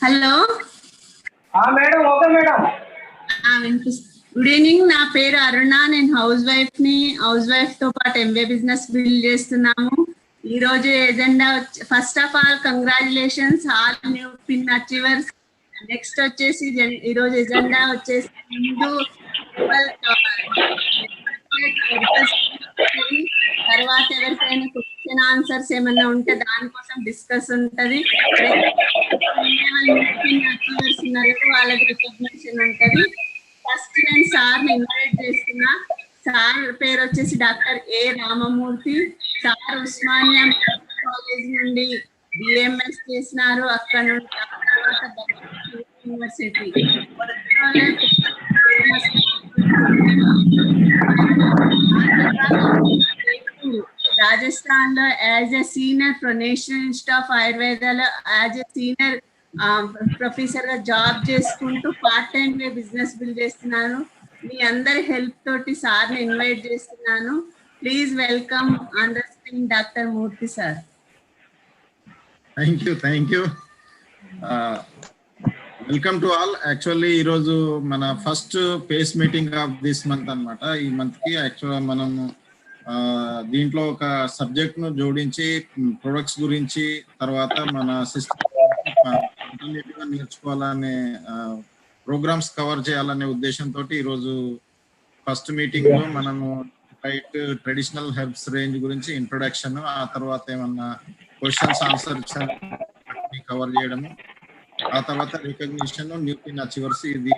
Hello madam okay madam good evening. నా పేరు అరుణ. నేను హౌస్ వైఫ్ తో పాటు ఎంబీఏ బిజినెస్ బిల్డ్ చేస్తున్నాము. ఈ రోజు agenda first of all congratulations all new pin achievers. Next వచ్చేసి ఈ రోజు ఎజెండా వచ్చేసి ముందు తర్వాత ఎవరికైనా క్వశ్చన్ ఆన్సర్స్ ఏమైనా ఉంటే దానికోసం డిస్కస్ ఉంటది. అచీవర్స్ ఉన్నారు కదా, వాళ్ళకి రికగ్నిషన్ ఉంటది. ఫస్ట్ నేను సార్ని ఇన్వైట్ చేస్తున్నా. సార్ పేరు వచ్చేసి doctor A Ramamurthy. Sir Osmania college నుండి బిఎంఎస్ చేసినారు. అక్కడ నుండి యూనివర్సిటీ రాజస్థాన్ లో as a senior national institute of ఆయుర్వేదాలో యాజ్ ఎ సీనియర్ ప్రొఫెసర్ గా జాబ్ చేసుకుంటూ పార్ట్ టైం బిజినెస్ బిల్డ్ చేస్తున్నాను. మీ అందరి హెల్ప్ తోటి సార్ని ఇన్వైట్ చేస్తున్నాను. Please welcome on the screen doctor Murthy sir. Thank you. Welcome to all. Actually ఈరోజు మన first pace meeting of this month అనమాట. ఈ మంత్ కి యాక్చువల్గా మనం దీంట్లో ఒక సబ్జెక్ట్ ను జోడించి ప్రొడక్ట్స్ గురించి, తర్వాత మన సిస్టమ్ నేర్చుకోవాలనే ప్రోగ్రామ్స్ కవర్ చేయాలనే ఉద్దేశంతో ఈరోజు ఫస్ట్ మీటింగ్ లో మనము ట్రెడిషనల్ హెర్బ్స్ రేంజ్ గురించి ఇంట్రొడక్షన్, ఆ తర్వాత ఏమన్నా క్వశ్చన్స్ ఆన్సర్స్ కవర్ చేయడము, ఆ తర్వాత రికగ్నిషన్, న్యూ పిన్ అచీవర్స్. ఇది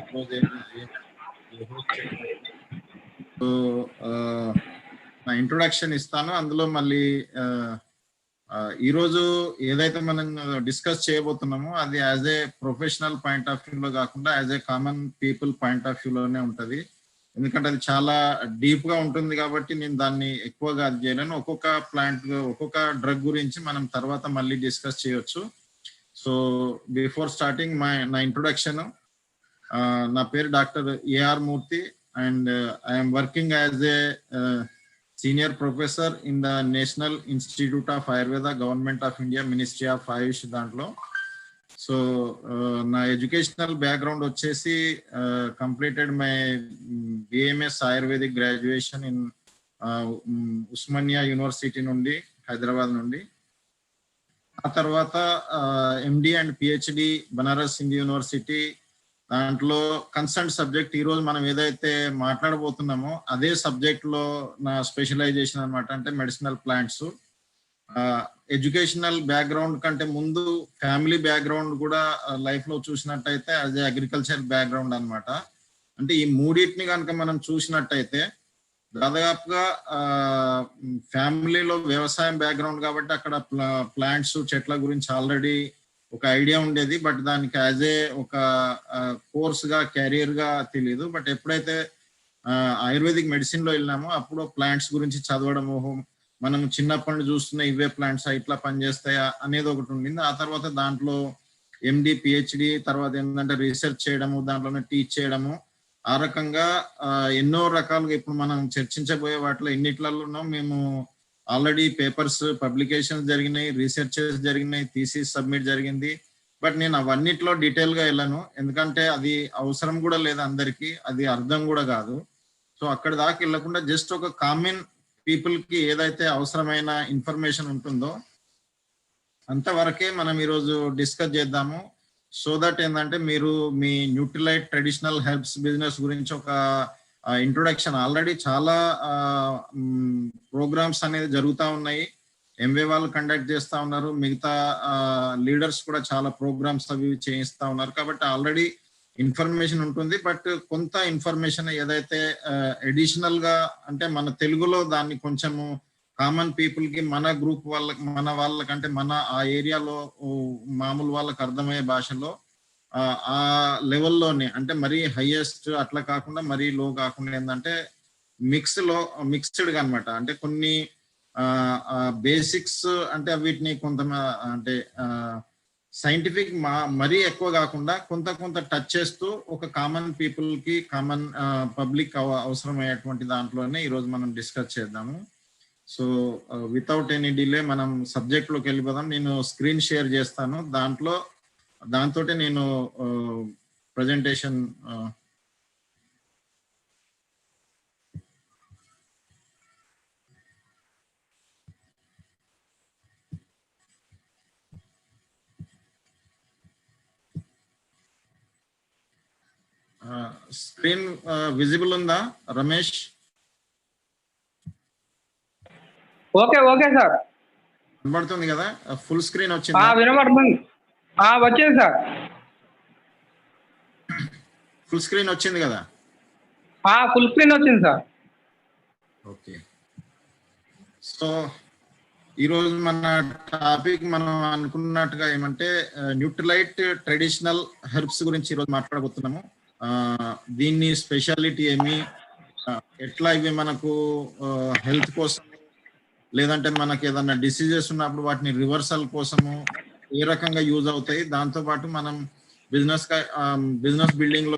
నా ఇంట్రొడక్షన్ ఇస్తాను. అందులో మళ్ళీ ఈరోజు ఏదైతే మనం డిస్కస్ చేయబోతున్నామో అది as a professional point of వ్యూలో కాకుండా as a common people point of వ్యూలోనే ఉంటుంది. ఎందుకంటే అది చాలా డీప్ గా ఉంటుంది కాబట్టి నేను దాన్ని ఎక్కువగా అది చేయలేను. ఒక్కొక్క డ్రగ్ గురించి మనం తర్వాత మళ్ళీ డిస్కస్ చేయొచ్చు. సో బిఫోర్ స్టార్టింగ్ నా ఇంట్రొడక్షన్, నా పేరు doctor AR Murthy and I'm working as a senior professor in the national institute of Ayurveda, government of India, ministry of AYUSH దాంట్లో. సో నా ఎడ్యుకేషనల్ బ్యాక్గ్రౌండ్ వచ్చేసి completed my BMS Ayurvedic graduation in Osmania university నుండి, హైదరాబాద్ నుండి. ఆ తర్వాత MD and PhD Banaras Hindu university. దాంట్లో concern subject ఈరోజు మనం ఏదైతే మాట్లాడబోతున్నామో అదే సబ్జెక్ట్ లో నా స్పెషలైజేషన్ అనమాట. అంటే మెడిసినల్ ప్లాంట్స్. ఎడ్యుకేషనల్ బ్యాక్గ్రౌండ్ కంటే ముందు ఫ్యామిలీ బ్యాక్గ్రౌండ్ కూడా లైఫ్ లో చూసినట్టయితే అది అగ్రికల్చర్ బ్యాక్గ్రౌండ్ అనమాట. అంటే ఈ మూడింటిని కనుక మనం చూసినట్టయితే దాదాపుగా ఫ్యామిలీలో వ్యవసాయం బ్యాక్గ్రౌండ్ కాబట్టి అక్కడ ప్లాంట్స్, చెట్ల గురించి ఆల్రెడీ ఒక ఐడియా ఉండేది. బట్ దానికి యాజ్ ఏ ఒక కోర్స్ గా, కెరీర్ గా తెలియదు. బట్ ఎప్పుడైతే ఆయుర్వేదిక్ మెడిసిన్ లో వెళ్ళినామో అప్పుడు ప్లాంట్స్ గురించి చదవడము, మనం చిన్నప్పటి నుంచి చూస్తున్న ఇవే ప్లాంట్స్ ఇట్లా పనిచేస్తాయా అనేది ఒకటి ఉండింది. ఆ తర్వాత దాంట్లో ఎండి, పిహెచ్డి, తర్వాత ఏంటంటే రీసెర్చ్ చేయడము, దాంట్లోనే టీచ్ చేయడము, ఆ రకంగా ఎన్నో రకాలుగా ఇప్పుడు మనం చర్చించబోయే వాటిలో ఎన్నిట్లలో మేము ఆల్రెడీ పేపర్స్ పబ్లికేషన్స్ జరిగినాయి, రీసెర్చెస్ జరిగినాయి, థీసిస్ సబ్మిట్ జరిగింది. బట్ నేను అవన్నిట్లో డీటెయిల్ గా వెళ్ళను, ఎందుకంటే అది అవసరం కూడా లేదు అందరికీ, అది అర్థం కూడా కాదు. సో అక్కడ దాకా వెళ్ళకుండా జస్ట్ ఒక కామన్ పీపుల్ కి ఏదైతే అవసరమైన ఇన్ఫర్మేషన్ ఉంటుందో అంతవరకే మనం ఈరోజు డిస్కస్ చేద్దాము. సో దట్ ఏంటంటే మీరు మీ న్యూట్రిలైట్ ట్రెడిషనల్ హెర్బ్స్ బిజినెస్ గురించి ఒక ఇంట్రొడక్షన్, ఆల్రెడీ చాలా ప్రోగ్రామ్స్ అనేది జరుగుతూ ఉన్నాయి. ఎంవే వాళ్ళు కండక్ట్ చేస్తూ ఉన్నారు, మిగతా లీడర్స్ కూడా చాలా ప్రోగ్రామ్స్ అవి చేయిస్తూ ఉన్నారు. కాబట్టి ఆల్రెడీ ఇన్ఫర్మేషన్ ఉంటుంది. బట్ కొంత ఇన్ఫర్మేషన్ ఏదైతే అడిషనల్ గా, అంటే మన తెలుగులో దాన్ని కొంచెము కామన్ పీపుల్ కి, మన గ్రూప్ వాళ్ళకి, మన వాళ్ళకంటే మన ఆ ఏరియాలో మామూలు వాళ్ళకి అర్థమయ్యే భాషలో ఆ లెవెల్లోనే, అంటే మరీ హైయెస్ట్ అట్లా కాకుండా మరీ లో కాకుండా ఏంటంటే మిక్స్డ్ గా అనమాట. అంటే కొన్ని బేసిక్స్, అంటే వీటిని కొంత అంటే సైంటిఫిక్ మరీ ఎక్కువ కాకుండా కొంత టచ్ చేస్తూ ఒక కామన్ పీపుల్ కి, కామన్ పబ్లిక్ అవసరమయ్యేటువంటి దాంట్లోనే ఈరోజు మనం డిస్కస్ చేద్దాము. సో వితౌట్ ఎనీ డిలే మనం సబ్జెక్ట్ లోకి వెళ్ళిపోదాం. నేను స్క్రీన్ షేర్ చేస్తాను, దాంతో నేను ప్రజెంటేషన్ స్క్రీన్ విజిబుల్ ఉందా రమేష్? Okay okay sir. కనబడుతుంది కదా? ఫుల్ స్క్రీన్ వచ్చింది? వినబడుతుంది. వచ్చింది సార్. ఫుల్ స్క్రీన్ వచ్చింది కదా? ఫుల్ స్క్రీన్ వచ్చింది సార్. ఓకే. సో ఈరోజు మన టాపిక్ మనం అనుకున్నట్టుగా ఏమంటే న్యూట్రిలైట్ ట్రెడిషనల్ హెర్బ్స్ గురించి ఈరోజు మాట్లాడబోతున్నాము. దీన్ని స్పెషాలిటీ ఏమి, ఎట్లా ఇవి మనకు హెల్త్ కోసం లేదంటే మనకి ఏదన్నా డిసీజెస్ ఉన్నప్పుడు వాటిని రివర్సల్ కోసము ఏ రకంగా యూజ్ అవుతాయి, దాంతో పాటు మనం బిజినెస్ బిల్డింగ్ లో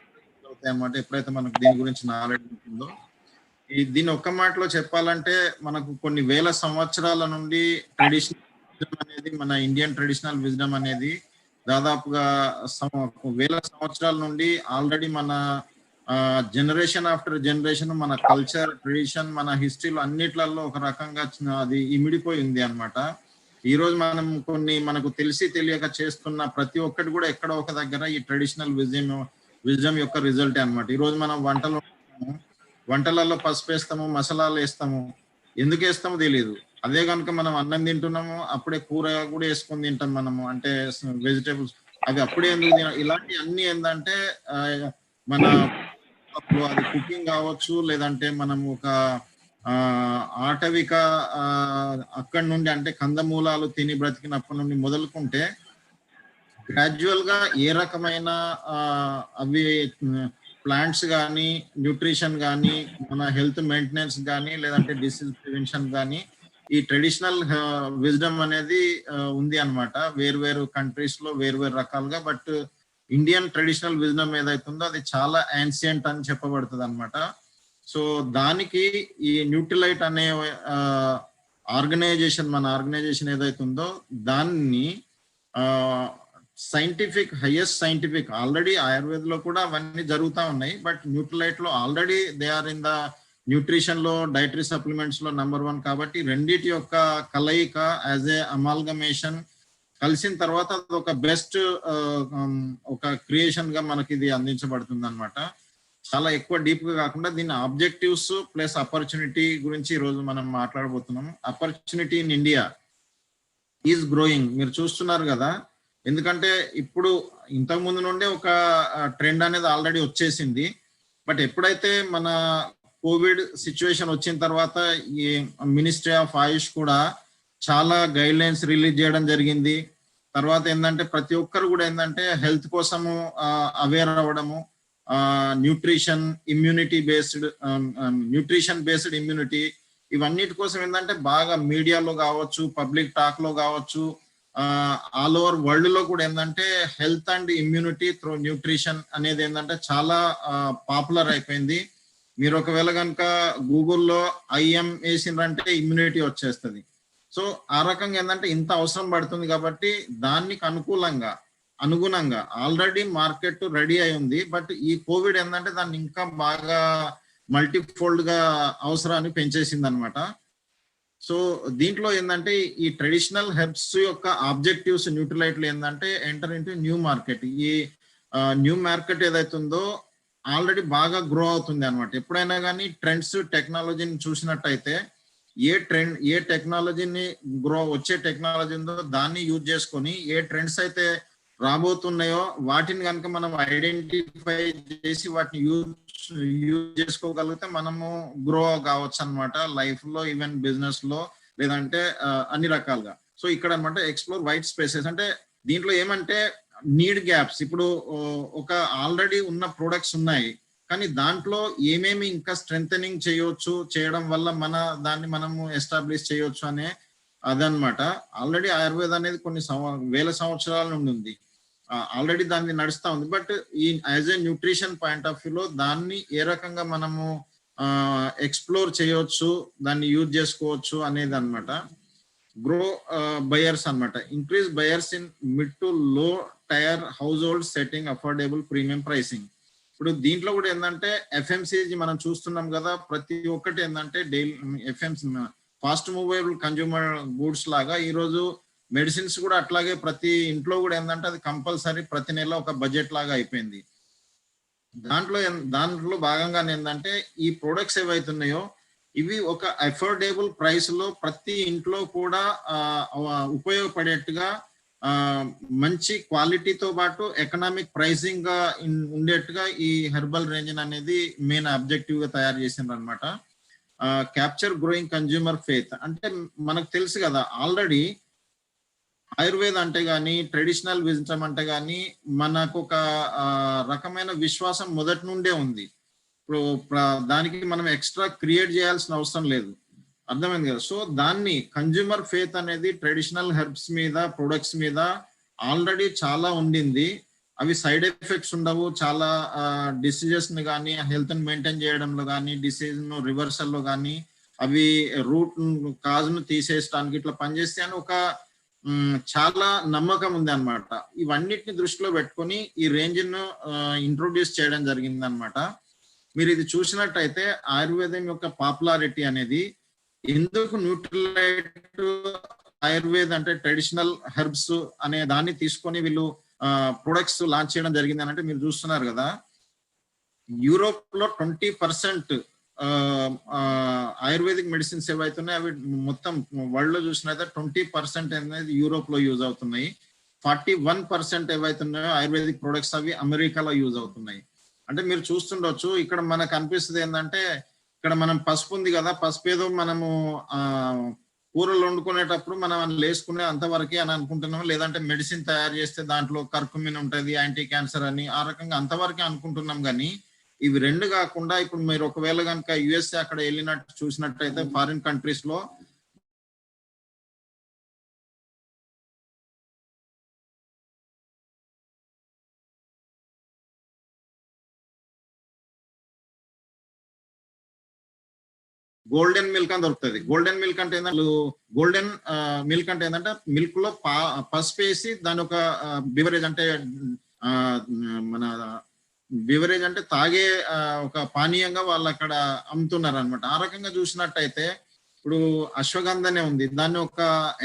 అవుతాయి అన్నమాట ఎప్పుడైతే మనకు దీని గురించి నాలెడ్జ్ ఉంటుందో. దీన్ని ఒక్క మాటలో చెప్పాలంటే మనకు కొన్ని వేల సంవత్సరాల నుండి ట్రెడిషనల్ విజ్డమ్ అనేది, మన ఇండియన్ ట్రెడిషనల్ విజ్డమ్ అనేది దాదాపుగా వేల సంవత్సరాల నుండి ఆల్రెడీ మన జనరేషన్ ఆఫ్టర్ జనరేషన్ మన కల్చర్, ట్రెడిషన్, మన హిస్టరీలో అన్నిట్లలో ఒక రకంగా అది ఇమిడిపోయింది అన్నమాట. ఈ రోజు మనం కొన్ని మనకు తెలిసి తెలియక చేస్తున్న ప్రతి ఒక్కటి కూడా ఎక్కడో ఒక దగ్గర ఈ ట్రెడిషనల్ విజ్డమ్ యొక్క రిజల్ట్ అన్నమాట. ఈ రోజు మనం వంటలలో పసుపు వేస్తాము, మసాలాలు వేస్తాము, ఎందుకు వేస్తామో తెలియదు. అదే కనుక మనం అన్నం తింటున్నాము, అప్పుడే కూర కూడా వేసుకొని తింటాం మనము, అంటే వెజిటేబుల్స్ అవి అప్పుడే ఎందుకు ఇలాంటి అన్ని ఏంటంటే మన అది కుకింగ్ కావచ్చు, లేదంటే మనము ఒక ఆటవిక అక్కడి నుండి అంటే కందమూలాలు తిని బ్రతికినప్పటి నుండి మొదలుకుంటే గ్రాడ్యువల్ గా ఏ రకమైన అవి ప్లాంట్స్ కానీ, న్యూట్రిషన్ కానీ, మన హెల్త్ మెయింటెనెన్స్ కానీ, లేదంటే డిసీజ్ ప్రివెన్షన్ కానీ ఈ ట్రెడిషనల్ విజ్డమ్ అనేది ఉంది అన్నమాట. వేరు కంట్రీస్ లో వేరు రకాలుగా. బట్ ఇండియన్ ట్రెడిషనల్ విజ్డమ్ ఏదైతుందో అది చాలా యాన్సియంట్ అని చెప్పబడుతుంది అన్నమాట. సో దానికి ఈ న్యూట్రిలైట్ అనే మన ఆర్గనైజేషన్ ఏదైతుందో దాన్ని హైయెస్ట్ సైంటిఫిక్ ఆల్రెడీ ఆయుర్వేద లో కూడా అవన్నీ జరుగుతూ ఉన్నాయి. బట్ న్యూట్రిలైట్ లో already they are in the nutrition లో, డైటరీ సప్లిమెంట్స్ లో నంబర్ 1 కాబట్టి రెండిటి యొక్క కలయిక యాజ్ ఏ అమాల్గమేషన్ కలిసిన తర్వాత అది ఒక బెస్ట్ ఒక క్రియేషన్ గా మనకి ఇది అందించబడుతుంది అన్నమాట. చాలా ఎక్కువ డీప్ గా కాకుండా దీని ఆబ్జెక్టివ్స్ ప్లస్ ఆపర్చునిటీ గురించి ఈ రోజు మనం మాట్లాడబోతున్నాము. Opportunity in India is growing, మీరు చూస్తున్నారు కదా. ఎందుకంటే ఇప్పుడు ఇంతకు ముందు నుండే ఒక ట్రెండ్ అనేది ఆల్రెడీ వచ్చేసింది. బట్ ఎప్పుడైతే మన కోవిడ్ సిచ్యువేషన్ వచ్చిన తర్వాత ఈ మినిస్ట్రీ ఆఫ్ ఆయుష్ కూడా చాలా గైడ్ లైన్స్ రిలీజ్ చేయడం జరిగింది. తర్వాత ఏంటంటే ప్రతి ఒక్కరు కూడా ఏంటంటే హెల్త్ కోసము అవేర్ అవ్వడము, న్యూట్రిషన్ బేస్డ్ ఇమ్యూనిటీ ఇవన్నిటి కోసం ఏంటంటే బాగా మీడియాలో కావచ్చు, పబ్లిక్ టాక్ లో కావచ్చు, ఆల్ ఓవర్ వరల్డ్ లో కూడా ఏంటంటే health and immunity through nutrition అనేది ఏంటంటే చాలా పాపులర్ అయిపోయింది. మీరు ఒకవేళ కనుక గూగుల్లో ఐఎం వేసిండ్రంటే ఇమ్యూనిటీ వచ్చేస్తుంది. సో ఆ రకంగా ఏంటంటే ఇంత అవసరం పడుతుంది కాబట్టి దానికి అనుగుణంగా ఆల్రెడీ మార్కెట్ రెడీ అయి ఉంది. బట్ ఈ కోవిడ్ ఏంటంటే దాన్ని ఇంకా బాగా మల్టీఫోల్డ్ గా అవసరాన్ని పెంచేసింది అనమాట. సో దీంట్లో ఏంటంటే ఈ ట్రెడిషనల్ హెర్బ్స్ యొక్క ఆబ్జెక్టివ్స్ న్యూట్రిలైట్లు ఏంటంటే ఎంటర్ ఇంటూ న్యూ మార్కెట్. ఈ న్యూ మార్కెట్ ఏదైతుందో ఆల్రెడీ బాగా గ్రో అవుతుంది అనమాట. ఎప్పుడైనా కానీ ట్రెండ్స్, టెక్నాలజీని చూసినట్టయితే ఏ టెక్నాలజీని వచ్చే టెక్నాలజీ ఉందో దాన్ని యూజ్ చేసుకొని ఏ ట్రెండ్స్ అయితే రాబోతున్నాయో వాటిని కనుక మనం ఐడెంటిఫై చేసి వాటిని యూజ్ చేసుకోగలిగితే మనము గ్రో కావచ్చు అనమాట లైఫ్ లో, ఈవెన్ బిజినెస్ లో, లేదంటే అన్ని రకాలుగా. సో ఇక్కడ అనమాట ఎక్స్ప్లోర్ వైట్ స్పేసెస్ అంటే దీంట్లో ఏమంటే నీడ్ గ్యాప్స్. ఇప్పుడు ఒక ఆల్రెడీ ఉన్న ప్రొడక్ట్స్ ఉన్నాయి కానీ దాంట్లో ఏమేమి ఇంకా స్ట్రెంథనింగ్ చేయడం వల్ల దాన్ని మనము ఎస్టాబ్లిష్ చేయొచ్చు అనే అదనమాట. ఆల్రెడీ ఆయుర్వేద అనేది కొన్ని వేల సంవత్సరాల నుండి ఉంది, ఆల్రెడీ దాన్ని నడుస్తూ ఉంది. బట్ ఈ as a nutrition point of వ్యూలో దాన్ని ఏ రకంగా మనము ఎక్స్ప్లోర్ చేయొచ్చు, దాన్ని యూజ్ చేసుకోవచ్చు అనేది అన్నమాట. గ్రో బయర్స్ అన్నమాట. Increase buyers in mid to low tier household setting affordable premium pricing. ఇప్పుడు దీంట్లో కూడా ఏంటంటే ఎఫ్ఎంసీజీ మనం చూస్తున్నాం కదా, ప్రతి ఒక్కటి ఏంటంటే daily FMC fast movable consumer goods లాగా ఈరోజు మెడిసిన్స్ కూడా అట్లాగే ప్రతి ఇంట్లో కూడా ఏంటంటే అది కంపల్సరీ ప్రతి నెల ఒక బడ్జెట్ లాగా అయిపోయింది. దాంట్లో భాగంగా ఏంటంటే ఈ ప్రొడక్ట్స్ ఏవైతున్నాయో ఇవి ఒక అఫోర్డబుల్ ప్రైస్ లో ప్రతి ఇంట్లో కూడా ఉపయోగపడేట్టుగా మంచి క్వాలిటీతో పాటు ఎకనామిక్ ప్రైసింగ్ గా ఉండేట్టుగా ఈ హెర్బల్ రేంజ్ అనేది మెయిన్ అబ్జెక్టివ్ గా తయారు చేసిండ్రు అనమాట. క్యాప్చర్ గ్రోయింగ్ కన్జ్యూమర్ ఫెయిత్ అంటే మనకు తెలుసు కదా, ఆల్రెడీ ఆయుర్వేద అంటే గాని ట్రెడిషనల్ విజన్ అంటే గాని మనకు ఒక రకమైన విశ్వాసం మొదటి నుండే ఉంది. ఇప్పుడు దానికి మనం ఎక్స్ట్రా క్రియేట్ చేయాల్సిన అవసరం లేదు, అర్థమైంది కదా. సో దాన్ని కన్జ్యూమర్ ఫేత్ అనేది ట్రెడిషనల్ హెర్బ్స్ మీద ప్రొడక్ట్స్ మీద ఆల్రెడీ చాలా ఉండింది. అవి సైడ్ ఎఫెక్ట్స్ ఉండవు, చాలా డిసీజెస్ ని కానీ హెల్త్ ని మెయింటైన్ చేయడంలో కానీ డిసీజ్ ను రివర్సల్ లో కానీ అవి రూట్ కాజ్ ను తీసేయడానికి ఇట్లా పనిచేస్తే అని ఒక చాలా నమ్మకం ఉంది అనమాట. ఇవన్నిటిని దృష్టిలో పెట్టుకొని ఈ రేంజ్ ను ఇంట్రొడ్యూస్ చేయడం జరిగింది అనమాట. మీరు ఇది చూసినట్టయితే ఆయుర్వేదం యొక్క పాపులారిటీ అనేది ఎందుకు న్యూట్రిలైట్ ఆయుర్వేద అంటే ట్రెడిషనల్ హెర్బ్స్ అనే దాన్ని తీసుకొని వీళ్ళు ప్రొడక్ట్స్ లాంచ్ చేయడం జరిగింది అని అంటే మీరు చూస్తున్నారు కదా, యూరోప్ లో 20% ఆయుర్వేదిక్ మెడిసిన్స్ ఏవైతున్నాయి అవి మొత్తం వరల్డ్ లో చూసినట్లయితే 20% అనేది యూరోప్ లో యూజ్ అవుతున్నాయి. 41% ఏవైతున్నాయో ఆయుర్వేదిక్ ప్రొడక్ట్స్ అవి అమెరికాలో యూజ్ అవుతున్నాయి. అంటే మీరు చూస్తుండొచ్చు, ఇక్కడ మనకు అనిపిస్తుంది ఏంటంటే ఇక్కడ మనం పసుపు ఉంది కదా, పసుపు ఏదో మనము కూరలు వండుకునేటప్పుడు మనం వేసుకునే అంతవరకే అని అనుకుంటున్నాం, లేదంటే మెడిసిన్ తయారు చేస్తే దాంట్లో కర్కుమిన్ ఉంటుంది యాంటీ క్యాన్సర్ అని ఆ రకంగా అంతవరకే అనుకుంటున్నాం. కానీ ఇవి రెండు కాకుండా ఇప్పుడు మీరు ఒకవేళ కనుక యుఎస్ఏ అక్కడ వెళ్ళినట్టు చూసినట్టయితే ఫారిన్ కంట్రీస్ లో గోల్డెన్ మిల్క్ అని దొరుకుతుంది. గోల్డెన్ మిల్క్ అంటే ఏంటంటే గోల్డెన్ మిల్క్ అంటే ఏంటంటే మిల్క్ లో పసుపు వేసి దాని ఒక బివరేజ్ అంటే మన బివరేజ్ అంటే తాగే ఒక పానీయంగా వాళ్ళు అక్కడ అమ్ముతున్నారు అనమాట. ఆ రకంగా చూసినట్టయితే ఇప్పుడు అశ్వగంధనే ఉంది, దాన్ని ఒక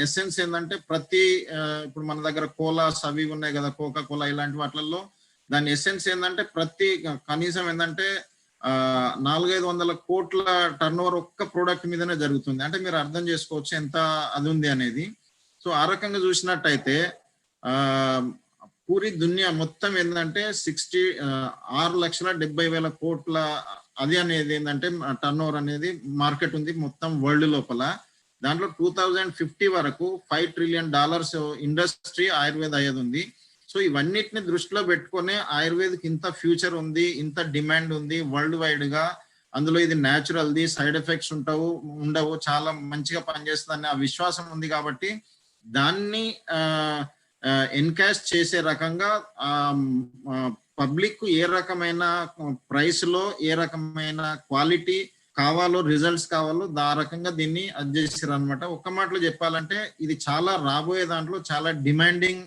ఎసెన్స్ ఏంటంటే ప్రతి ఇప్పుడు మన దగ్గర కోలాస్ అవి ఉన్నాయి కదా, కోకా కోలా ఇలాంటి వాటిల్లో దాని ఎసెన్స్ ఏంటంటే ప్రతి కనీసం ఏంటంటే 400-500 కోట్ల టర్న్ ఓవర్ ఒక్క ప్రోడక్ట్ మీదనే జరుగుతుంది. అంటే మీరు అర్థం చేసుకోవచ్చు ఎంత అది ఉంది అనేది. సో ఆ రకంగా చూసినట్టయితే పూరి దునియా మొత్తం ఏంటంటే 6,70,000 కోట్ల అది అనేది ఏంటంటే టర్న్ ఓవర్ అనేది మార్కెట్ ఉంది మొత్తం వరల్డ్ లోపల. దాంట్లో 2050 వరకు $5 ట్రిలియన్ ఇండస్ట్రీ ఆయుర్వేద అయ్యేది ఉంది. సో ఇవన్నిటిని దృష్టిలో పెట్టుకునే ఆయుర్వేదకి ఇంత ఫ్యూచర్ ఉంది, ఇంత డిమాండ్ ఉంది వరల్డ్ వైడ్ గా. అందులో ఇది న్యాచురల్ది, సైడ్ ఎఫెక్ట్స్ ఉండవు, చాలా మంచిగా పనిచేస్తుంది అనే ఆ విశ్వాసం ఉంది. కాబట్టి దాన్ని ఎన్కాష్ చేసే రకంగా పబ్లిక్ ఏ రకమైన ప్రైస్ లో ఏ రకమైన క్వాలిటీ కావాలో రిజల్ట్స్ కావాలో ఆ రకంగా దీన్ని అడ్జస్ట్ అనమాట. ఒక్క మాటలో చెప్పాలంటే ఇది చాలా రాబోయే దాంట్లో చాలా డిమాండింగ్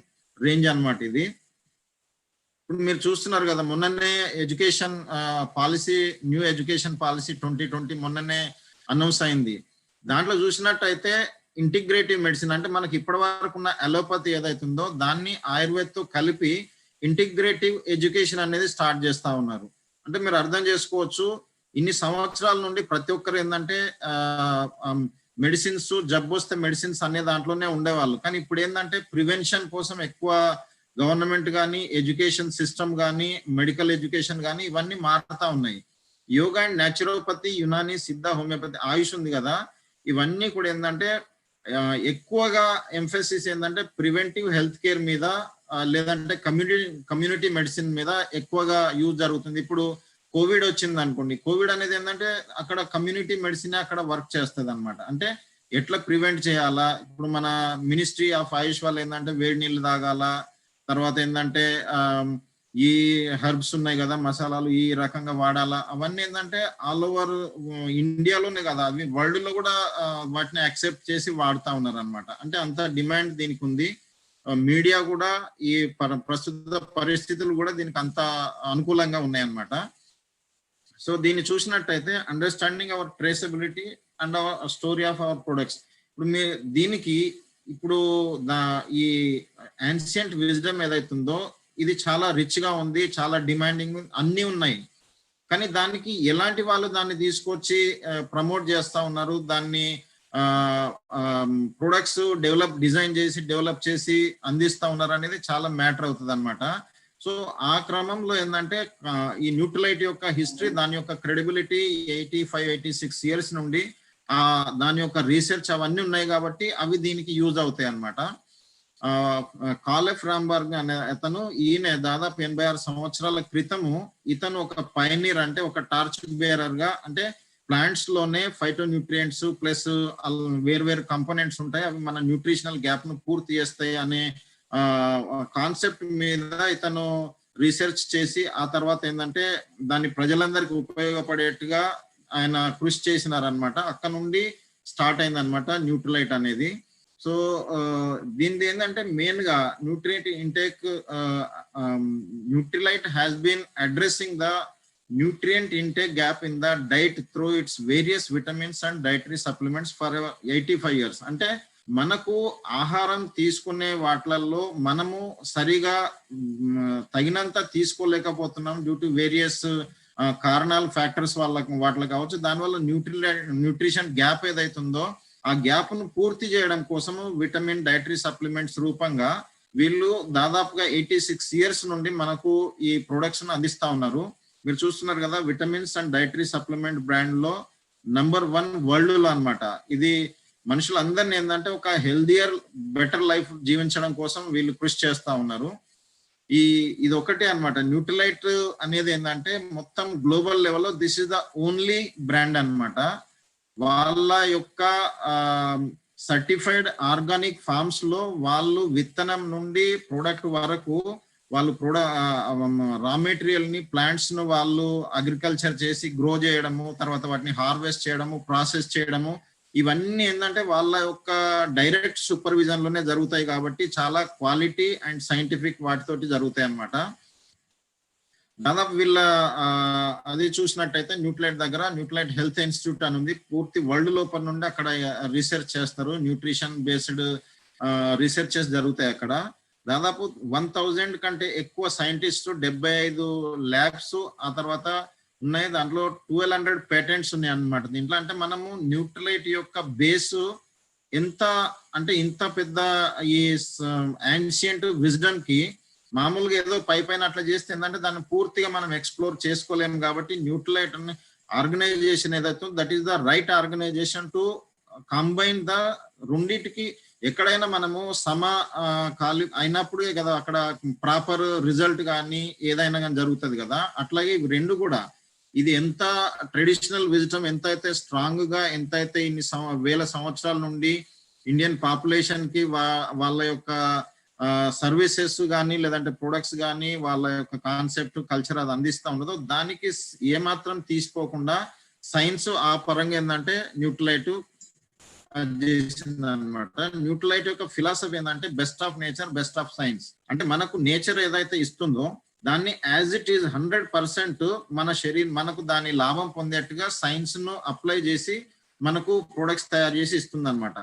రేంజ్ అన్నమాట ఇది. ఇప్పుడు మీరు చూస్తున్నారు కదా, మొన్ననే education policy new education policy 2020 మొన్ననే అనౌన్స్ అయింది. దాంట్లో చూసినట్టయితే ఇంటిగ్రేటివ్ మెడిసిన్ అంటే మనకి ఇప్పటి వరకు ఉన్న అలోపతి ఏదైతుందో దాన్ని ఆయుర్వేదతో కలిపి ఇంటిగ్రేటివ్ ఎడ్యుకేషన్ అనేది స్టార్ట్ చేస్తా ఉన్నారు. అంటే మీరు అర్థం చేసుకోవచ్చు, ఇన్ని సంవత్సరాల నుండి ప్రతి ఒక్కరు ఏంటంటే మెడిసిన్స్ జబ్బు వస్తే మెడిసిన్స్ అనే దాంట్లోనే ఉండేవాళ్ళు. కానీ ఇప్పుడు ఏంటంటే ప్రివెన్షన్ కోసం ఎక్కువ గవర్నమెంట్ కానీ ఎడ్యుకేషన్ సిస్టమ్ కానీ మెడికల్ ఎడ్యుకేషన్ కానీ ఇవన్నీ మారుతా ఉన్నాయి. యోగా అండ్ న్యాచురోపతి, యునాని, సిద్ధ, హోమియోపతి, ఆయుష్ ఉంది కదా, ఇవన్నీ కూడా ఏంటంటే ఎక్కువగా ఎంఫసిస్ ఏంటంటే ప్రివెంటివ్ హెల్త్ కేర్ మీద లేదంటే కమ్యూనిటీ మెడిసిన్ మీద ఎక్కువగా యూజ్ జరుగుతుంది. ఇప్పుడు కోవిడ్ వచ్చింది అనుకోండి, కోవిడ్ అనేది ఏంటంటే అక్కడ కమ్యూనిటీ మెడిసిన్ అక్కడ వర్క్ చేస్తుంది అనమాట. అంటే ఎట్లా ప్రివెంట్ చేయాలా, ఇప్పుడు మన మినిస్ట్రీ ఆఫ్ ఆయుష్ వాళ్ళు ఏంటంటే వేడి నీళ్ళు తాగాల, తర్వాత ఏంటంటే ఈ హెర్బ్స్ ఉన్నాయి కదా మసాలాలు ఈ రకంగా వాడాలా, అవన్నీ ఏంటంటే ఆల్ ఓవర్ ఇండియాలోనే కదా అవి వరల్డ్ లో కూడా వాటిని యాక్సెప్ట్ చేసి వాడుతా ఉన్నారు అనమాట. అంటే అంత డిమాండ్ దీనికి ఉంది. మీడియా కూడా ఈ ప్రస్తుత పరిస్థితులు కూడా దీనికి అంత అనుకూలంగా ఉన్నాయన్నమాట. సో దీన్ని చూసినట్టయితే understanding our traceability and our story of our products. ఇప్పుడు మీ దీనికి ఇప్పుడు ఈ యాన్షియంట్ విజ్డమ్ ఏదైతుందో ఇది చాలా రిచ్ గా ఉంది, చాలా డిమాండింగ్ అన్ని ఉన్నాయి. కానీ దానికి ఎలాంటి వాళ్ళు దాన్ని తీసుకొచ్చి ప్రమోట్ చేస్తా ఉన్నారు, దాన్ని ప్రొడక్ట్స్ డిజైన్ చేసి డెవలప్ చేసి అందిస్తా ఉన్నారు అనేది చాలా మ్యాటర్ అవుతుంది అనమాట. సో ఆ క్రమంలో ఏంటంటే ఈ న్యూట్రిలైట్ యొక్క హిస్టరీ, దాని యొక్క క్రెడిబిలిటీ 85-86 ఇయర్స్ నుండి దాని యొక్క రీసెర్చ్ అవన్నీ ఉన్నాయి కాబట్టి అవి దీనికి యూజ్ అవుతాయి అన్నమాట. కాలెఫ్ రాంబర్గ్ అనే అతను, ఈయన దాదాపు 86 సంవత్సరాల క్రితము ఇతను ఒక పైనీర్, అంటే ఒక టార్చ్ బేరర్ గా, అంటే ప్లాంట్స్ లోనే ఫైటో న్యూట్రియంట్స్ ప్లస్ వేరు కంపోనెంట్స్ ఉంటాయి, అవి మన న్యూట్రిషనల్ గ్యాప్ ను పూర్తి చేస్తాయి అనే కాన్సెప్ట్ మీద ఇతను రీసెర్చ్ చేసి ఆ తర్వాత ఏంటంటే దాన్ని ప్రజలందరికీ ఉపయోగపడేట్టుగా ఆయన కృషి చేసినారనమాట. అక్కడ నుండి స్టార్ట్ అయిందనమాట న్యూట్రిలైట్ అనేది. సో దీనిది ఏంటంటే మెయిన్ గా nutrient intake, Nutrilite has been addressing the nutrient intake gap in the diet through its various vitamins and dietary supplements for 85 years. అంటే మనకు ఆహారం తీసుకునే వాటిలలో మనము సరిగా తగినంత తీసుకోలేకపోతున్నాం డ్యూ టు వేరియస్ కారణాలు, ఫ్యాక్టర్స్ వాటిలో కావచ్చు. దానివల్ల న్యూట్రిషన్ గ్యాప్ ఏదైతుందో ఆ గ్యాప్ ను పూర్తి చేయడం కోసము విటమిన్ డైటరీ సప్లిమెంట్స్ రూపంగా వీళ్ళు దాదాపుగా 86 ఇయర్స్ నుండి మనకు ఈ ప్రొడక్ట్స్ ను అందిస్తా ఉన్నారు. మీరు చూస్తున్నారు కదా, vitamins and dietary supplement brand లో నంబర్ 1 వరల్డ్ లో అన్నమాట. ఇది మనుషులందరినీ ఏంటంటే ఒక హెల్దియర్ బెటర్ లైఫ్ జీవించడం కోసం వీళ్ళు కృషి చేస్తా ఉన్నారు. ఇది ఒకటే అన్నమాట. న్యూట్రిలైట్ అనేది ఏంటంటే మొత్తం గ్లోబల్ లెవెల్లో this is the only brand అన్నమాట. వాళ్ళ యొక్క సర్టిఫైడ్ ఆర్గానిక్ ఫార్మ్స్ లో వాళ్ళు విత్తనం నుండి ప్రొడక్ట్ వరకు వాళ్ళు రా మెటీరియల్ ని, ప్లాంట్స్ ను వాళ్ళు అగ్రికల్చర్ చేసి గ్రో చేయడము, తర్వాత వాటిని హార్వెస్ట్ చేయడము, ప్రాసెస్ చేయడము, ఇవన్నీ ఏంటంటే వాళ్ళ యొక్క డైరెక్ట్ సూపర్విజన్ లోనే జరుగుతాయి కాబట్టి చాలా క్వాలిటీ అండ్ సైంటిఫిక్ వాటితోటి జరుగుతాయి అన్నమాట. దాదాపు వీళ్ళ అది చూసినట్టయితే న్యూట్రిలైట్ దగ్గర న్యూట్రిలైట్ హెల్త్ ఇన్స్టిట్యూట్ అని ఉంది. పూర్తి వరల్డ్ లోపల నుండి అక్కడ రీసెర్చ్ చేస్తారు, న్యూట్రిషన్ బేస్డ్ రీసెర్చెస్ జరుగుతాయి అక్కడ. దాదాపు 1000 కంటే ఎక్కువ సైంటిస్టు, 75 ల్యాబ్స్ ఆ తర్వాత ఉన్నాయి. దాంట్లో 1200 పేటెంట్స్ ఉన్నాయి అన్నమాట దీంట్లో. అంటే మనము న్యూట్రిలైట్ యొక్క బేసు ఎంత అంటే ఇంత పెద్ద ఈ యాన్షియంట్ విజ్డమ్ కి మామూలుగా ఏదో పైన అట్లా చేస్తే ఏంటంటే దాన్ని పూర్తిగా మనం ఎక్స్ప్లోర్ చేసుకోలేము. కాబట్టి న్యూట్రిలైట్ ఆర్గనైజేషన్ ఏదైతే that is the right organisation to combine the రెండింటికి. ఎక్కడైనా మనము ఖాళీ అయినప్పుడే కదా అక్కడ ప్రాపర్ రిజల్ట్ కానీ ఏదైనా కానీ జరుగుతుంది కదా. అట్లాగే ఇవి రెండు కూడా, ఇది ఎంత ట్రెడిషనల్ విజ్డమ్ ఎంతైతే స్ట్రాంగ్ గా, ఎంతైతే ఇన్ని వేల సంవత్సరాల నుండి ఇండియన్ పాపులేషన్ కి వాళ్ళ యొక్క సర్వీసెస్ కానీ లేదంటే ప్రొడక్ట్స్ కానీ వాళ్ళ యొక్క కాన్సెప్ట్, కల్చర్ అది అందిస్తా ఉండదో దానికి ఏమాత్రం తీసుకోకుండా సైన్స్ ఆ పరంగా ఏంటంటే న్యూట్రిలైట్ చేసింది అనమాట. న్యూట్రిలైట్ యొక్క ఫిలాసఫీ ఏంటంటే best of nature, best of science. అంటే మనకు నేచర్ ఏదైతే ఇస్తుందో దాన్ని యాజ్ ఇట్ ఈజ్ 100% మన శరీరం మనకు దాని లాభం పొందేట్టుగా సైన్స్ ను అప్లై చేసి మనకు ప్రొడక్ట్స్ తయారు చేసి ఇస్తుంది అనమాట.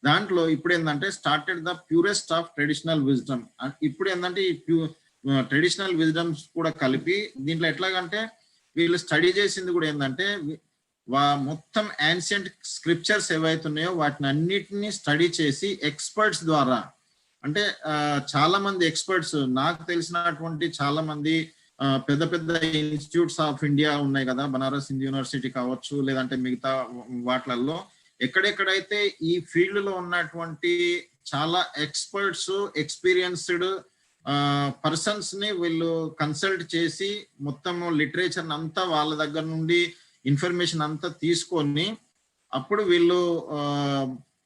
దాంట్లో ఇప్పుడు ఏంటంటే started the purest of traditional wisdom. ఇప్పుడు ఏంటంటే ఈ ట్రెడిషనల్ విజ్డమ్స్ కూడా కలిపి దీంట్లో ఎట్లాగంటే వీళ్ళు స్టడీ చేసింది కూడా ఏంటంటే మొత్తం యాన్షియంట్ స్క్రిప్చర్స్ ఏవైతున్నాయో వాటిని అన్నిటిని స్టడీ చేసి ఎక్స్పర్ట్స్ ద్వారా, అంటే చాలా మంది ఎక్స్పర్ట్స్, నాకు తెలిసినటువంటి చాలా మంది పెద్ద పెద్ద ఇన్స్టిట్యూట్స్ ఆఫ్ ఇండియా ఉన్నాయి కదా, బనారస్ హిందూ యూనివర్సిటీ కావచ్చు లేదంటే మిగతా వాటిలలో ఎక్కడెక్కడైతే ఈ ఫీల్డ్ లో ఉన్నటువంటి చాలా ఎక్స్పర్ట్స్, ఎక్స్పీరియన్స్డ్ పర్సన్స్ ని వీళ్ళు కన్సల్ట్ చేసి మొత్తం లిటరేచర్ అంతా వాళ్ళ దగ్గర నుండి ఇన్ఫర్మేషన్ అంతా తీసుకొని అప్పుడు వీళ్ళు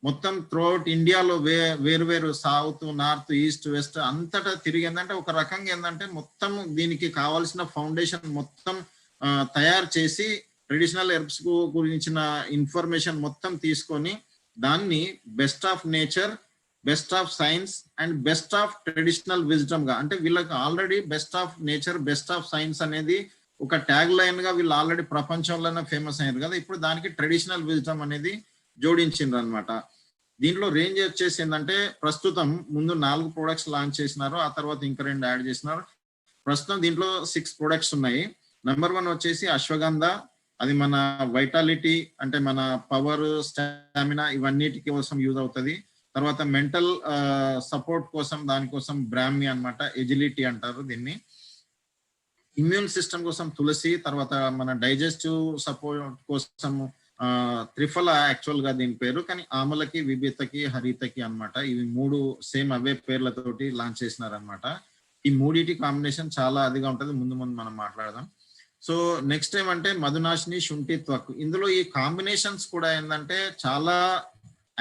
మొత్తం త్రూఅవుట్ ఇండియాలో వేరు వేరు సౌత్ నార్త్ ఈస్ట్ వెస్ట్ అంతటా తిరిగి ఏంటంటే ఒక రకంగా ఏంటంటే మొత్తం దీనికి కావాల్సిన ఫౌండేషన్ మొత్తం తయారు చేసి ట్రెడిషనల్ హెర్బ్స్ గురించిన ఇన్ఫర్మేషన్ మొత్తం తీసుకొని దాన్ని best of nature, best of science and best of traditional wisdom గా, అంటే వీళ్ళకి already best of nature, best of science అనేది ఒక ట్యాగ్ లైన్ గా వీళ్ళు ఆల్రెడీ ప్రపంచంలోనే ఫేమస్ అయ్యారు కదా. ఇప్పుడు దానికి ట్రెడిషనల్ విజ్డమ్ అనేది జోడించిండ్రు అనమాట. దీంట్లో రేంజ్ వచ్చేసి ఏంటంటే ప్రస్తుతం ముందు 4 ప్రొడక్ట్స్ లాంచ్ చేసినారు, ఆ తర్వాత ఇంకా 2 యాడ్ చేసినారు. ప్రస్తుతం దీంట్లో 6 ప్రొడక్ట్స్ ఉన్నాయి. నెంబర్ 1 వచ్చేసి అశ్వగంధ, అది మన వైటాలిటీ అంటే మన పవర్, స్టామినా ఇవన్నిటి కోసం యూజ్ అవుతుంది. తర్వాత మెంటల్ సపోర్ట్ కోసం దానికోసం బ్రాహ్మి అన్నమాట, ఎజిలిటీ అంటారు దీన్ని. ఇమ్యూన్ సిస్టమ్ కోసం తులసి, తర్వాత మన డైజెస్టివ్ సపోర్ట్ కోసం త్రిఫల యాక్చువల్ గా దీని పేరు, కానీ ఆమలకి, విభితకి, హరితకి అన్నమాట. ఇవి 3 సేమ్ అవే పేర్లతోటి లాంచ్ చేసినారనమాట. ఈ 3 కాంబినేషన్ చాలా అదిగా ఉంటది, ముందు మనం మాట్లాడదాం. సో నెక్స్ట్ ఏమంటే మధునాశిని, శుంఠి, త్వక్. ఇందులో ఈ కాంబినేషన్స్ కూడా ఏంటంటే చాలా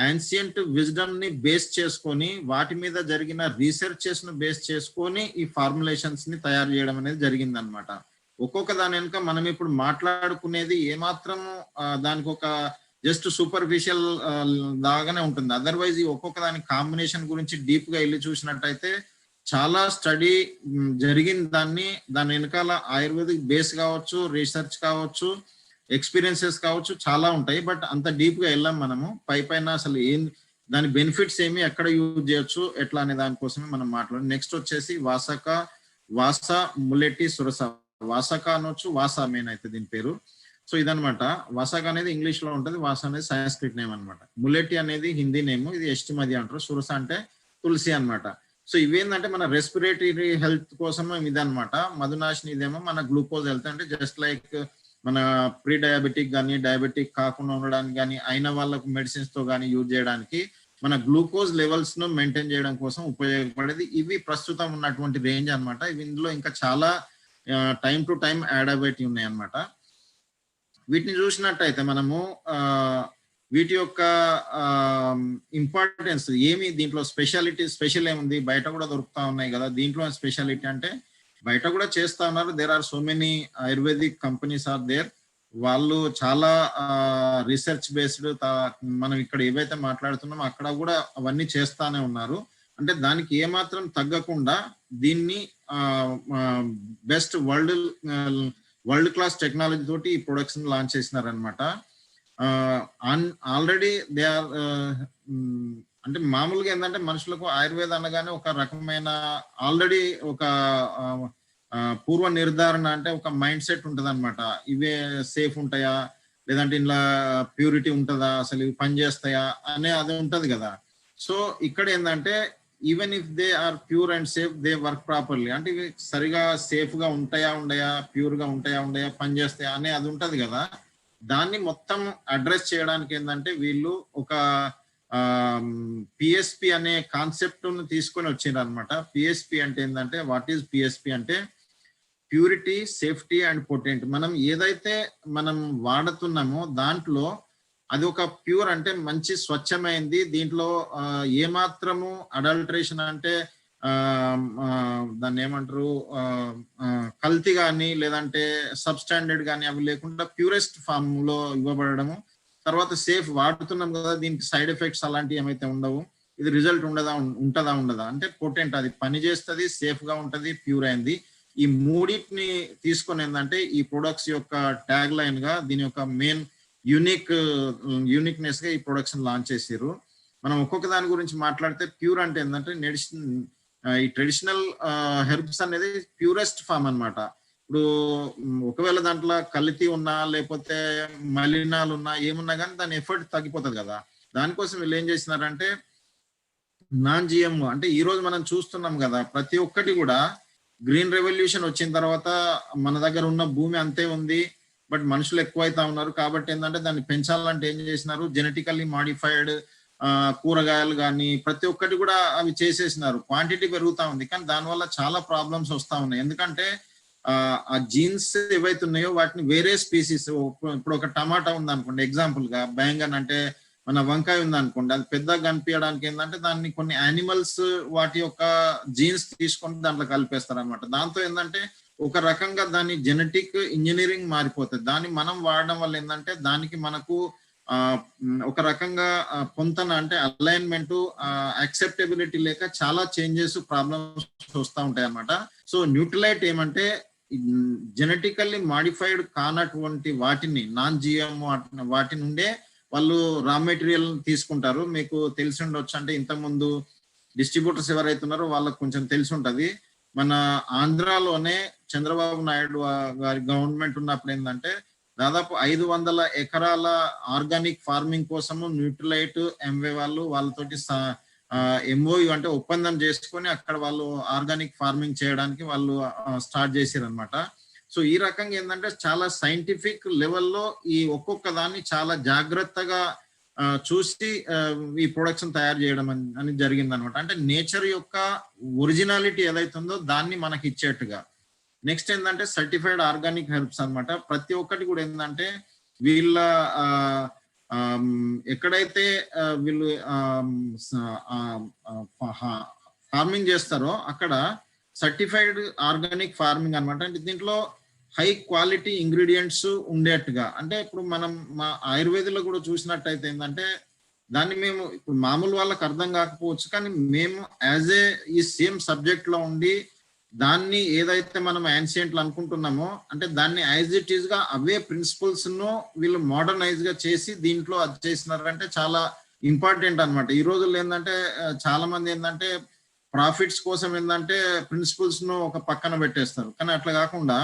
యాన్సియంట్ విజ్డమ్ ని బేస్ చేసుకొని, వాటి మీద జరిగిన రీసెర్చెస్ ను బేస్ చేసుకొని ఈ ఫార్ములేషన్స్ ని తయారు చేయడం అనేది జరిగింది అనమాట. ఒక్కొక్క దాని వెనుక మనం ఇప్పుడు మాట్లాడుకునేది ఏమాత్రము దానికి ఒక జస్ట్ సూపర్ఫిషియల్ లాగానే ఉంటుంది. అదర్వైజ్ ఈ ఒక్కొక్క దాని కాంబినేషన్ గురించి డీప్ గా వెళ్ళి చూసినట్టయితే చాలా స్టడీ జరిగింది. దాని వెనకాల ఆయుర్వేదిక్ బేస్ కావచ్చు, రీసెర్చ్ కావచ్చు, ఎక్స్పీరియన్సెస్ కావచ్చు, చాలా ఉంటాయి. బట్ అంత డీప్ గా వెళ్ళాం మనము. పైన అసలు దాని బెనిఫిట్స్ ఏమి, ఎక్కడ యూజ్ చేయొచ్చు, ఎట్లా అనే దానికోసమే మనం మాట్లాడు. నెక్స్ట్ వచ్చేసి వాసక, వాస, ములెట్టి, సురస. వాసక అనొచ్చు, వాస మెయిన్ అయితే దీని పేరు. సో ఇదనమాట. వాసక అనేది ఇంగ్లీష్ లో ఉంటది, వాస అనేది సంస్కృత్ నేమ్ అనమాట. ములెట్టి అనేది హిందీ నేమ్, ఇది ఎస్టిమది అంటారు. సురస అంటే తులసి అనమాట. సో ఇవేంటంటే మన రెస్పిరేటరీ హెల్త్ కోసం ఇదనమాట. మధునాశిని ఇదేమో మన గ్లూకోజ్ హెల్త్, అంటే జస్ట్ లైక్ మన ప్రీ డయాబెటిక్ కానీ, డయాబెటిక్ కాకుండా ఉండడానికి కానీ, అయిన వాళ్ళకు మెడిసిన్స్ తో కానీ యూజ్ చేయడానికి, మన గ్లూకోజ్ లెవెల్స్ ను మెయింటైన్ చేయడం కోసం ఉపయోగపడేది. ఇవి ప్రస్తుతం ఉన్నటువంటి రేంజ్ అనమాట. ఇవి ఇందులో ఇంకా చాలా టైం టు టైం యాడ్ అయ్యేటివి ఉన్నాయి అనమాట. వీటిని చూసినట్టయితే మనము వీటి యొక్క ఇంపార్టెన్స్ ఏమి, దీంట్లో స్పెషల్ ఏముంది, బయట కూడా దొరుకుతా ఉన్నాయి కదా. దీంట్లో స్పెషాలిటీ అంటే బయట కూడా చేస్తా ఉన్నారు. There are so many Ayurvedic companies are there. వాళ్ళు చాలా రీసెర్చ్ బేస్డ్, మనం ఇక్కడ ఏవైతే మాట్లాడుతున్నామో అక్కడ కూడా అవన్నీ చేస్తానే ఉన్నారు. అంటే దానికి ఏమాత్రం తగ్గకుండా దీన్ని బెస్ట్ వరల్డ్ క్లాస్ టెక్నాలజీ తోటి ఈ ప్రొడక్ట్స్ లాంచ్ చేసినారనమాట. ఆల్రెడీ దే ఆర్ అంటే మామూలుగా ఏంటంటే మనుషులకు ఆయుర్వేద అనగానే ఒక రకమైన ఆల్రెడీ ఒక పూర్వ నిర్ధారణ, అంటే ఒక మైండ్ సెట్ ఉంటది అనమాట. ఇవే సేఫ్ ఉంటాయా, లేదంటే ఇలా ప్యూరిటీ ఉంటుందా, అసలు ఇవి పనిచేస్తాయా అనే అది ఉంటది కదా. సో ఇక్కడ ఏంటంటే even if they are pure and safe, they work properly. అంటే ఇవి సరిగా సేఫ్ గా ఉండయా, ప్యూర్ గా ఉండయా, పనిచేస్తాయా అనే అది ఉంటది కదా. దాన్ని మొత్తం అడ్రస్ చేయడానికి ఏంటంటే వీళ్ళు ఒక పిఎస్పి అనే కాన్సెప్ట్ ను తీసుకొని వచ్చిండ్రు అనమాట. పిఎస్పి అంటే ఏంటంటే, వాట్ ఈజ్ పిఎస్పి అంటే ప్యూరిటీ, సేఫ్టీ అండ్ పొటెంట్. మనం ఏదైతే మనం వాడుతున్నామో దాంట్లో అది ఒక ప్యూర్ అంటే మంచి స్వచ్ఛమైంది. దీంట్లో ఏమాత్రము అడల్టరేషన్ అంటే దాన్ని ఏమంటారు, కల్తీ కానీ లేదంటే సబ్స్టాండర్డ్ కానీ అవి లేకుండా ప్యూరెస్ట్ ఫామ్ లో ఇవ్వబడము. తర్వాత సేఫ్ వాడుతున్నాం కదా, దీనికి సైడ్ ఎఫెక్ట్స్ అలాంటివి ఏమైతే ఉండవు. ఇది రిజల్ట్ ఉంటదా అంటే పొటెంట్, అది పని చేస్తుంది, సేఫ్ గా ఉంటది, ప్యూర్ అయింది. ఈ మూడింటిని తీసుకొని ఏంటంటే ఈ ప్రొడక్ట్స్ యొక్క ట్యాగ్ లైన్ గా దీని యొక్క మెయిన్ యూనిక్నెస్ గా ఈ ప్రొడక్ట్స్ లాంచ్ చేసారు. మనం ఒక్కొక్క దాని గురించి మాట్లాడితే, ప్యూర్ అంటే ఏంటంటే ఈ ట్రెడిషనల్ హెర్బ్స్ అనేది ప్యూరెస్ట్ ఫామ్ అన్నమాట. ఇప్పుడు ఒకవేళ దాంట్లో కల్తీ ఉన్నా లేకపోతే మలినాలు ఉన్నా ఏమున్నా కానీ దాని ఎఫర్ట్ తగ్గిపోతుంది కదా. దానికోసం వీళ్ళు ఏం చేసినారంటే నాన్ జిఎం, అంటే ఈ రోజు మనం చూస్తున్నాం కదా ప్రతి ఒక్కటి కూడా. గ్రీన్ రెవల్యూషన్ వచ్చిన తర్వాత మన దగ్గర ఉన్న భూమి అంతే ఉంది, బట్ మనుషులు ఎక్కువైతా ఉన్నారు. కాబట్టి ఏంటంటే దాన్ని పెంచాలంటే ఏం చేసినారు, జెనెటికల్లీ మాడిఫైడ్ కూరగాయలు కానీ ప్రతి ఒక్కటి కూడా అవి చేసేసినారు. క్వాంటిటీ పెరుగుతా ఉంది, కానీ దానివల్ల చాలా ప్రాబ్లమ్స్ వస్తా ఉన్నాయి. ఎందుకంటే ఆ జీన్స్ ఏవైతే ఉన్నాయో వాటిని వేరే స్పీసీస్, ఇప్పుడు ఒక టమాటా ఉంది అనుకోండి ఎగ్జాంపుల్ గా, బెంగన్ అంటే మన వంకాయ ఉంది అనుకోండి, అది పెద్దగా కనిపించడానికి ఏంటంటే దాన్ని కొన్ని యానిమల్స్ వాటి యొక్క జీన్స్ తీసుకొని దాంట్లో కలిపేస్తారు అనమాట. దాంతో ఏంటంటే ఒక రకంగా దాని జెనెటిక్ ఇంజనీరింగ్ మారిపోతుంది. దాన్ని మనం వాడడం వల్ల ఏంటంటే దానికి మనకు ఒక రకంగా పొంతన అంటే అలైన్మెంట్, యాక్సెప్టబిలిటీ లేక చాలా చేంజెస్, ప్రాబ్లమ్స్ వస్తూ ఉంటాయి అన్నమాట. సో న్యూట్రిలైట్ ఏమంటే జెనెటికల్లీ మాడిఫైడ్ కానటువంటి వాటిని, నాన్ జిఎం వాటి నుండే వాళ్ళు రా మెటీరియల్ తీసుకుంటారు. మీకు తెలిసి ఉండొచ్చు, అంటే ఇంతకుముందు డిస్ట్రిబ్యూటర్స్ ఎవరైతే ఉన్నారో వాళ్ళకు కొంచెం తెలిసి ఉంటది. మన ఆంధ్రాలోనే చంద్రబాబు నాయుడు గారి గవర్నమెంట్ ఉన్నప్పుడు ఏంటంటే దాదాపు 500 ఎకరాల ఆర్గానిక్ ఫార్మింగ్ కోసము న్యూట్రిలైట్ ఎంవే వాళ్ళతోటి ఎంఓయు అంటే ఒప్పందం చేసుకొని అక్కడ వాళ్ళు ఆర్గానిక్ ఫార్మింగ్ చేయడానికి వాళ్ళు స్టార్ట్ చేశారు అనమాట. సో ఈ రకంగా ఏంటంటే చాలా సైంటిఫిక్ లెవెల్లో ఈ ఒక్కొక్క దాన్ని చాలా జాగ్రత్తగా చూసి ఈ ప్రొడక్షన్ తయారు చేయడం అని జరిగింది అనమాట. అంటే నేచర్ యొక్క ఒరిజినాలిటీ ఏదైతే ఉందో దాన్ని మనకి ఇచ్చేట్టుగా. నెక్స్ట్ ఏంటంటే సర్టిఫైడ్ ఆర్గానిక్ హెర్బ్స్ అనమాట. ప్రతి ఒక్కటి కూడా ఏంటంటే వీళ్ళ ఎక్కడైతే వీళ్ళు ఫార్మింగ్ చేస్తారో అక్కడ సర్టిఫైడ్ ఆర్గానిక్ ఫార్మింగ్ అనమాట. అంటే దీంట్లో హై క్వాలిటీ ఇంగ్రీడియంట్స్ ఉండేట్టుగా, అంటే ఇప్పుడు మనం మా ఆయుర్వేదంలో కూడా చూసినట్టయితే ఏంటంటే దాన్ని మేము ఇప్పుడు మామూలు వాళ్ళకి అర్థం కాకపోవచ్చు, కానీ మేము యాజ్ ఏ ఈ సేమ్ సబ్జెక్ట్ లో ఉండి దాన్ని ఏదైతే మనం యాన్షియంట్లు అనుకుంటున్నామో అంటే దాన్ని యాజ్ ఇట్ ఈస్ గా అవే ప్రిన్సిపల్స్ ను వీళ్ళు మోడర్నైజ్ గా చేసి దీంట్లో అది చేసినారంటే చాలా ఇంపార్టెంట్ అనమాట. ఈ రోజుల్లో ఏంటంటే చాలా మంది ఏంటంటే ప్రాఫిట్స్ కోసం ఏంటంటే ప్రిన్సిపల్స్ ను ఒక పక్కన పెట్టేస్తారు. కానీ అట్లా కాకుండా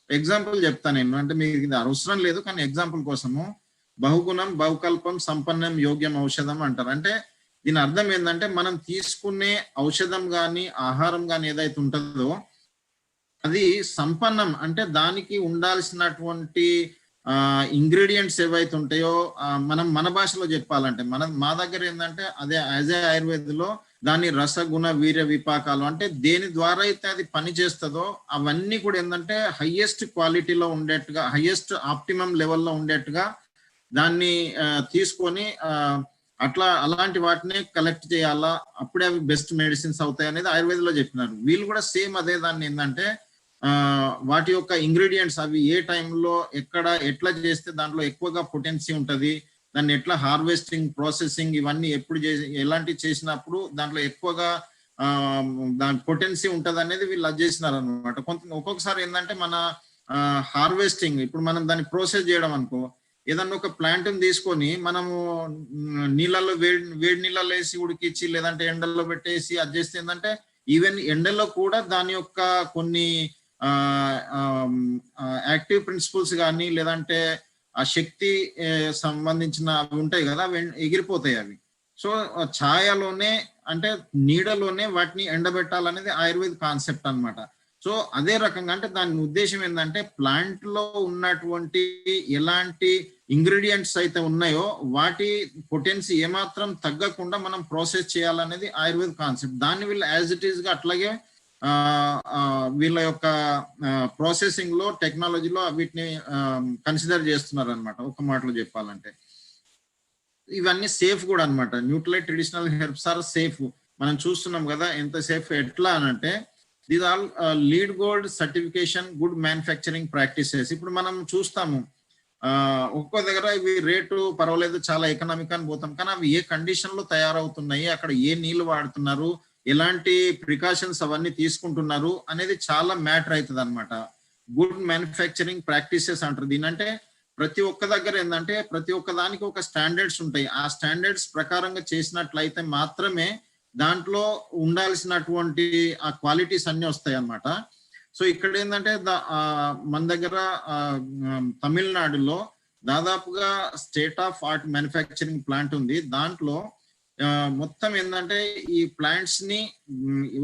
ఎగ్జాంపుల్ చెప్తాను నేను, అంటే మీకు ఇది అవసరం లేదు కానీ ఎగ్జాంపుల్ కోసము బహుగుణం బహుకల్పం సంపన్నం యోగ్యం ఔషధం అంటారు. అంటే దీని అర్థం ఏంటంటే మనం తీసుకునే ఔషధం కానీ ఆహారం కానీ ఏదైతే ఉంటుందో అది సంపన్నం, అంటే దానికి ఉండాల్సినటువంటి ఇంగ్రీడియంట్స్ ఏవైతే ఉంటాయో మనం మన భాషలో చెప్పాలంటే మా దగ్గర ఏంటంటే అదే యాజ్ ఏ ఆయుర్వేదలో దాని రసగుణ వీర్య విపాకాలు, అంటే దేని ద్వారా అయితే అది పని చేస్తుందో అవన్నీ కూడా ఏంటంటే హైయెస్ట్ క్వాలిటీలో ఉండేట్టుగా, హైయెస్ట్ ఆప్టిమం లెవెల్లో ఉండేట్టుగా దాన్ని తీసుకొని అలాంటి వాటిని కలెక్ట్ చేయాలా, అప్పుడే అవి బెస్ట్ మెడిసిన్స్ అవుతాయి అనేది ఆయుర్వేదంలో చెప్పినారు. వీళ్ళు కూడా సేమ్ అదే దాన్ని ఏంటంటే వాటి యొక్క ఇంగ్రీడియంట్స్ అవి ఏ టైంలో ఎక్కడ ఎట్లా చేస్తే దాంట్లో ఎక్కువగా పొటెన్సీ ఉంటుంది, దాన్ని ఎట్లా హార్వెస్టింగ్ ప్రాసెసింగ్ ఇవన్నీ ఎప్పుడు ఎలాంటివి చేసినప్పుడు దాంట్లో ఎక్కువగా దాని పొటెన్సీ ఉంటుంది అనేది వీళ్ళు అది చేసినారు అనమాట. ఒక్కొక్కసారి ఏంటంటే మన హార్వెస్టింగ్ ఇప్పుడు మనం దాన్ని ప్రాసెస్ చేయడం అనుకో, ఏదన్నా ఒక ప్లాంట్ తీసుకొని మనము నీళ్ళల్లో వేడి నీళ్ళలో వేసి ఉడికిచ్చి లేదంటే ఎండల్లో పెట్టేసి అది చేస్తే ఏంటంటే ఈవెన్ ఎండల్లో కూడా దాని యొక్క కొన్ని యాక్టివ్ ప్రిన్సిపల్స్ కానీ లేదంటే ఆ శక్తి సంబంధించిన అవి ఉంటాయి కదా, అవి ఎగిరిపోతాయి అవి. సో ఛాయలోనే అంటే నీడలోనే వాటిని ఎండబెట్టాలనేది ఆయుర్వేద కాన్సెప్ట్ అనమాట. సో అదే రకంగా అంటే దాని ఉద్దేశం ఏంటంటే ప్లాంట్ లో ఉన్నటువంటి ఎలాంటి ఇంగ్రీడియంట్స్ అయితే ఉన్నాయో వాటి పొటెన్సీ ఏమాత్రం తగ్గకుండా మనం ప్రాసెస్ చేయాలనేది ఆయుర్వేద కాన్సెప్ట్. దాన్ని వీళ్ళు యాజ్ ఇట్ ఈస్ గా అట్లాగే వీళ్ళ యొక్క ప్రాసెసింగ్ లో టెక్నాలజీలో వీటిని కన్సిడర్ చేస్తున్నారు అనమాట. ఒక మాటలో చెప్పాలంటే ఇవన్నీ సేఫ్ కూడా అనమాట. Nutrilite traditional herbs are safe. మనం చూస్తున్నాం కదా ఎంత సేఫ్, ఎట్లా అనంటే these all lead gold certification good manufacturing practices. ఇప్పుడు మనం చూస్తాము ఒక్కో దగ్గర ఇవి రేటు పర్వాలేదు చాలా ఎకనామిక్ అని పోతాం, కానీ అవి ఏ కండిషన్ లో తయారవుతున్నాయి, అక్కడ ఏ నీళ్లు వాడుతున్నారు, ఎలాంటి ప్రికాషన్స్ అవన్నీ తీసుకుంటున్నారు అనేది చాలా మ్యాటర్ అవుతుంది అనమాట. గుడ్ మ్యానుఫ్యాక్చరింగ్ ప్రాక్టీసెస్ అంటారు దీని. అంటే ప్రతి ఒక్క దగ్గర ఏంటంటే ప్రతి ఒక్క దానికి ఒక స్టాండర్డ్స్ ఉంటాయి. ఆ స్టాండర్డ్స్ ప్రకారంగా చేసినట్లయితే మాత్రమే దాంట్లో ఉండాల్సినటువంటి ఆ క్వాలిటీస్ అన్ని వస్తాయి అన్నమాట. సో ఇక్కడ ఏంటంటే మన దగ్గర తమిళనాడులో దాదాపుగా state of art manufacturing plant ఉంది. దాంట్లో మొత్తం ఏంటంటే ఈ ప్లాంట్స్ ని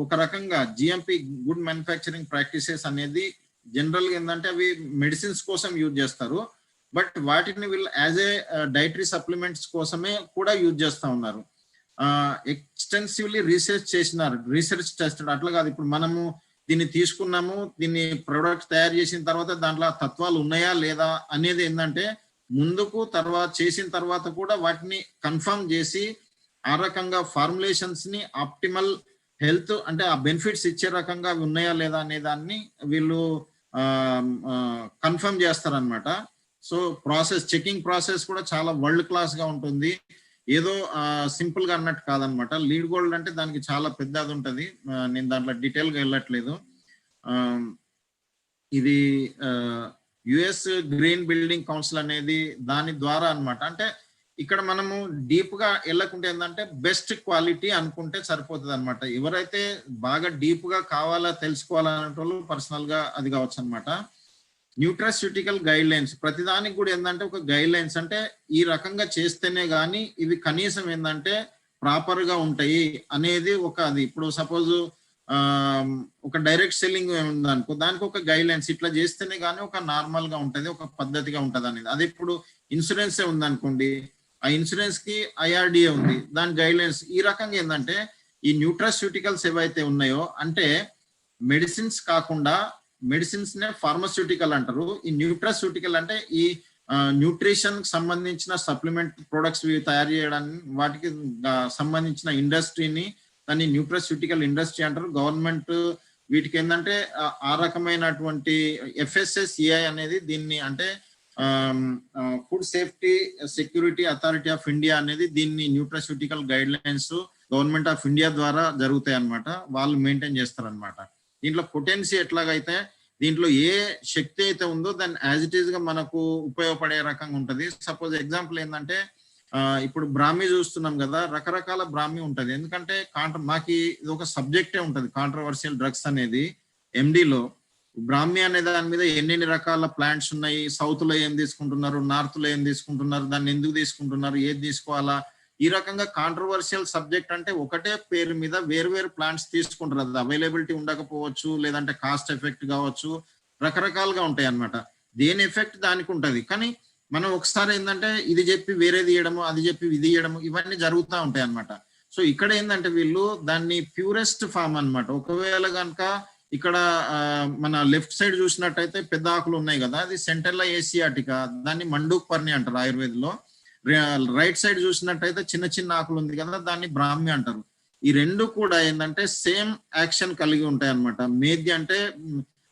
ఒక రకంగా జిఎంపి గుడ్ మ్యానుఫ్యాక్చరింగ్ ప్రాక్టీసెస్ అనేది జనరల్ గా ఏంటంటే అవి మెడిసిన్స్ కోసం యూజ్ చేస్తారు, బట్ వాటిని వీళ్ళు యాజ్ ఏ డైటరీ సప్లిమెంట్స్ కోసమే కూడా యూజ్ చేస్తా ఉన్నారు. ఎక్స్టెన్సివ్లీ రీసెర్చ్ చేసినారు, రీసెర్చ్ టెస్టెడ్. అట్లా కాదు ఇప్పుడు మనము దీన్ని తీసుకున్నాము, దీన్ని ప్రొడక్ట్ తయారు చేసిన తర్వాత దాంట్లో తత్వాలు ఉన్నాయా లేదా అనేది ఏంటంటే ముందుకు తర్వాత చేసిన తర్వాత కూడా వాటిని కన్ఫర్మ్ చేసి ఆ రకంగా ఫార్ములేషన్స్ ని ఆప్టిమల్ హెల్త్ అంటే ఆ బెనిఫిట్స్ ఇచ్చే రకంగా అవి ఉన్నాయా లేదా అనే దాన్ని వీళ్ళు కన్ఫర్మ్ చేస్తారనమాట. సో చెకింగ్ ప్రాసెస్ కూడా చాలా వరల్డ్ క్లాస్ గా ఉంటుంది. ఏదో సింపుల్ గా అన్నట్టు కాదనమాట. లీడ్ గోల్డ్ అంటే దానికి చాలా పెద్దది ఉంటుంది. నేను దాంట్లో డీటెయిల్ గా వెళ్ళట్లేదు. ఇది యుఎస్ గ్రీన్ బిల్డింగ్ కౌన్సిల్ అనేది దాని ద్వారా అన్నమాట. అంటే ఇక్కడ మనము డీప్ గా వెళ్ళకుంటే ఏంటంటే బెస్ట్ క్వాలిటీ అనుకుంటే సరిపోతుంది అనమాట. ఎవరైతే బాగా డీప్ గా కావాలా తెలుసుకోవాలనే వాళ్ళు పర్సనల్ గా అది కావచ్చు అనమాట. న్యూట్రాస్యూటికల్ గైడ్ లైన్స్ ప్రతిదానికి కూడా ఏంటంటే ఒక గైడ్ లైన్స్ అంటే ఈ రకంగా చేస్తేనే గానీ ఇవి కనీసం ఏంటంటే ప్రాపర్ గా ఉంటాయి అనేది ఒక అది. ఇప్పుడు సపోజ్ ఒక డైరెక్ట్ సెల్లింగ్ ఉందనుకో దానికి ఒక గైడ్ లైన్స్ ఇట్లా చేస్తేనే గానీ ఒక నార్మల్ గా ఉంటది, ఒక పద్ధతిగా ఉంటది అనేది. అదే ఇప్పుడు ఇన్సూరెన్స్ ఉందనుకోండి, ఆ ఇన్సూరెన్స్ కి ఐఆర్డిఏ ఉంది, దాని గైడ్ లైన్స్ ఈ రకంగా ఏంటంటే ఈ న్యూట్రాస్యూటికల్స్ ఏవైతే ఉన్నాయో అంటే మెడిసిన్స్ కాకుండా మెడిసిన్స్ నే ఫార్మాస్యూటికల్ అంటారు. ఈ న్యూట్రాస్యూటికల్ అంటే ఈ న్యూట్రిషన్ కి సంబంధించిన సప్లిమెంట్ ప్రొడక్ట్స్ తయారు చేయడానికి వాటికి సంబంధించిన ఇండస్ట్రీని దాన్ని న్యూట్రాస్యూటికల్ ఇండస్ట్రీ అంటారు. గవర్నమెంట్ వీటికి ఏంటంటే ఆ రకమైనటువంటి FSSAI అనేది దీన్ని అంటే food safety security authority of India అనేది దీన్ని nutraceutical guidelines government of India ద్వారా జరుగుతాయి అన్నమాట. వాళ్ళు మెయింటైన్ చేస్తారనమాట. దీంట్లో పొటెన్సీ ఎట్లాగైతే దీంట్లో ఏ శక్తి అయితే ఉందో దాన్ని యాజ్ ఇట్ ఈస్ గా మనకు ఉపయోగపడే రకంగా ఉంటది. సపోజ్ ఎగ్జాంపుల్ ఏంటంటే ఇప్పుడు బ్రాహ్మీ చూస్తున్నాం కదా, రకరకాల బ్రాహ్మీ ఉంటది. ఎందుకంటే మాకి ఇది ఒక సబ్జెక్టే ఉంటది కాంట్రవర్షియల్ డ్రగ్స్ అనేది. ఎండిలో బ్రాహ్మీ అనే దాని మీద ఎన్ని రకాల ప్లాంట్స్ ఉన్నాయి, సౌత్ లో ఏం తీసుకుంటున్నారు, నార్త్ లో ఏం తీసుకుంటున్నారు, దాన్ని ఎందుకు తీసుకుంటున్నారు, ఏది తీసుకోవాలా, ఈ రకంగా కాంట్రవర్షియల్ సబ్జెక్ట్ అంటే ఒకటే పేరు మీద వేరు ప్లాంట్స్ తీసుకుంటారు. అది అవైలబిలిటీ ఉండకపోవచ్చు, లేదంటే కాస్ట్ ఎఫెక్ట్ కావచ్చు, రకరకాలుగా ఉంటాయి అన్నమాట. దేని ఎఫెక్ట్ దానికి ఉంటది. కానీ మనం ఒకసారి ఏంటంటే ఇది చెప్పి వేరేది ఇయ్యడము, అది చెప్పి ఇది ఇయ్యడము, ఇవన్నీ జరుగుతూ ఉంటాయి అన్నమాట. సో ఇక్కడ ఏంటంటే వీళ్ళు దాన్ని ప్యూరెస్ట్ ఫామ్ అన్నమాట. ఒకవేళ కనుక ఇక్కడ మన లెఫ్ట్ సైడ్ చూసినట్టయితే పెద్ద ఆకులు ఉన్నాయి కదా, అది సెంటర్లా ఏసియాటికా, దాన్ని మండూక్ పర్ణి అంటారు ఆయుర్వేదంలో. రైట్ సైడ్ చూసినట్టయితే చిన్న చిన్న ఆకులు ఉంది కదా, దాన్ని బ్రాహ్మి అంటారు. ఈ రెండు కూడా ఏంటంటే సేమ్ యాక్షన్ కలిగి ఉంటాయి అన్నమాట. మేద్య అంటే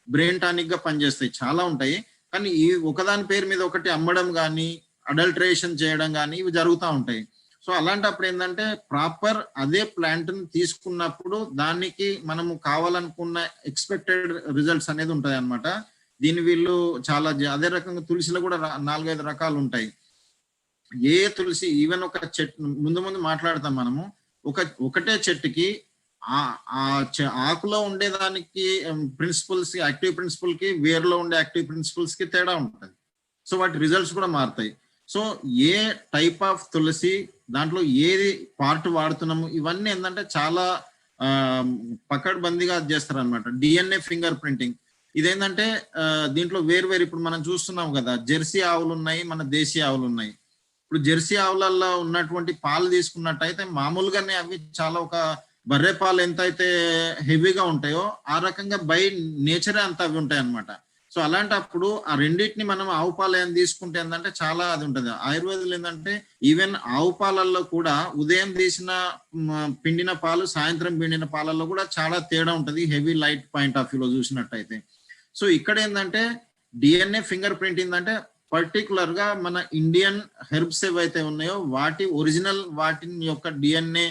బ్రెయిన్ టానిక్ గా పనిచేస్తాయి, చాలా ఉంటాయి. కానీ ఈ ఒకదాని పేరు మీద ఒకటి అమ్మడం కానీ అడల్టరేషన్ చేయడం కానీ ఇవి జరుగుతూ ఉంటాయి. సో అలాంటప్పుడు ఏంటంటే ప్రాపర్ అదే ప్లాంట్ ని తీసుకున్నప్పుడు దానికి మనము కావాలనుకున్న ఎక్స్పెక్టెడ్ రిజల్ట్స్ అనేది ఉంటాయి అన్నమాట. దీన్ని వీళ్ళు చాలా అదే రకంగా తులసిలో కూడా 4-5 రకాలు ఉంటాయి. ఏ తులసి ఈవెన్ ఒక చెట్టు ముందు మాట్లాడతాం మనము, ఒకటే చెట్టుకి ఆకులో ఉండేదానికి ప్రిన్సిపల్స్ యాక్టివ్ ప్రిన్సిపల్ కి వేరులో ఉండే యాక్టివ్ ప్రిన్సిపల్స్ కి తేడా ఉంటుంది. సో వాటి రిజల్ట్స్ కూడా మారుతాయి. సో ఏ టైప్ ఆఫ్ తులసి, దాంట్లో ఏది పార్ట్ వాడుతున్నాము, ఇవన్నీ ఏంటంటే చాలా పకడ్బందీగా చేస్తారు అనమాట. DNA ఫింగర్ ప్రింటింగ్ ఇదేంటంటే దీంట్లో వేరు ఇప్పుడు మనం చూస్తున్నాం కదా, జెర్సీ ఆవులు ఉన్నాయి, మన దేశీ ఆవులు ఉన్నాయి. ఇప్పుడు జెర్సీ ఆవులలో ఉన్నటువంటి పాలు తీసుకున్నట్టయితే మామూలుగానే అవి చాలా ఒక బర్రె పాలు ఎంత అయితే హెవీగా ఉంటాయో ఆ రకంగా బై నేచరే అంత అవి ఉంటాయి అన్నమాట. సో అలాంటప్పుడు ఆ రెండింటిని మనం ఆవు పాలు ఏం తీసుకుంటే ఏంటంటే చాలా అది ఉంటుంది. ఆయుర్వేదంలో ఏంటంటే ఈవెన్ ఆవు పాలల్లో కూడా ఉదయం తీసిన పిండిన పాలు సాయంత్రం పిండిన పాలల్లో కూడా చాలా తేడా ఉంటుంది, హెవీ లైట్ పాయింట్ ఆఫ్ వ్యూలో చూసినట్టయితే. సో ఇక్కడ ఏంటంటే DNA ఫింగర్ ప్రింట్ ఏంటంటే పర్టికులర్ గా మన ఇండియన్ హెర్బ్స్ ఏవైతే ఉన్నాయో వాటి ఒరిజినల్ వాటిని యొక్క DNA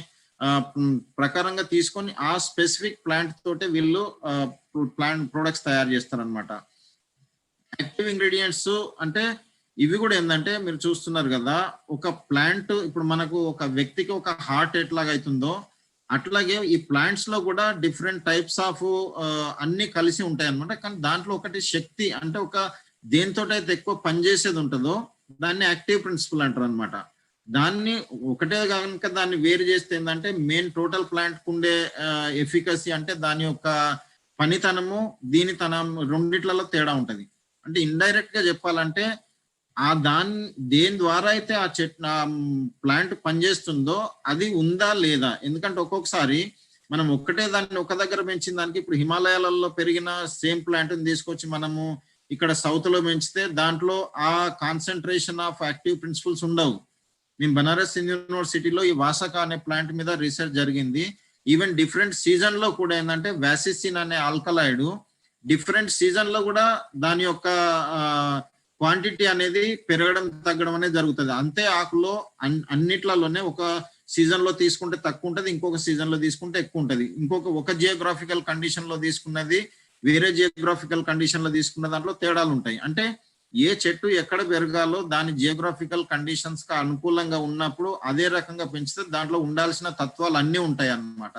ప్రకారంగా తీసుకొని ఆ స్పెసిఫిక్ ప్లాంట్ తోటే వీళ్ళు ప్లాంట్ ప్రొడక్ట్స్ తయారు చేస్తారనమాట. యాక్టివ్ ఇంగ్రీడియంట్స్ అంటే ఇవి కూడా ఏంటంటే మీరు చూస్తున్నారు కదా, ఒక ప్లాంట్ ఇప్పుడు మనకు ఒక వ్యక్తికి ఒక హార్ట్ ఎట్లాగైతుందో అట్లాగే ఈ ప్లాంట్స్ లో కూడా డిఫరెంట్ టైప్స్ ఆఫ్ అన్ని కలిసి ఉంటాయి అనమాట. కానీ దాంట్లో ఒకటి శక్తి అంటే ఒక దేనితో అయితే ఎక్కువ పనిచేసేది ఉంటుందో దాన్ని యాక్టివ్ ప్రిన్సిపల్ అంటారు అనమాట. దాన్ని ఒకటే కనుక దాన్ని వేరు చేస్తే ఏంటంటే మెయిన్ టోటల్ ప్లాంట్ ఉండే ఎఫికసీ అంటే దాని యొక్క పనితనము దీనితనం రెండిట్లలో తేడా ఉంటది. అంటే ఇండైరెక్ట్ గా చెప్పాలంటే దేని ద్వారా అయితే ఆ ప్లాంట్ పనిచేస్తుందో అది ఉందా లేదా. ఎందుకంటే ఒక్కొక్కసారి మనం ఒక్కటే దాన్ని ఒక దగ్గర పెంచిన దానికి ఇప్పుడు హిమాలయాలలో పెరిగిన సేమ్ ప్లాంట్ తీసుకొచ్చి మనము ఇక్కడ సౌత్ లో పెంచితే దాంట్లో ఆ కాన్సన్ట్రేషన్ ఆఫ్ యాక్టివ్ ప్రిన్సిపల్స్ ఉండవు. నేను బనారస్ యూనివర్సిటీలో ఈ వాసకా అనే ప్లాంట్ మీద రీసెర్చ్ జరిగింది. ఈవెన్ డిఫరెంట్ సీజన్ లో కూడా ఏంటంటే వ్యాసిసిన్ అనే ఆల్కలాయిడ్ డిఫరెంట్ సీజన్ లో కూడా దాని యొక్క క్వాంటిటీ అనేది పెరగడం తగ్గడం అనేది జరుగుతుంది. అంతే ఆకులో అన్నిట్లలోనే ఒక సీజన్ లో తీసుకుంటే తక్కువ ఉంటది, ఇంకొక సీజన్ లో తీసుకుంటే ఎక్కువ ఉంటది. ఒక జియోగ్రాఫికల్ కండిషన్ లో తీసుకున్నది వేరే జియోగ్రాఫికల్ కండిషన్ లో తీసుకున్న దాంట్లో తేడాలు ఉంటాయి. అంటే ఏ చెట్టు ఎక్కడ పెరగాలో దాని జియోగ్రాఫికల్ కండిషన్స్ కి అనుకూలంగా ఉన్నప్పుడు అదే రకంగా పెంచితే దాంట్లో ఉండాల్సిన తత్వాలు అన్నీ ఉంటాయి అన్నమాట.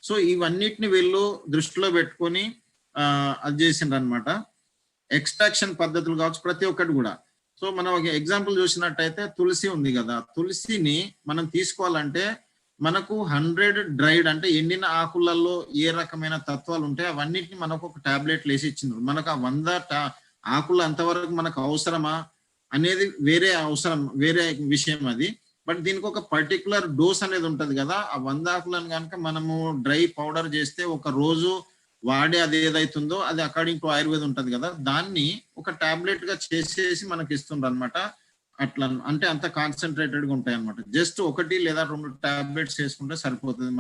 సో ఇవన్నిటిని వీళ్ళు దృష్టిలో పెట్టుకొని అది చేసిండ్రు అనమాట. ఎక్స్ట్రాక్షన్ పద్ధతులు కావచ్చు ప్రతి ఒక్కటి కూడా. సో మనం ఒక ఎగ్జాంపుల్ చూసినట్టయితే తులసి ఉంది కదా, తులసిని మనం తీసుకోవాలంటే మనకు 100 డ్రైడ్ అంటే ఎండిన ఆకులలో ఏ రకమైన తత్వాలు ఉంటాయి అవన్నిటిని మనకు ఒక టాబ్లెట్ వేసి ఇచ్చిండ్రు. మనకు ఆ 100 ఆకులు అంతవరకు మనకు అవసరమా అనేది వేరే విషయం అది. బట్ దీనికి ఒక పర్టికులర్ డోస్ అనేది ఉంటది కదా. ఆ 100 ఆకులను కనుక మనము డ్రై పౌడర్ చేస్తే ఒక రోజు వాడే అది ఏదైతుందో అది అకార్డింగ్ టు ఆయుర్వేదం ఉంటది కదా, దాన్ని ఒక టాబ్లెట్ గా చేసేసి మనకి ఇస్తుండ్రు అనమాట. అట్లా అంటే అంత కాన్సన్ట్రేటెడ్ గా ఉంటాయి అనమాట. జస్ట్ 1 లేదా 2 టాబ్లెట్స్ వేసుకుంటే సరిపోతుంది,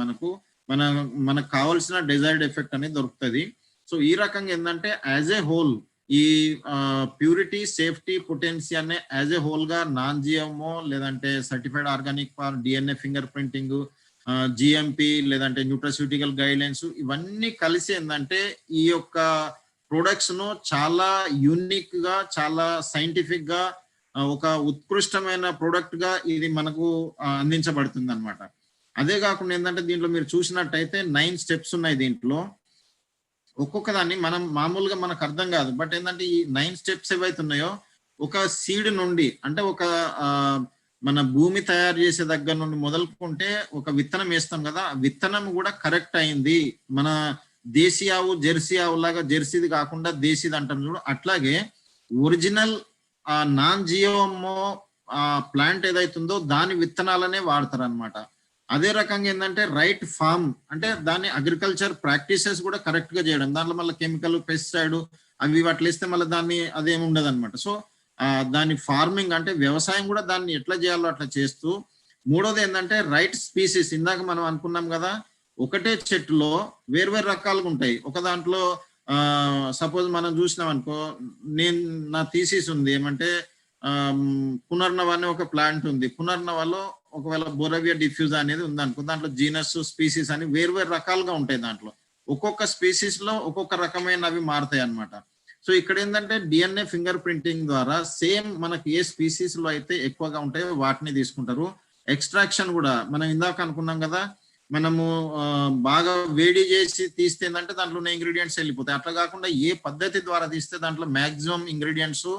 మనకు కావాల్సిన డిజైర్డ్ ఎఫెక్ట్ అనేది దొరుకుతుంది. సో ఈ రకంగా ఏంటంటే యాజ్ ఏ హోల్ ఈ ప్యూరిటీ, సేఫ్టీ, పొటెన్సీ అనే యాజ్ ఏ హోల్ గా నాన్ జిఎంఓ లేదంటే certified organic for DNA fingerprinting, GMP లేదంటే న్యూట్రాస్యూటికల్ గైడ్ లైన్స్ ఇవన్నీ కలిసి ఏంటంటే ఈ యొక్క ప్రొడక్ట్స్ ను చాలా యూనిక్ గా, చాలా సైంటిఫిక్ గా, ఒక ఉత్కృష్టమైన ప్రొడక్ట్ గా ఇది మనకు అందించబడుతుంది అనమాట. అదే కాకుండా ఏంటంటే దీంట్లో మీరు చూసినట్టయితే 9 స్టెప్స్ ఉన్నాయి దీంట్లో. ఒక్కొక్క దాన్ని మనం మామూలుగా మనకు అర్థం కాదు. బట్ ఏంటంటే ఈ 9 స్టెప్స్ ఏవైతే ఉన్నాయో ఒక సీడ్ నుండి అంటే ఒక మన భూమి తయారు చేసే దగ్గర నుండి మొదలుకుంటే ఒక విత్తనం వేస్తాం కదా, ఆ విత్తనం కూడా కరెక్ట్ అయింది. మన దేశీ ఆవు జెర్సీ ఆవు లాగా జెర్సీది కాకుండా దేశీది అంటాం చూడు, అట్లాగే ఒరిజినల్ నాన్ జియోమో ప్లాంట్ ఏదైతుందో దాని విత్తనాలనే వాడతారు అనమాట. అదే రకంగా ఏంటంటే రైట్ ఫార్మ్ అంటే దాని అగ్రికల్చర్ ప్రాక్టీసెస్ కూడా కరెక్ట్ గా చేయడం. దాంట్లో మళ్ళీ కెమికల్, పెస్టిసైడ్ అవి వాటిలో ఇస్తే మళ్ళీ దాన్ని అదేమి ఉండదు అనమాట. సో దాని ఫార్మింగ్ అంటే వ్యవసాయం కూడా దాన్ని ఎట్లా చేయాలో అట్లా చేస్తూ, మూడోది ఏంటంటే రైట్ స్పీసీస్. ఇందాక మనం అనుకున్నాం కదా ఒకటే చెట్టులో వేర్వేరు రకాలుగా ఉంటాయి. ఒక దాంట్లో సపోజ్ మనం చూసినాం అనుకో, నా థీసిస్ ఉంది ఏమంటే పునర్నవ అనే ఒక ప్లాంట్ ఉంది. పునర్నవలో ఒకవేళ బొరవియా డిఫ్యూజా అనేది ఉంది అనుకో, దాంట్లో జీనస్, స్పీసీస్ అని వేర్వేరు రకాలుగా ఉంటాయి. దాంట్లో ఒక్కొక్క స్పీసీస్ లో ఒక్కొక్క రకమైనవి మారుతాయి అన్నమాట. సో ఇక్కడ ఏంటంటే డిఎన్ఏ ఫింగర్ ప్రింటింగ్ ద్వారా సేమ్ మనకి ఏ స్పీసీస్ లో అయితే ఎక్కువగా ఉంటాయో వాటిని తీసుకుంటారు. ఎక్స్ట్రాక్షన్ కూడా మనం ఇందాక అనుకున్నాం కదా, మనము బాగా వేడి చేసి తీస్తే ఏంటంటే దాంట్లో ఉన్న ఇంగ్రీడియంట్స్ వెళ్ళిపోతాయి. అట్లా కాకుండా ఏ పద్ధతి ద్వారా తీస్తే దాంట్లో మాక్సిమం ఇంగ్రీడియంట్స్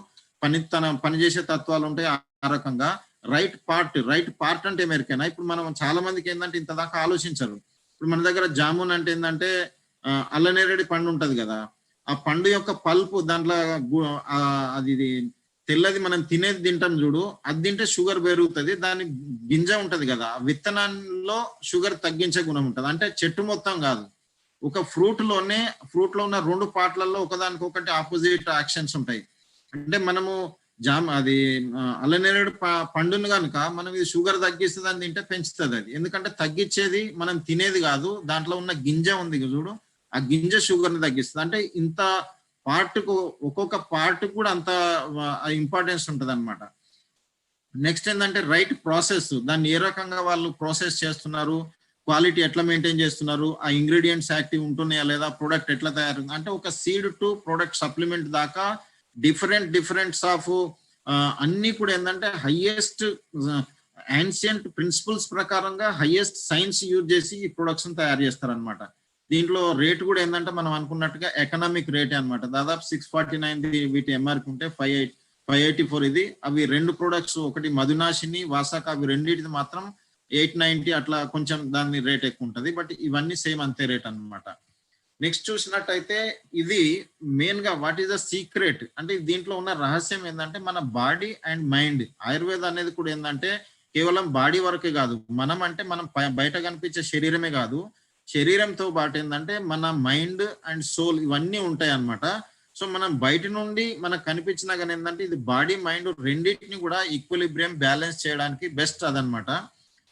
పనిచేసే తత్వాలు ఉంటాయి. ఆ రకంగా రైట్ పార్ట్ అంటే ఎమెరికైనా. ఇప్పుడు మనం చాలా మందికి ఏంటంటే ఇంత దాకా ఆలోచించరు. ఇప్పుడు మన దగ్గర జామున్ అంటే ఏంటంటే అల్లనేరేడి పండు ఉంటది కదా, ఆ పండు యొక్క పల్పు దాంట్లో అది తెల్లది మనం తినేది తింటాం చూడు, అది తింటే షుగర్ పెరుగుతుంది. దాని గింజ ఉంటది కదా, విత్తనాల్లో షుగర్ తగ్గించే గుణం ఉంటది. అంటే చెట్టు మొత్తం కాదు, ఒక ఫ్రూట్ లో ఉన్న 2 పార్ట్లలో ఒకదానికొకటి ఆపోజిట్ యాక్షన్స్ ఉంటాయి. అంటే మనము అది అల్లనేరేడు పండును కనుక మనం ఇది షుగర్ తగ్గిస్తుంది అని తింటే పెంచుతుంది అది. ఎందుకంటే తగ్గించేది మనం తినేది కాదు, దాంట్లో ఉన్న గింజ ఉంది చూడు, ఆ గింజ షుగర్ ని తగ్గిస్తుంది. అంటే ఇంత పార్ట్కు ఒక్కొక్క పార్ట్ కూడా అంత ఇంపార్టెన్స్ ఉంటుంది అనమాట. నెక్స్ట్ ఏంటంటే రైట్ ప్రాసెస్, దాన్ని ఏ రకంగా వాళ్ళు ప్రాసెస్ చేస్తున్నారు, క్వాలిటీ ఎట్లా మెయింటైన్ చేస్తున్నారు, ఆ ఇంగ్రీడియంట్స్ యాక్టివ్ ఉంటున్నాయా లేదా, ప్రొడక్ట్ ఎట్లా తయారు, అంటే ఒక సీడ్ టు ప్రొడక్ట్ సప్లిమెంట్ దాకా డిఫరెంట్స్ ఆఫ్ అన్ని కూడా ఏంటంటే హైయెస్ట్ యాన్షియంట్ ప్రిన్సిపల్స్ ప్రకారంగా హైయెస్ట్ సైన్స్ యూజ్ చేసి ఈ ప్రొడక్ట్స్ తయారు చేస్తారనమాట. దీంట్లో రేట్ కూడా ఏంటంటే మనం అనుకున్నట్టుగా ఎకనామిక్ రేటే అనమాట. దాదాపు 649 వీటి ఎంఆర్పి ఉంటే 584 ఇది. అవి 2 ప్రొడక్ట్స్, ఒకటి మధునాశిని, వాసాక, అవి రెండింటిది మాత్రం 890 అట్లా కొంచెం దాని రేట్ ఎక్కువ ఉంటుంది. బట్ ఇవన్నీ సేమ్ అంతే రేట్ అనమాట. నెక్స్ట్ చూసినట్టయితే ఇది మెయిన్ గా వాట్ ఈస్ ద సీక్రెట్ అంటే దీంట్లో ఉన్న రహస్యం ఏంటంటే మన బాడీ అండ్ మైండ్. ఆయుర్వేద అనేది కూడా ఏంటంటే కేవలం బాడీ వరకే కాదు, మనం అంటే మనం బయట కనిపించే శరీరమే కాదు, శరీరంతో పాటు ఏంటంటే మన మైండ్ అండ్ సోల్ ఇవన్నీ ఉంటాయి అన్నమాట. సో మనం బయట నుండి మనకు కనిపించినా కానీ ఏంటంటే ఇది బాడీ మైండ్ రెండింటిని కూడా ఈక్విలిబ్రియం బ్యాలెన్స్ చేయడానికి బెస్ట్ అదనమాట.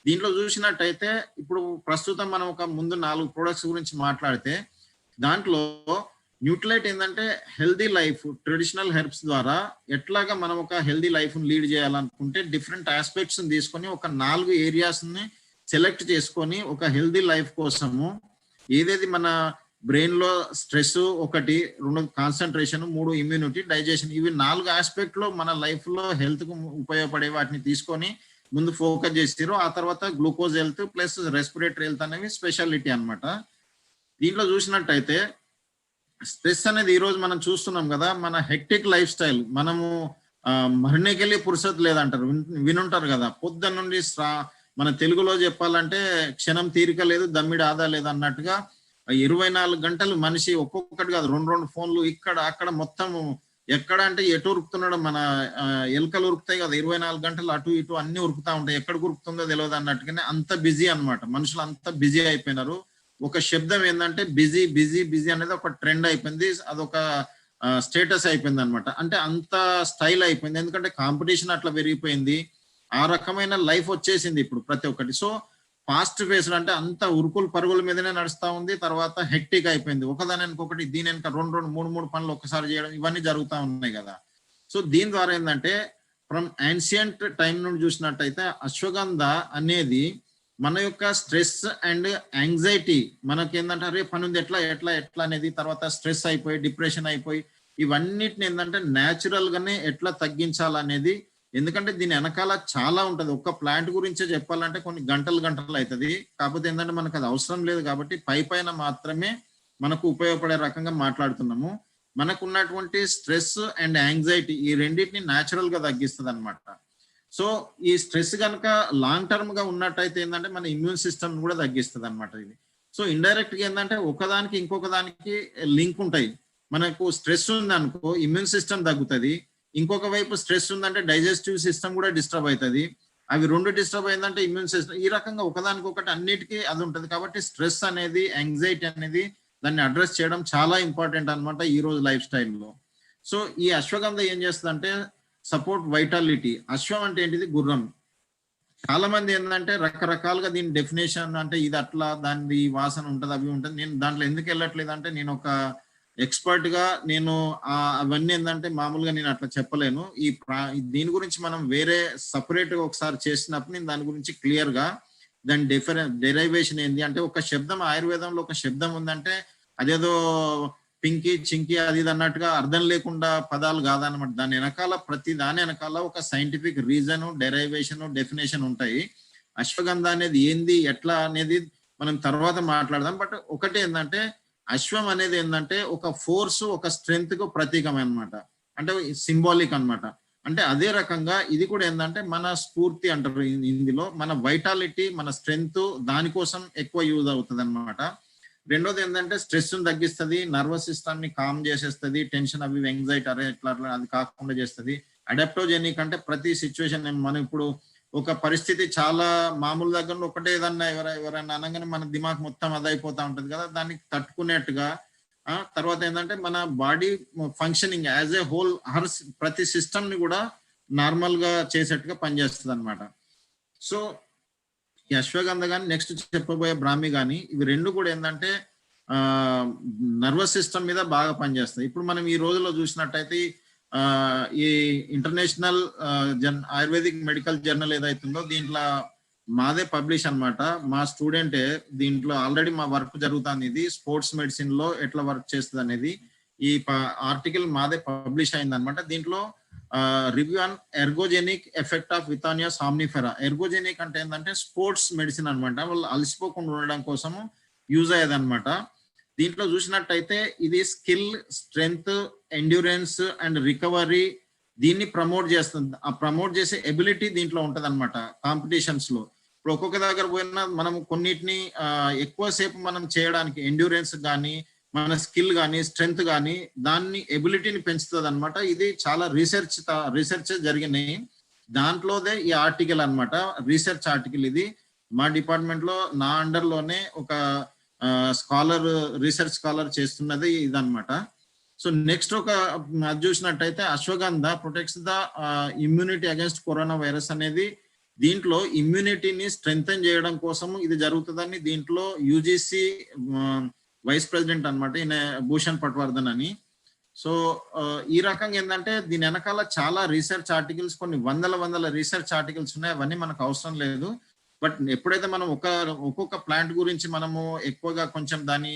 దీంట్లో చూసినట్టయితే ఇప్పుడు ప్రస్తుతం మనం ఒక ముందు 4 ప్రొడక్ట్స్ గురించి మాట్లాడితే దాంట్లో న్యూట్రిలైట్ ఏంటంటే హెల్దీ లైఫ్ ట్రెడిషనల్ హెర్బ్స్ ద్వారా ఎట్లాగా మనం ఒక హెల్దీ లైఫ్ లీడ్ చేయాలనుకుంటే డిఫరెంట్ ఆస్పెక్ట్స్ తీసుకొని ఒక 4 ఏరియాస్ ని సెలెక్ట్ చేసుకొని ఒక హెల్దీ లైఫ్ కోసము ఏదేది మన బ్రెయిన్ లో స్ట్రెస్ 1, 2 కాన్సన్ట్రేషన్, 3 ఇమ్యూనిటీ, డైజెషన్, ఇవి 4 ఆస్పెక్ట్ లో మన లైఫ్ లో హెల్త్ కు ఉపయోగపడే వాటిని తీసుకొని ముందు ఫోకస్ చేసారు. ఆ తర్వాత glucose health plus respiratory health అనేవి స్పెషాలిటీ అన్నమాట. దీంట్లో చూసినట్టయితే స్ట్రెస్ అనేది ఈ రోజు మనం చూస్తున్నాం కదా, మన హెక్టిక్ లైఫ్ స్టైల్, మనము మరణికెళ్ళి పురుషత్ లేదంటారు, వినుంటారు కదా. పొద్దున్న నుండి మన తెలుగులో చెప్పాలంటే క్షణం తీరిక లేదు, దమ్మిడి ఆదా లేదు అన్నట్టుగా 24 గంటలు మనిషి ఒక్కొక్కటి కాదు 2 ఫోన్లు ఇక్కడ అక్కడ మొత్తం ఎక్కడ అంటే ఎటు ఉరుకుతున్నాడు, మన ఎలుకలు ఉరుకుతాయి కదా 24 గంటలు అటు ఇటు అన్ని ఉరుకుతా ఉంటాయి, ఎక్కడ ఉరుకుతుందో తెలియదు అన్నట్టుగానే అంత బిజీ అన్నమాట. మనుషులు అంత బిజీ అయిపోయినారు. ఒక శబ్దం ఏంటంటే బిజీ బిజీ బిజీ అనేది ఒక ట్రెండ్ అయిపోయింది, అదొక స్టేటస్ అయిపోయింది అనమాట. అంటే అంత స్టైల్ అయిపోయింది, ఎందుకంటే కాంపిటీషన్ అట్లా పెరిగిపోయింది, ఆ రకమైన లైఫ్ వచ్చేసింది ఇప్పుడు ప్రతి ఒక్కటి. సో ఫాస్ట్ ఫేస్ అంటే అంత ఉరుకులు పరుగుల మీదనే నడుస్తా ఉంది. తర్వాత హెక్టిక్ అయిపోయింది, ఒకదాని ఇంకొకటి, దీని వెనక 2 3 పనులు ఒక్కసారి చేయడం, ఇవన్నీ జరుగుతూ ఉన్నాయి కదా. సో దీని ద్వారా ఏంటంటే ఫ్రమ్ యాన్షియంట్ టైం నుండి చూసినట్టయితే అశ్వగంధ అనేది మన యొక్క స్ట్రెస్ అండ్ యాంగ్జైటీ, మనకి ఏంటంటే అరే పని ఉంది ఎట్లా ఎట్లా ఎట్లా అనేది, తర్వాత స్ట్రెస్ అయిపోయి డిప్రెషన్ అయిపోయి ఇవన్నిటిని ఏంటంటే న్యాచురల్ గానే ఎట్లా తగ్గించాలనేది. ఎందుకంటే దీని వెనకాల చాలా ఉంటది, ఒక్క ప్లాంట్ గురించే చెప్పాలంటే కొన్ని గంటలు అవుతుంది. కాకపోతే ఏంటంటే మనకు అది అవసరం లేదు కాబట్టి పైన మాత్రమే మనకు ఉపయోగపడే రకంగా మాట్లాడుతున్నాము. మనకు ఉన్నటువంటి స్ట్రెస్ అండ్ యాంగ్జైటీ ఈ రెండింటిని న్యాచురల్ గా తగ్గిస్తుంది అనమాట. సో ఈ స్ట్రెస్ కనుక లాంగ్ టర్మ్ గా ఉన్నట్టయితే ఏంటంటే మన ఇమ్యూన్ సిస్టమ్ కూడా తగ్గిస్తుంది అనమాట ఇది. సో ఇండైరెక్ట్ గా ఏంటంటే ఒకదానికి ఇంకొక దానికి లింక్ ఉంటాయి. మనకు స్ట్రెస్ ఉందనుకో ఇమ్యూన్ సిస్టమ్ తగ్గుతుంది, ఇంకొక వైపు స్ట్రెస్ ఉందంటే డైజెస్టివ్ సిస్టమ్ కూడా డిస్టర్బ్ అవుతుంది, అవి 2 డిస్టర్బ్ అయిందంటే ఇమ్యూన్ సిస్టమ్, ఈ రకంగా ఒకదానికొకటి అన్నిటికీ అది ఉంటుంది. కాబట్టి స్ట్రెస్ అనేది యాంగ్జైటీ అనేది దాన్ని అడ్రస్ చేయడం చాలా ఇంపార్టెంట్ అనమాట ఈ రోజు లైఫ్ స్టైల్లో. సో ఈ అశ్వగంధ ఏం చేస్తుంది అంటే సపోర్ట్ వైటాలిటీ. అశ్వం అంటే ఏంటిది? గుర్రం. చాలా మంది ఏంటంటే రకరకాలుగా దీని డెఫినేషన్ అంటే ఇది అట్లా, దాని వాసన ఉంటుంది, అవి ఉంటుంది. నేను దాంట్లో ఎందుకు వెళ్ళట్లేదు అంటే నేను ఒక ఎక్స్పర్ట్ గా నేను అవన్నీ ఏంటంటే మామూలుగా నేను అట్లా చెప్పలేను. దీని గురించి మనం వేరే సపరేట్ గా ఒకసారి చేసినప్పుడు నేను దాని గురించి క్లియర్ గా దాని డెరైవేషన్ ఏంది అంటే, ఒక శబ్దం ఆయుర్వేదంలో ఒక శబ్దం ఉందంటే అదేదో పింకి చింకి అది అన్నట్టుగా అర్థం లేకుండా పదాలు కాదనమాట. దాని వెనకాల ప్రతి దాని వెనకాల ఒక సైంటిఫిక్ రీజన్, డెరైవేషన్, డెఫినేషన్ ఉంటాయి. అశ్వగంధ అనేది ఏంది ఎట్లా అనేది మనం తర్వాత మాట్లాడదాం. బట్ ఒకటి ఏంటంటే అశ్వం అనేది ఏంటంటే ఒక ఫోర్స్, ఒక స్ట్రెంగ్త్ కు ప్రతీకం అనమాట, అంటే సింబాలిక్ అనమాట. అంటే అదే రకంగా ఇది కూడా ఏంటంటే మన స్ఫూర్తి అంటారు ఇందులో, మన వైటాలిటీ, మన స్ట్రెంగ్త్ దానికోసం ఎక్కువ యూజ్ అవుతుంది అనమాట. రెండోది ఏంటంటే స్ట్రెస్ తగ్గిస్తుంది, నర్వస్ సిస్టమ్ ని కామ్ చేసేస్తుంది, టెన్షన్ అవి యాంగ్జైటీ అరే ఎట్లా అట్లా అది కాకుండా చేస్తుంది. అడాప్టోజెనిక్ అంటే ప్రతి సిచ్యువేషన్, మనం ఇప్పుడు ఒక పరిస్థితి చాలా మామూలు దగ్గర ఒకటే ఏదన్నా ఎవరైనా అనగానే మన దిమాగ్ మొత్తం అదైపోతా ఉంటది కదా, దానికి తట్టుకునేట్టుగా. తర్వాత ఏంటంటే మన body functioning as a whole ప్రతి సిస్టమ్ ని కూడా నార్మల్ గా చేసేట్టుగా పనిచేస్తుంది అనమాట. సో ఈ అశ్వగంధ కానీ నెక్స్ట్ చెప్పబోయే బ్రాహ్మి కానీ ఇవి 2 కూడా ఏంటంటే నర్వస్ సిస్టమ్ మీద బాగా పనిచేస్తాయి. ఇప్పుడు మనం ఈ రోజులో చూసినట్టయితే ఈ ఇంటర్నేషనల్ ఆయుర్వేదిక్ మెడికల్ జర్నల్ ఏదైతుందో దీంట్లో మాదే పబ్లిష్ అనమాట. మా స్టూడెంటే దీంట్లో ఆల్రెడీ మా వర్క్ జరుగుతుంది. ఇది స్పోర్ట్స్ మెడిసిన్ లో ఎట్లా వర్క్ చేస్తుంది అనేది ఈ ఆర్టికల్ మాదే పబ్లిష్ అయింది అనమాట. దీంట్లో రివ్యూ ఆన్ ఎర్గోజెనిక్ ఎఫెక్ట్ ఆఫ్ వితానియా సామ్నిఫెరా. ఎర్గోజెనిక్ అంటే ఏంటంటే స్పోర్ట్స్ మెడిసిన్ అనమాట, వాళ్ళు అలసిపోకుండా ఉండడం కోసము యూజ్ అయ్యేది అనమాట. దీంట్లో చూసినట్టయితే ఇది skill, strength, endurance and recovery దీన్ని ప్రమోట్ చేస్తుంది. ఆ ప్రమోట్ చేసే ఎబిలిటీ దీంట్లో ఉంటది అనమాట కాంపిటీషన్స్ లో. ఇప్పుడు ఒక్కొక్క దగ్గర పోయినా మనం కొన్నిటిని ఎక్కువసేపు మనం చేయడానికి ఎండ్యూరెన్స్ కానీ, మన స్కిల్ కానీ, స్ట్రెంగ్త్ కానీ దాన్ని ఎబిలిటీని పెంచుతుంది అనమాట. ఇది చాలా రీసెర్చ్ జరిగినాయి, దాంట్లోదే ఈ ఆర్టికల్ అనమాట, రీసెర్చ్ ఆర్టికల్. ఇది మా డిపార్ట్మెంట్ లో నా అండర్ లోనే ఒక రీసెర్చ్ స్కాలర్ చేస్తున్నది ఇదనమాట. సో నెక్స్ట్ ఒక అది చూసినట్టయితే ashwagandha protects the immunity against corona virus అనేది దీంట్లో ఇమ్యూనిటీని స్ట్రెంగ్తెన్ చేయడం కోసం ఇది జరుగుతుందని దీంట్లో యూజీసీ వైస్ ప్రెసిడెంట్ అనమాట ఈయన భూషణ్ పట్వర్ధన్ అని. సో ఈ రకంగా ఏంటంటే దీని వెనకాల చాలా రీసెర్చ్ ఆర్టికల్స్, కొన్ని వందల రీసెర్చ్ ఆర్టికల్స్ ఉన్నాయి. అవన్నీ మనకు అవసరం లేదు. బట్ ఎప్పుడైతే మనం ఒక్కొక్క ప్లాంట్ గురించి మనము ఎక్కువగా కొంచెం దాని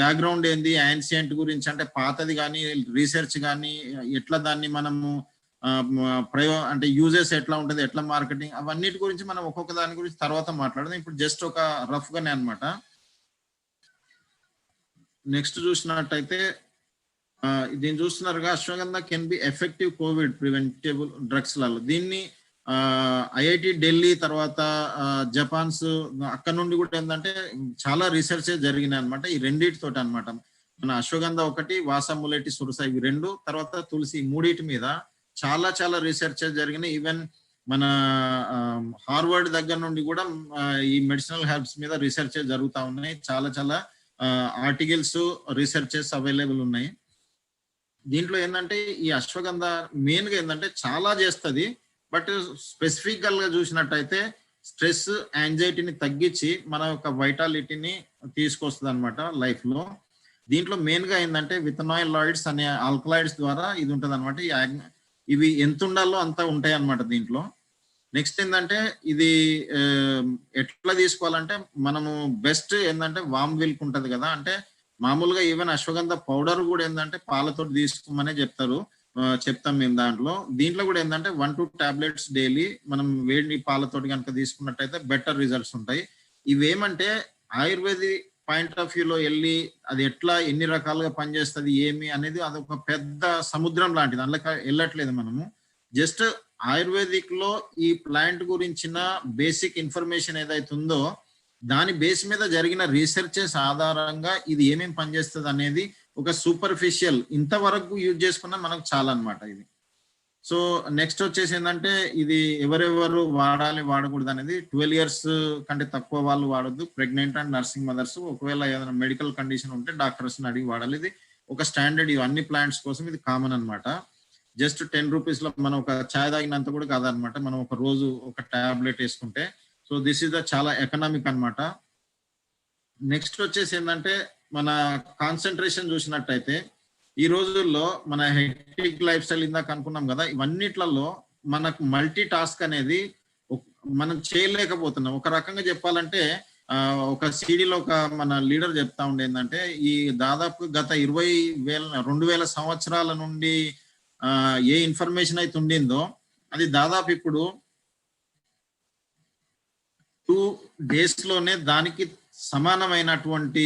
బ్యాక్గ్రౌండ్ ఏంది, యాన్సియంట్ గురించి అంటే పాతది కానీ రీసెర్చ్ కానీ ఎట్లా దాన్ని మనము అంటే యూజెస్ ఎట్లా ఉంటుంది, ఎట్లా మార్కెటింగ్, అవన్నిటి గురించి మనం ఒక్కొక్క దాని గురించి తర్వాత మాట్లాడదాం. ఇప్పుడు జస్ట్ ఒక రఫ్ గానే అనమాట. నెక్స్ట్ చూసినట్టయితే దీన్ని చూస్తున్నారుగా, ashwagandha can be effective Covid preventable drugs లలో. దీన్ని ఐఐటి ఢిల్లీ తర్వాత జపాన్స్ అక్కడ నుండి కూడా ఏంటంటే చాలా రీసెర్చ్ జరిగినాయి అనమాట ఈ రెండింటితోటి అనమాట. మన అశ్వగంధ ఒకటి, వాసములేటి సురస, ఇవి రెండు, తర్వాత తులసి, మూడింటి మీద చాలా రీసెర్చ్ జరిగినాయి. ఈవెన్ మన హార్వర్డ్ దగ్గర నుండి కూడా ఈ మెడిసినల్ హెర్బ్స్ మీద రీసెర్చ్ జరుగుతూ ఉన్నాయి. చాలా ఆర్టికల్స్, రీసెర్చెస్ అవైలబుల్ ఉన్నాయి. దీంట్లో ఏంటంటే ఈ అశ్వగంధ మెయిన్ గా ఏంటంటే చాలా చేస్తుంది. బట్ స్పెసిఫిక్ గా చూసినట్టయితే స్ట్రెస్, యాంగ్జైటీని తగ్గించి మన యొక్క వైటాలిటీని తీసుకొస్తుంది అనమాట లైఫ్ లో. దీంట్లో మెయిన్ గా ఏంటంటే విథనాయిలాయిడ్స్ అనే ఆల్కలాయిడ్స్ ద్వారా ఇది ఉంటుంది అనమాట. ఇవి ఎంత ఉండాలో అంత ఉంటాయి అనమాట దీంట్లో. నెక్స్ట్ ఏంటంటే ఇది ఎట్లా తీసుకోవాలంటే మనము బెస్ట్ ఏంటంటే వామ్ మిల్క్ ఉంటది కదా, అంటే మామూలుగా ఈవెన్ అశ్వగంధ పౌడర్ కూడా ఏంటంటే పాలతో తీసుకోమనే చెప్తాం మేము దీంట్లో కూడా ఏంటంటే 1 to 2 టాబ్లెట్స్ డైలీ మనం వేడి పాలతోటి కనుక తీసుకున్నట్టయితే బెటర్ రిజల్ట్స్ ఉంటాయి. ఇవేమంటే ఆయుర్వేదిక్ పాయింట్ ఆఫ్ వ్యూలో వెళ్ళి అది ఎట్లా ఎన్ని రకాలుగా పనిచేస్తుంది ఏమి అనేది అదొక పెద్ద సముద్రం లాంటిది, అందులో వెళ్ళట్లేదు మనము. జస్ట్ ఆయుర్వేదిక్ లో ఈ ప్లాంట్ గురించిన బేసిక్ ఇన్ఫర్మేషన్ ఏదైతే ఉందో దాని బేస్ మీద జరిగిన రీసెర్చెస్ ఆధారంగా ఇది ఏమేమి పనిచేస్తుంది అనేది ఒక సూపర్ఫిషియల్ ఇంతవరకు యూజ్ చేసుకున్నా మనకు చాలా అనమాట ఇది. సో నెక్స్ట్ వచ్చేసి ఏంటంటే ఇది ఎవరెవరు వాడాలి వాడకూడదు అనేది 12 years కంటే తక్కువ వాళ్ళు వాడద్దు, ప్రెగ్నెంట్ అండ్ నర్సింగ్ మదర్స్, ఒకవేళ ఏదైనా మెడికల్ కండిషన్ ఉంటే డాక్టర్స్ ని అడిగి వాడాలి. ఇది ఒక స్టాండర్డ్, ఇవి అన్ని ప్లాంట్స్ కోసం ఇది కామన్ అనమాట. జస్ట్ 10 rupees లో మనం ఒక ఛాయ్ తాగినంత కూడా కాదనమాట, మనం ఒక రోజు ఒక టాబ్లెట్ వేసుకుంటే. సో దిస్ ఇస్ ద చాలా ఎకనామిక్ అనమాట. నెక్స్ట్ వచ్చేసి ఏంటంటే మన కాన్సన్ట్రేషన్ చూసినట్టయితే ఈ రోజుల్లో మన హెక్టిక్ లైఫ్ స్టైల్ ఇందాక అనుకున్నాం కదా, ఇవన్నిట్లలో మనకు మల్టీ టాస్క్ అనేది మనం చేయలేకపోతున్నాం. ఒక రకంగా చెప్పాలంటే ఒక సిడీలో ఒక మన లీడర్ చెప్తా ఉండే ఏంటంటే ఈ దాదాపు గత 2000 సంవత్సరాల నుండి ఏ ఇన్ఫర్మేషన్ అయితే ఉండిందో అది దాదాపు ఇప్పుడు 2 days లోనే దానికి సమానమైనటువంటి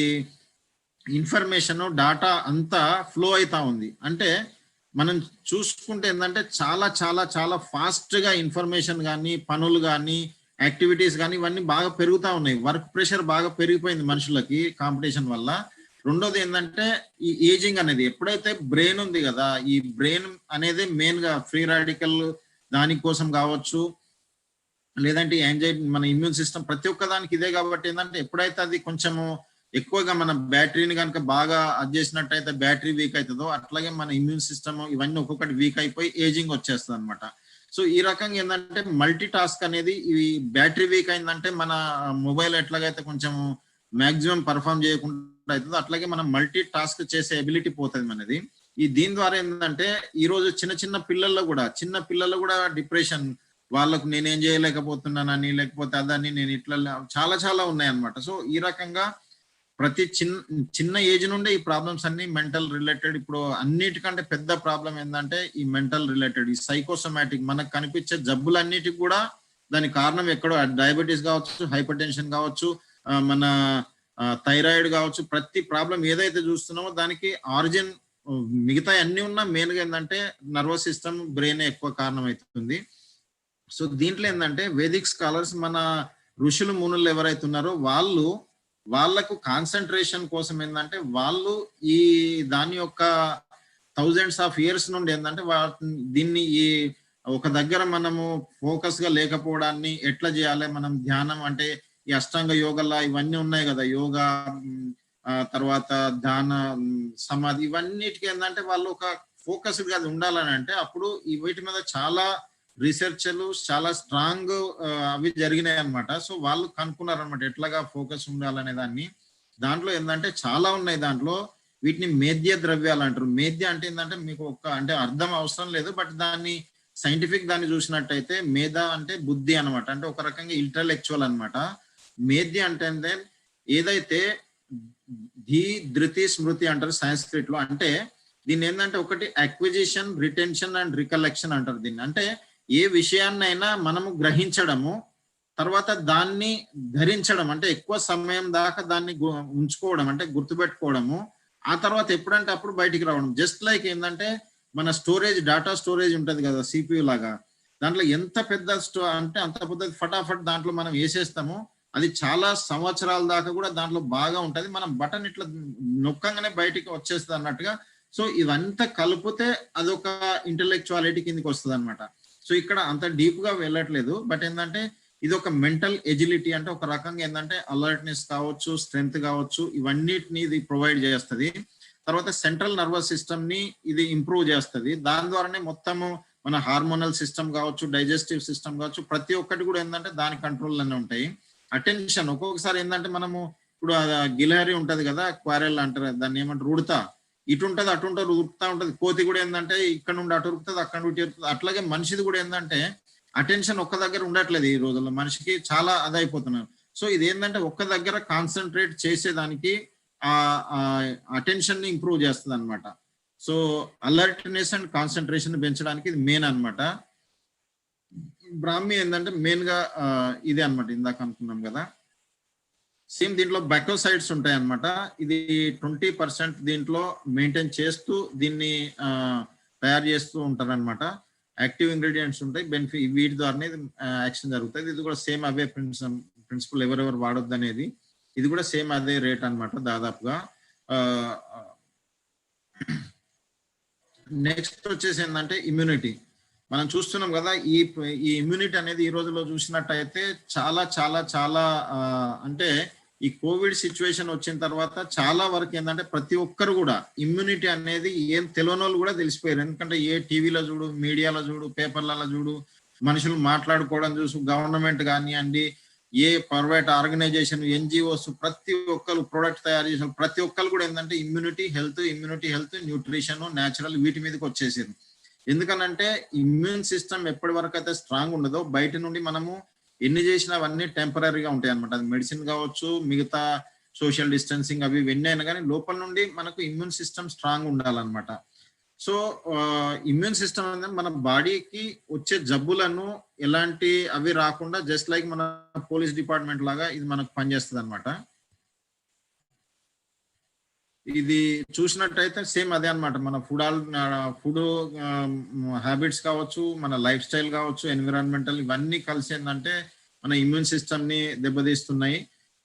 ఇన్ఫర్మేషన్, డాటా అంతా ఫ్లో అవుతా ఉంది. అంటే మనం చూసుకుంటే ఏంటంటే చాలా ఫాస్ట్ గా ఇన్ఫర్మేషన్ కానీ, పనులు కానీ, యాక్టివిటీస్ కానీ ఇవన్నీ బాగా పెరుగుతూ ఉన్నాయి. వర్క్ ప్రెషర్ బాగా పెరిగిపోయింది మనుషులకి కాంపిటీషన్ వల్ల. రెండోది ఏంటంటే ఈ ఏజింగ్ అనేది, ఎప్పుడైతే బ్రెయిన్ ఉంది కదా, ఈ బ్రెయిన్ అనేది మెయిన్ గా ఫ్రీ రాడికల్ దానికోసం కావచ్చు, లేదంటే యాంగ్జైటీ, మన ఇమ్యూన్ సిస్టమ్ ప్రతి ఒక్క దానికి ఇదే. కాబట్టి ఏంటంటే ఎప్పుడైతే అది కొంచెము ఎక్కువగా మన బ్యాటరీని కనుక బాగా అది చేసినట్టయితే బ్యాటరీ వీక్ అవుతుందో, అట్లాగే మన ఇమ్యూన్ సిస్టమ్ ఇవన్నీ ఒక్కొక్కటి వీక్ అయిపోయి ఏజింగ్ వచ్చేస్తుంది అనమాట. సో ఈ రకంగా ఏంటంటే మల్టీ టాస్క్ అనేది, ఇవి బ్యాటరీ వీక్ అయిందంటే మన మొబైల్ ఎట్లాగైతే కొంచెం మాక్సిమం పర్ఫామ్ చేయకుండా అవుతుందో అట్లాగే మనం మల్టీ టాస్క్ చేసే ఎబిలిటీ పోతుంది మనది. దీని ద్వారా ఏంటంటే ఈ రోజు చిన్న పిల్లల్లో కూడా డిప్రెషన్, వాళ్ళకు నేనేం చేయలేకపోతున్నానని, లేకపోతే అదని, నేను ఇట్లా చాలా ఉన్నాయి అనమాట. సో ఈ రకంగా ప్రతి చిన్న ఏజ్ నుండే ఈ ప్రాబ్లమ్స్ అన్ని మెంటల్ రిలేటెడ్. ఇప్పుడు అన్నిటికంటే పెద్ద ప్రాబ్లం ఏంటంటే ఈ మెంటల్ రిలేటెడ్, ఈ సైకోసోమాటిక్, మనకు కనిపించే జబ్బులన్నిటికి కూడా దానికి కారణం ఎక్కడో డయాబెటీస్ కావచ్చు, హైపర్ టెన్షన్ కావచ్చు, మన థైరాయిడ్ కావచ్చు, ప్రతి ప్రాబ్లం ఏదైతే చూస్తున్నామో దానికి ఆరిజిన్ మిగతా అన్ని ఉన్నా మెయిన్ గా ఏంటంటే నర్వస్ సిస్టమ్, బ్రెయిన్ ఎక్కువ కారణం అవుతుంది. సో దీంట్లో ఏంటంటే వేదిక్ స్కాలర్స్, మన ఋషులు మునులు ఎవరైతే ఉన్నారో వాళ్ళకు కాన్సన్ట్రేషన్ కోసం ఏంటంటే వాళ్ళు ఈ దాని యొక్క thousands of years నుండి ఏంటంటే దీన్ని ఈ ఒక దగ్గర మనము ఫోకస్ గా లేకపోవడాన్ని ఎట్లా చేయాలి, మనం ధ్యానం అంటే ఈ అష్టాంగ యోగలా ఇవన్నీ ఉన్నాయి కదా, యోగా తర్వాత ధ్యాన సమాధి ఇవన్నిటికి ఏంటంటే వాళ్ళు ఒక ఫోకస్డ్ గా ఉండాలని అంటే అప్పుడు ఈ వీటి మీద చాలా రీసెర్చ్లు చాలా స్ట్రాంగ్ అవి జరిగినాయి అనమాట. సో వాళ్ళు కనుక్కున్నారు అనమాట ఎట్లాగా ఫోకస్ ఉండాలనే దాన్ని. దాంట్లో ఏంటంటే చాలా ఉన్నాయి. దాంట్లో వీటిని మేధ్య ద్రవ్యాలు అంటారు. మేధ్య అంటే ఏంటంటే మీకు అంటే అర్థం అవసరం లేదు, బట్ దాన్ని సైంటిఫిక్ దాన్ని చూసినట్టయితే మేధ అంటే బుద్ధి అనమాట, అంటే ఒక రకంగా ఇంటలెక్చువల్ అనమాట. మేధ్య అంటే ఏదైతే ధీ ధృతి స్మృతి అంటారు సంస్కృత్ లో. అంటే దీన్ని ఏంటంటే ఒకటి అక్విజిషన్, రిటెన్షన్ అండ్ రికలెక్షన్ అంటారు దీన్ని. అంటే ఏ విషయాన్నైనా మనము గ్రహించడము, తర్వాత దాన్ని ధరించడం, అంటే ఎక్కువ సమయం దాకా దాన్ని ఉంచుకోవడం అంటే గుర్తుపెట్టుకోవడము, ఆ తర్వాత ఎప్పుడంటే అప్పుడు బయటికి రావడం. జస్ట్ లైక్ ఏంటంటే మన స్టోరేజ్, డేటా స్టోరేజ్ ఉంటది కదా CPU లాగా, దాంట్లో ఎంత పెద్ద అంటే అంత పెద్ద ఫటాఫట్ దాంట్లో మనం వేసేస్తాము, అది చాలా సంవత్సరాల దాకా కూడా దాంట్లో బాగా ఉంటది. మనం బటన్ ఇట్లా నొక్కంగానే బయటికి వచ్చేస్తుంది అన్నట్టుగా. సో ఇవంతా కలిపితే అదొక ఇంటెలెక్చువాలిటీ కిందకి వస్తుంది అనమాట. సో ఇక్కడ అంత డీప్ గా వెళ్ళట్లేదు, బట్ ఏంటంటే ఇది ఒక మెంటల్ ఎజిలిటీ, అంటే ఒక రకంగా ఏంటంటే అలర్ట్నెస్ కావచ్చు, స్ట్రెంగ్త్ కావచ్చు, ఇవన్నిటిని ఇది ప్రొవైడ్ చేస్తుంది. తర్వాత సెంట్రల్ నర్వస్ సిస్టమ్ ని ఇది ఇంప్రూవ్ చేస్తుంది. దాని ద్వారానే మొత్తము మన హార్మోనల్ సిస్టమ్ కావచ్చు, డైజెస్టివ్ సిస్టమ్ కావచ్చు, ప్రతి ఒక్కటి కూడా ఏంటంటే దాని కంట్రోల్లోనే ఉంటాయి. అటెన్షన్ ఒక్కొక్కసారి ఏంటంటే మనము ఇప్పుడు గిలహరి ఉంటది కదా, క్వారెల్ అంటారు దాన్ని, ఏమంటారు, ఉడతా, ఇటు ఉంటది అటు ఉంటుంది, ఉరుకుతా ఉంటది. కోతి కూడా ఏంటంటే ఇక్కడ నుండి అటు ఉరుకుతుంది, అక్కడ నుండి ఉరుకుతుంది. అట్లాగే మనిషిది కూడా ఏంటంటే అటెన్షన్ ఒక్క దగ్గర ఉండట్లేదు ఈ రోజుల్లో, మనిషికి చాలా అదైపోతున్నారు. సో ఇది ఏంటంటే ఒక్క దగ్గర కాన్సన్ట్రేట్ చేసేదానికి ఆ అటెన్షన్ ని ఇంప్రూవ్ చేస్తుంది అనమాట. సో అలర్ట్నెస్ అండ్ కాన్సన్ట్రేషన్ పెంచడానికి ఇది మెయిన్ అనమాట. బ్రాహ్మి ఏంటంటే మెయిన్ గా ఇదే అనమాట, ఇందాక అనుకున్నాం కదా. సేమ్ దీంట్లో బ్యాక్టోసైడ్స్ ఉంటాయి అనమాట. ఇది 20% దీంట్లో మెయింటైన్ చేస్తూ దీన్ని తయారు చేస్తూ ఉంటారు అనమాట. యాక్టివ్ ఇంగ్రీడియంట్స్ ఉంటాయి, బెనిఫిట్ వీటి ద్వారానే యాక్షన్ జరుగుతుంది. ఇది కూడా సేమ్ అవే ప్రిన్సిపల్, ఎవరెవరు వాడొద్దు అనేది, ఇది కూడా సేమ్ అదే రేట్ అనమాట దాదాపుగా. నెక్స్ట్ వచ్చేసి ఏంటంటే ఇమ్యూనిటీ. మనం చూస్తున్నాం కదా, ఈ ఇమ్యూనిటీ అనేది ఈ రోజులో చూసినట్టయితే చాలా చాలా చాలా అంటే ఈ కోవిడ్ సిచ్యువేషన్ వచ్చిన తర్వాత చాలా వరకు ఏంటంటే ప్రతి ఒక్కరు కూడా ఇమ్యూనిటీ అనేది ఏం తెలియని వాళ్ళు కూడా తెలిసిపోయారు. ఎందుకంటే ఏ టీవీలో చూడు, మీడియాలో చూడు, పేపర్లలో చూడు, మనుషులు మాట్లాడుకోవడం చూసు, గవర్నమెంట్ కానివ్వండి, ఏ ప్రైవేట్ ఆర్గనైజేషన్, NGOs, ప్రతి ఒక్కరు ప్రొడక్ట్ తయారు చేసిన ప్రతి ఒక్కరు కూడా ఏంటంటే ఇమ్యూనిటీ హెల్త్, న్యూట్రిషన్, న్యాచురల్ వీటి మీదకి వచ్చేసారు. ఎందుకనంటే ఇమ్యూన్ సిస్టమ్ ఎప్పటి వరకు అయితే స్ట్రాంగ్ ఉండదో, బయట నుండి మనము ఎన్ని చేసినా అవన్నీ టెంపరీగా ఉంటాయి అనమాట. అది మెడిసిన్ కావచ్చు, మిగతా సోషల్ డిస్టెన్సింగ్ అవి ఇవన్నీ అయినా కానీ లోపల నుండి మనకు ఇమ్యూన్ సిస్టమ్ స్ట్రాంగ్ ఉండాలన్నమాట. సో ఇమ్యూన్ సిస్టమ్ అనేది మన బాడీకి వచ్చే జబ్బులను ఎలాంటి అవి రాకుండా, జస్ట్ లైక్ మన పోలీస్ డిపార్ట్మెంట్ లాగా ఇది మనకు పనిచేస్తుంది అనమాట. ఇది చూసినట్టయితే సేమ్ అదే అనమాట. మన ఫుడ్ హ్యాబిట్స్ కావచ్చు, మన లైఫ్ స్టైల్ కావచ్చు, ఎన్విరాన్మెంటల్, ఇవన్నీ కలిసి ఏంటంటే మన ఇమ్యూన్ సిస్టమ్ ని దెబ్బతీస్తున్నాయి.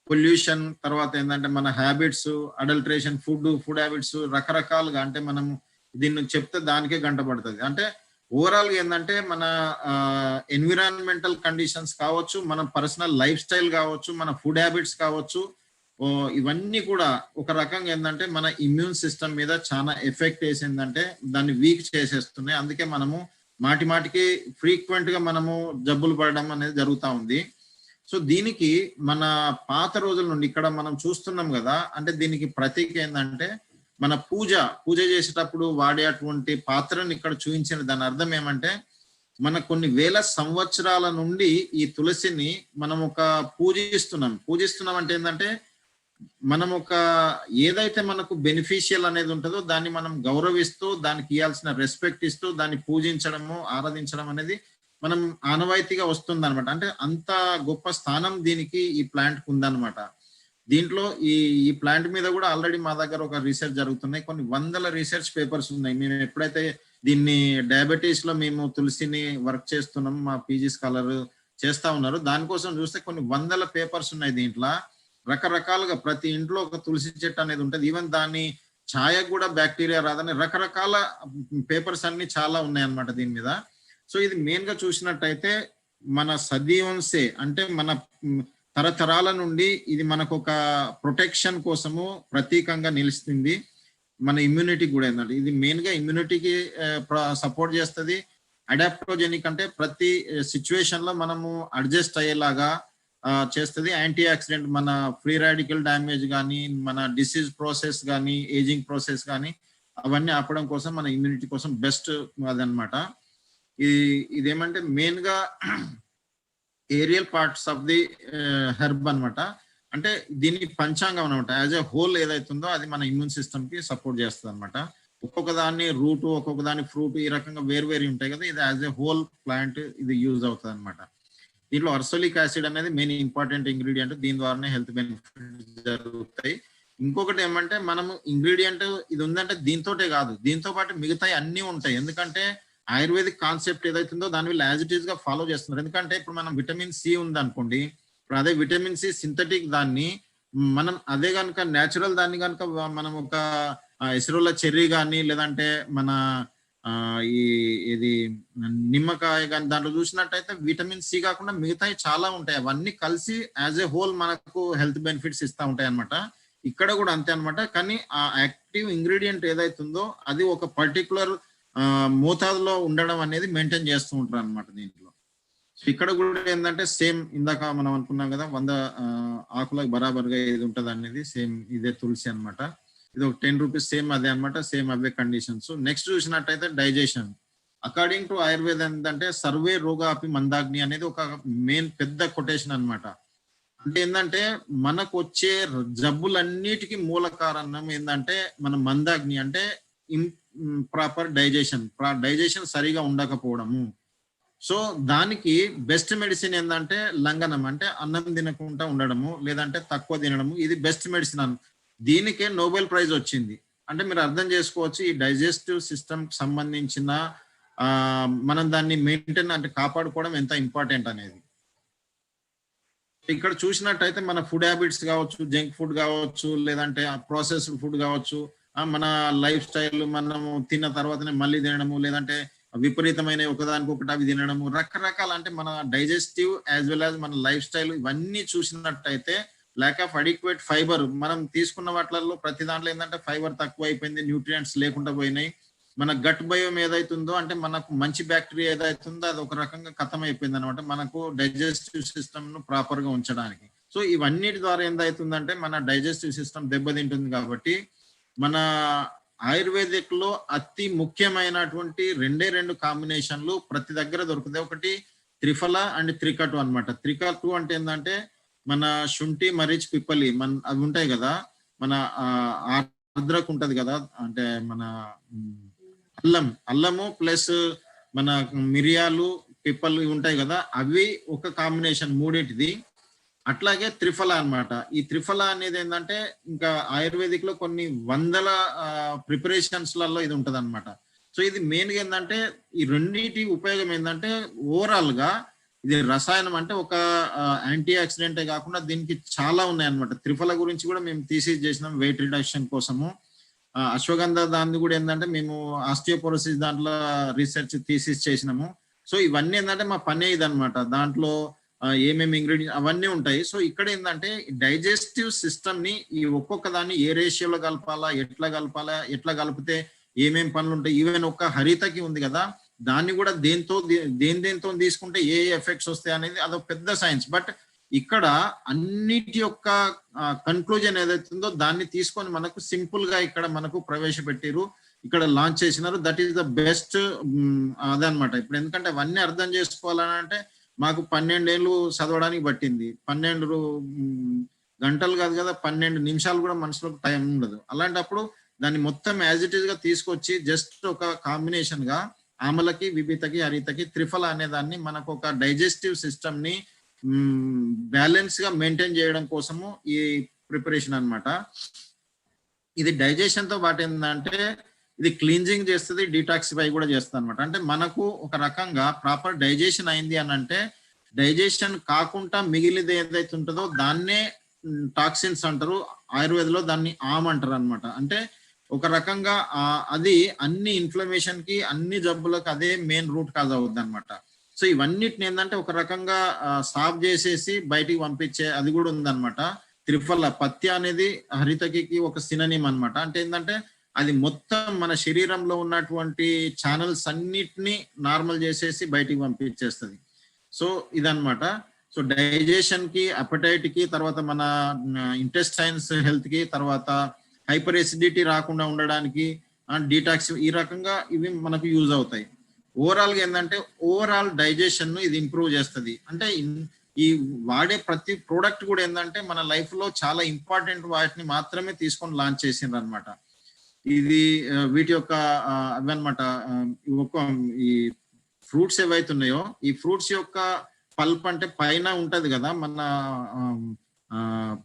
పొల్యూషన్, తర్వాత ఏంటంటే మన హ్యాబిట్స్, అడల్ట్రేషన్, ఫుడ్ హ్యాబిట్స్, రకరకాలుగా, అంటే మనం దీన్ని చెప్తే దానికే గంట పడుతుంది. అంటే ఓవరాల్ గా ఏంటంటే మన ఎన్విరాన్మెంటల్ కండిషన్స్ కావచ్చు, మన పర్సనల్ లైఫ్ స్టైల్ కావచ్చు, మన ఫుడ్ హ్యాబిట్స్ కావచ్చు, ఇవన్నీ కూడా ఒక రకంగా ఏంటంటే మన ఇమ్యూన్ సిస్టమ్ మీద చాలా ఎఫెక్ట్ వేసిందంటే దాన్ని వీక్ చేసేస్తున్నాయి. అందుకే మనము మాటికి ఫ్రీక్వెంట్ గా మనము జబ్బులు పడడం అనేది జరుగుతూ ఉంది. సో దీనికి మన పాత రోజుల నుండి ఇక్కడ మనం చూస్తున్నాం కదా, అంటే దీనికి ప్రతీక ఏంటంటే మన పూజ చేసేటప్పుడు వాడేటువంటి పాత్రను ఇక్కడ చూపించిన దాని అర్థం ఏమంటే, మన కొన్ని వేల సంవత్సరాల నుండి ఈ తులసిని మనం ఒక పూజిస్తున్నాం అంటే ఏంటంటే మనం ఒక ఏదైతే మనకు బెనిఫిషియల్ అనేది ఉంటుందో దాన్ని మనం గౌరవిస్తూ, దానికి ఇవ్వాల్సిన రెస్పెక్ట్ ఇస్తూ, దాన్ని పూజించడము, ఆరాధించడం అనేది మనం ఆనవాయితీగా వస్తుంది అనమాట. అంటే అంత గొప్ప స్థానం దీనికి ఈ ప్లాంట్ కి ఉందన్నమాట. దీంట్లో ఈ ప్లాంట్ మీద కూడా ఆల్రెడీ మా దగ్గర ఒక రీసెర్చ్ జరుగుతున్నాయి. కొన్ని వందల రీసెర్చ్ పేపర్స్ ఉన్నాయి. మేము ఎప్పుడైతే దీన్ని డయాబెటీస్ లో మేము తులసిని వర్క్ చేస్తున్నాం, మా PG స్కాలర్ చేస్తా ఉన్నారు, దానికోసం చూస్తే కొన్ని వందల పేపర్స్ ఉన్నాయి. దీంట్లో రకరకాలుగా ప్రతి ఇంట్లో ఒక తులసి చెట్టు అనేది ఉంటుంది. ఈవెన్ దాన్ని ఛాయకు కూడా బ్యాక్టీరియా రాదని రకరకాల పేపర్స్ అన్ని చాలా ఉన్నాయి అన్నమాట దీని మీద. సో ఇది మెయిన్ గా చూసినట్టయితే మన సదీవంశే, అంటే మన తరతరాల నుండి ఇది మనకు ఒక ప్రొటెక్షన్ కోసము ప్రతీకంగా నిలుస్తుంది. మన ఇమ్యూనిటీ కూడా ఏంటంటే ఇది మెయిన్ గా ఇమ్యూనిటీకి సపోర్ట్ చేస్తుంది. అడాప్టోజెనిక్ అంటే ప్రతి సిచ్యువేషన్ లో మనము అడ్జస్ట్ అయ్యేలాగా చేస్తుంది. యాంటీ ఆక్సిడెంట్ మన ఫ్రీ రాడికల్ డ్యామేజ్ కానీ, మన డిసీజ్ ప్రాసెస్ కానీ, ఏజింగ్ ప్రాసెస్ కానీ అవన్నీ ఆపడం కోసం మన ఇమ్యూనిటీ కోసం బెస్ట్ అదనమాట. ఇదేమంటే మెయిన్ గా aerial parts of the herb అనమాట. అంటే దీన్ని పంచాంగం అనమాట. యాజ్ ఎ హోల్ ఏదైతుందో అది మన ఇమ్యూన్ సిస్టమ్ కి సపోర్ట్ చేస్తుంది అనమాట. ఒక్కొక్క దాన్ని రూట్, ఒక్కొక్క దాని ఫ్రూట్, ఈ రకంగా వేరు వేరు ఉంటాయి కదా. ఇది యాజ్ ఎ హోల్ ప్లాంట్ ఇది యూజ్ అవుతుంది అనమాట. దీంట్లో అర్సోలిక్ యాసిడ్ అనేది మెయిన్ ఇంపార్టెంట్ ఇంగ్రీడియంట్. దీని ద్వారానే హెల్త్ బెనిఫిట్స్ జరుగుతాయి. ఇంకొకటి ఏమంటే మనము ఇంగ్రీడియంట్ ఇది ఉందంటే దీంతోటే కాదు, దీంతో పాటు మిగతా అన్ని ఉంటాయి. ఎందుకంటే ఆయుర్వేదిక్ కాన్సెప్ట్ ఏదైతుందో దాని వీళ్ళు యాజ్ ఇట్ ఈస్ గా ఫాలో చేస్తున్నారు. ఎందుకంటే ఇప్పుడు మనం విటమిన్ సి ఉంది అనుకోండి, ఇప్పుడు అదే విటమిన్ సి సింథటిక్ దాన్ని మనం అదే కనుక న్యాచురల్ దాన్ని కనుక మనం ఒక ఎసరోల చెర్రీ కానీ లేదంటే మన ఇది నిమ్మకాయ కానీ దాంట్లో చూసినట్టయితే విటమిన్ సి కాకుండా మిగతాయి చాలా ఉంటాయి. అవన్నీ కలిసి యాజ్ ఏ హోల్ మనకు హెల్త్ బెనిఫిట్స్ ఇస్తూ ఉంటాయి అనమాట. ఇక్కడ కూడా అంతే అనమాట. కానీ ఆ యాక్టివ్ ఇంగ్రీడియంట్ ఏదైతుందో అది ఒక పర్టికులర్ మోతాదులో ఉండడం అనేది మెయింటైన్ చేస్తూ ఉంటారు అనమాట దీంట్లో. ఇక్కడ కూడా ఏంటంటే సేమ్ ఇందాక మనం అనుకున్నాం కదా 100 ఆకులకు బరాబర్గా ఏది ఉంటుంది అనేది సేమ్ ఇదే తులసి అనమాట. ఇది ఒక 10 రూపీస్ సేమ్ అదే అనమాట, సేమ్ అవే కండిషన్స్. నెక్స్ట్ చూసినట్టయితే డైజెషన్. అకార్డింగ్ టు ఆయుర్వేద ఏంటంటే సర్వే రోగాపి మందాగ్ని అనేది ఒక మెయిన్ పెద్ద కొటేషన్ అనమాట. అంటే ఏంటంటే మనకు వచ్చే జబ్బులన్నిటికీ మూల కారణం ఏంటంటే మన మందాగ్ని అంటే ప్రాపర్ డైజెషన్ సరిగా ఉండకపోవడము. సో దానికి బెస్ట్ మెడిసిన్ ఏంటంటే లంఘనం, అంటే అన్నం తినకుండా ఉండడము లేదంటే తక్కువ తినడము. ఇది బెస్ట్ మెడిసిన్. దీనికే నోబెల్ ప్రైజ్ వచ్చింది. అంటే మీరు అర్థం చేసుకోవచ్చు ఈ డైజెస్టివ్ సిస్టమ్ సంబంధించిన మనం దాన్ని మెయింటైన్ అంటే కాపాడుకోవడం ఎంత ఇంపార్టెంట్ అనేది. ఇక్కడ చూసినట్టయితే మన ఫుడ్ హ్యాబిట్స్ కావచ్చు, జంక్ ఫుడ్ కావచ్చు లేదంటే ప్రాసెస్డ్ ఫుడ్ కావచ్చు, మన లైఫ్ స్టైల్ మనము తిన్న తర్వాతనే మళ్ళీ తినడము లేదంటే విపరీతమైన ఒకదానికొకటి అవి తినడము, రకరకాల అంటే మన డైజెస్టివ్ యాజ్ వెల్ యాజ్ మన లైఫ్ స్టైల్ ఇవన్నీ చూసినట్టయితే ల్యాక్ ఆఫ్ అడిక్వేట్ ఫైబర్ మనం తీసుకున్న వాటిల్లో ప్రతి దాంట్లో ఏంటంటే ఫైబర్ తక్కువ అయిపోయింది, న్యూట్రియంట్స్ లేకుండా పోయినాయి. మన గట్ బయోమ్ ఏదైతుందో అంటే మనకు మంచి బ్యాక్టీరియా ఏదైతుందో అది ఒక రకంగా ఖతం అయిపోయింది అనమాట మనకు డైజెస్టివ్ సిస్టమ్ ను ప్రాపర్ గా ఉంచడానికి. సో ఇవన్నిటి ద్వారా ఏందవుతుందంటే మన డైజెస్టివ్ సిస్టమ్ దెబ్బతింటుంది. కాబట్టి మన ఆయుర్వేదిక్ లో అతి ముఖ్యమైనటువంటి 2 కాంబినేషన్లు ప్రతి దగ్గర దొరుకుతాయి. ఒకటి త్రిఫల అండ్ త్రికటు అనమాట. త్రికటు అంటే ఏంటంటే మన శుంఠి, మరీచ్, పిప్పలి అవి ఉంటాయి కదా, మన ఆర్ద్రక్ ఉంటది కదా, అంటే మన అల్లము ప్లస్ మన మిరియాలు, పిప్పలు ఉంటాయి కదా, అవి ఒక కాంబినేషన్ మూడింటిది. అట్లాగే త్రిఫల అన్నమాట. ఈ త్రిఫల అనేది ఏంటంటే ఇంకా ఆయుర్వేదిక్ లో కొన్ని వందల ప్రిపరేషన్స్ లలో ఇది ఉంటది అనమాట. సో ఇది మెయిన్ గా ఏంటంటే ఈ రెండింటి ఉపయోగం ఏంటంటే ఓవరాల్ గా ఇది రసాయనం అంటే ఒక యాంటీ ఆక్సిడెంటే కాకుండా దీనికి చాలా ఉన్నాయి అనమాట. త్రిఫల గురించి కూడా మేము థీసిస్ చేసినాం వెయిట్ రిడక్షన్ కోసము. అశ్వగంధ దాన్ని కూడా ఏంటంటే మేము ఆస్టియోపోరోసిస్ దాంట్లో రీసెర్చ్ థీసిస్ చేసినాము. సో ఇవన్నీ ఏంటంటే మా పనే ఇదనమాట. దాంట్లో ఏమేమి ఇంగ్రీడియంట్ అవన్నీ ఉంటాయి. సో ఇక్కడ ఏంటంటే డైజెస్టివ్ సిస్టమ్ ని ఈ ఒక్కొక్క దాన్ని ఏ రేషియోలో కలపాలా, ఎట్లా కలిపితే ఏమేం పనులు ఉంటాయి. ఈవెన్ ఒక్క హరితకి ఉంది కదా, దాన్ని కూడా దేంతో తీసుకుంటే ఏ ఎఫెక్ట్స్ వస్తాయి అనేది అదొక పెద్ద సైన్స్. బట్ ఇక్కడ అన్నిటి యొక్క కన్క్లూజన్ ఏదైతుందో దాన్ని తీసుకొని మనకు సింపుల్ గా ఇక్కడ మనకు ప్రవేశపెట్టారు, ఇక్కడ లాంచ్ చేసినారు. దట్ ఈస్ ద బెస్ట్ అదనమాట. ఇప్పుడు ఎందుకంటే అవన్నీ అర్థం చేసుకోవాలని అంటే మాకు 12 ఏళ్ళు చదవడానికి పట్టింది. 12 గంటలు కాదు కదా, 12 నిమిషాలు కూడా మనసులోకి టైం ఉండదు. అలాంటప్పుడు దాన్ని మొత్తం యాజ్ ఇట్ ఈస్ గా తీసుకొచ్చి జస్ట్ ఒక కాంబినేషన్ గా ఆమలకి, విభితకి, హరితకి, త్రిఫల అనే దాన్ని మనకు ఒక డైజెస్టివ్ సిస్టమ్ ని బ్యాలెన్స్ గా మెయింటైన్ చేయడం కోసము ఈ ప్రిపరేషన్ అన్నమాట. ఇది డైజెషన్ తో పాటు ఏంటంటే ఇది క్లీన్జింగ్ చేస్తుంది, డీటాక్సిఫై కూడా చేస్తుంది అనమాట. అంటే మనకు ఒక రకంగా ప్రాపర్ డైజెషన్ అయింది అని అంటే డైజెషన్ కాకుండా మిగిలిది ఏదైతే ఉంటుందో దాన్నే టాక్సిన్స్ అంటారు. ఆయుర్వేదంలో దాన్ని ఆమ్ అంటారు అనమాట. అంటే ఒక రకంగా అది అన్ని ఇన్ఫ్లమేషన్ కి, అన్ని జబ్బులకు అదే మెయిన్ రూట్ కాజ్ అవుద్ది అనమాట. సో ఇవన్నిటిని ఏంటంటే ఒక రకంగా సాఫ్ చేసేసి బయటికి పంపించే అది కూడా ఉందన్నమాట. త్రిఫల పత్య అనేది హరితకి ఒక సినోనిమ్ అన్నమాట. అంటే ఏంటంటే అది మొత్తం మన శరీరంలో ఉన్నటువంటి ఛానల్స్ అన్నిటినీ నార్మల్ చేసేసి బయటికి పంపించేస్తుంది. సో ఇదన్నమాట. సో డైజెషన్ కి, అపటైట్ కి, తర్వాత మన ఇంటెస్టైన్స్ హెల్త్ కి, తర్వాత హైపర్ ఎసిడిటీ రాకుండా ఉండడానికి, డీటాక్స్, ఈ రకంగా ఇవి మనకు యూజ్ అవుతాయి. ఓవరాల్ గా ఏంటంటే ఓవరాల్ డైజెషన్ ను ఇది ఇంప్రూవ్ చేస్తుంది. అంటే ఈ వాడే ప్రతి ప్రోడక్ట్ కూడా ఏంటంటే మన లైఫ్ లో చాలా ఇంపార్టెంట్ వాటిని మాత్రమే తీసుకొని లాంచ్ చేసిండ్రు అనమాట. ఇది వీటి యొక్క అవన్నమాట. ఈ ఫ్రూట్స్ ఏవైతున్నాయో ఈ ఫ్రూట్స్ యొక్క పల్ప్ అంటే పైన ఉంటది కదా, మన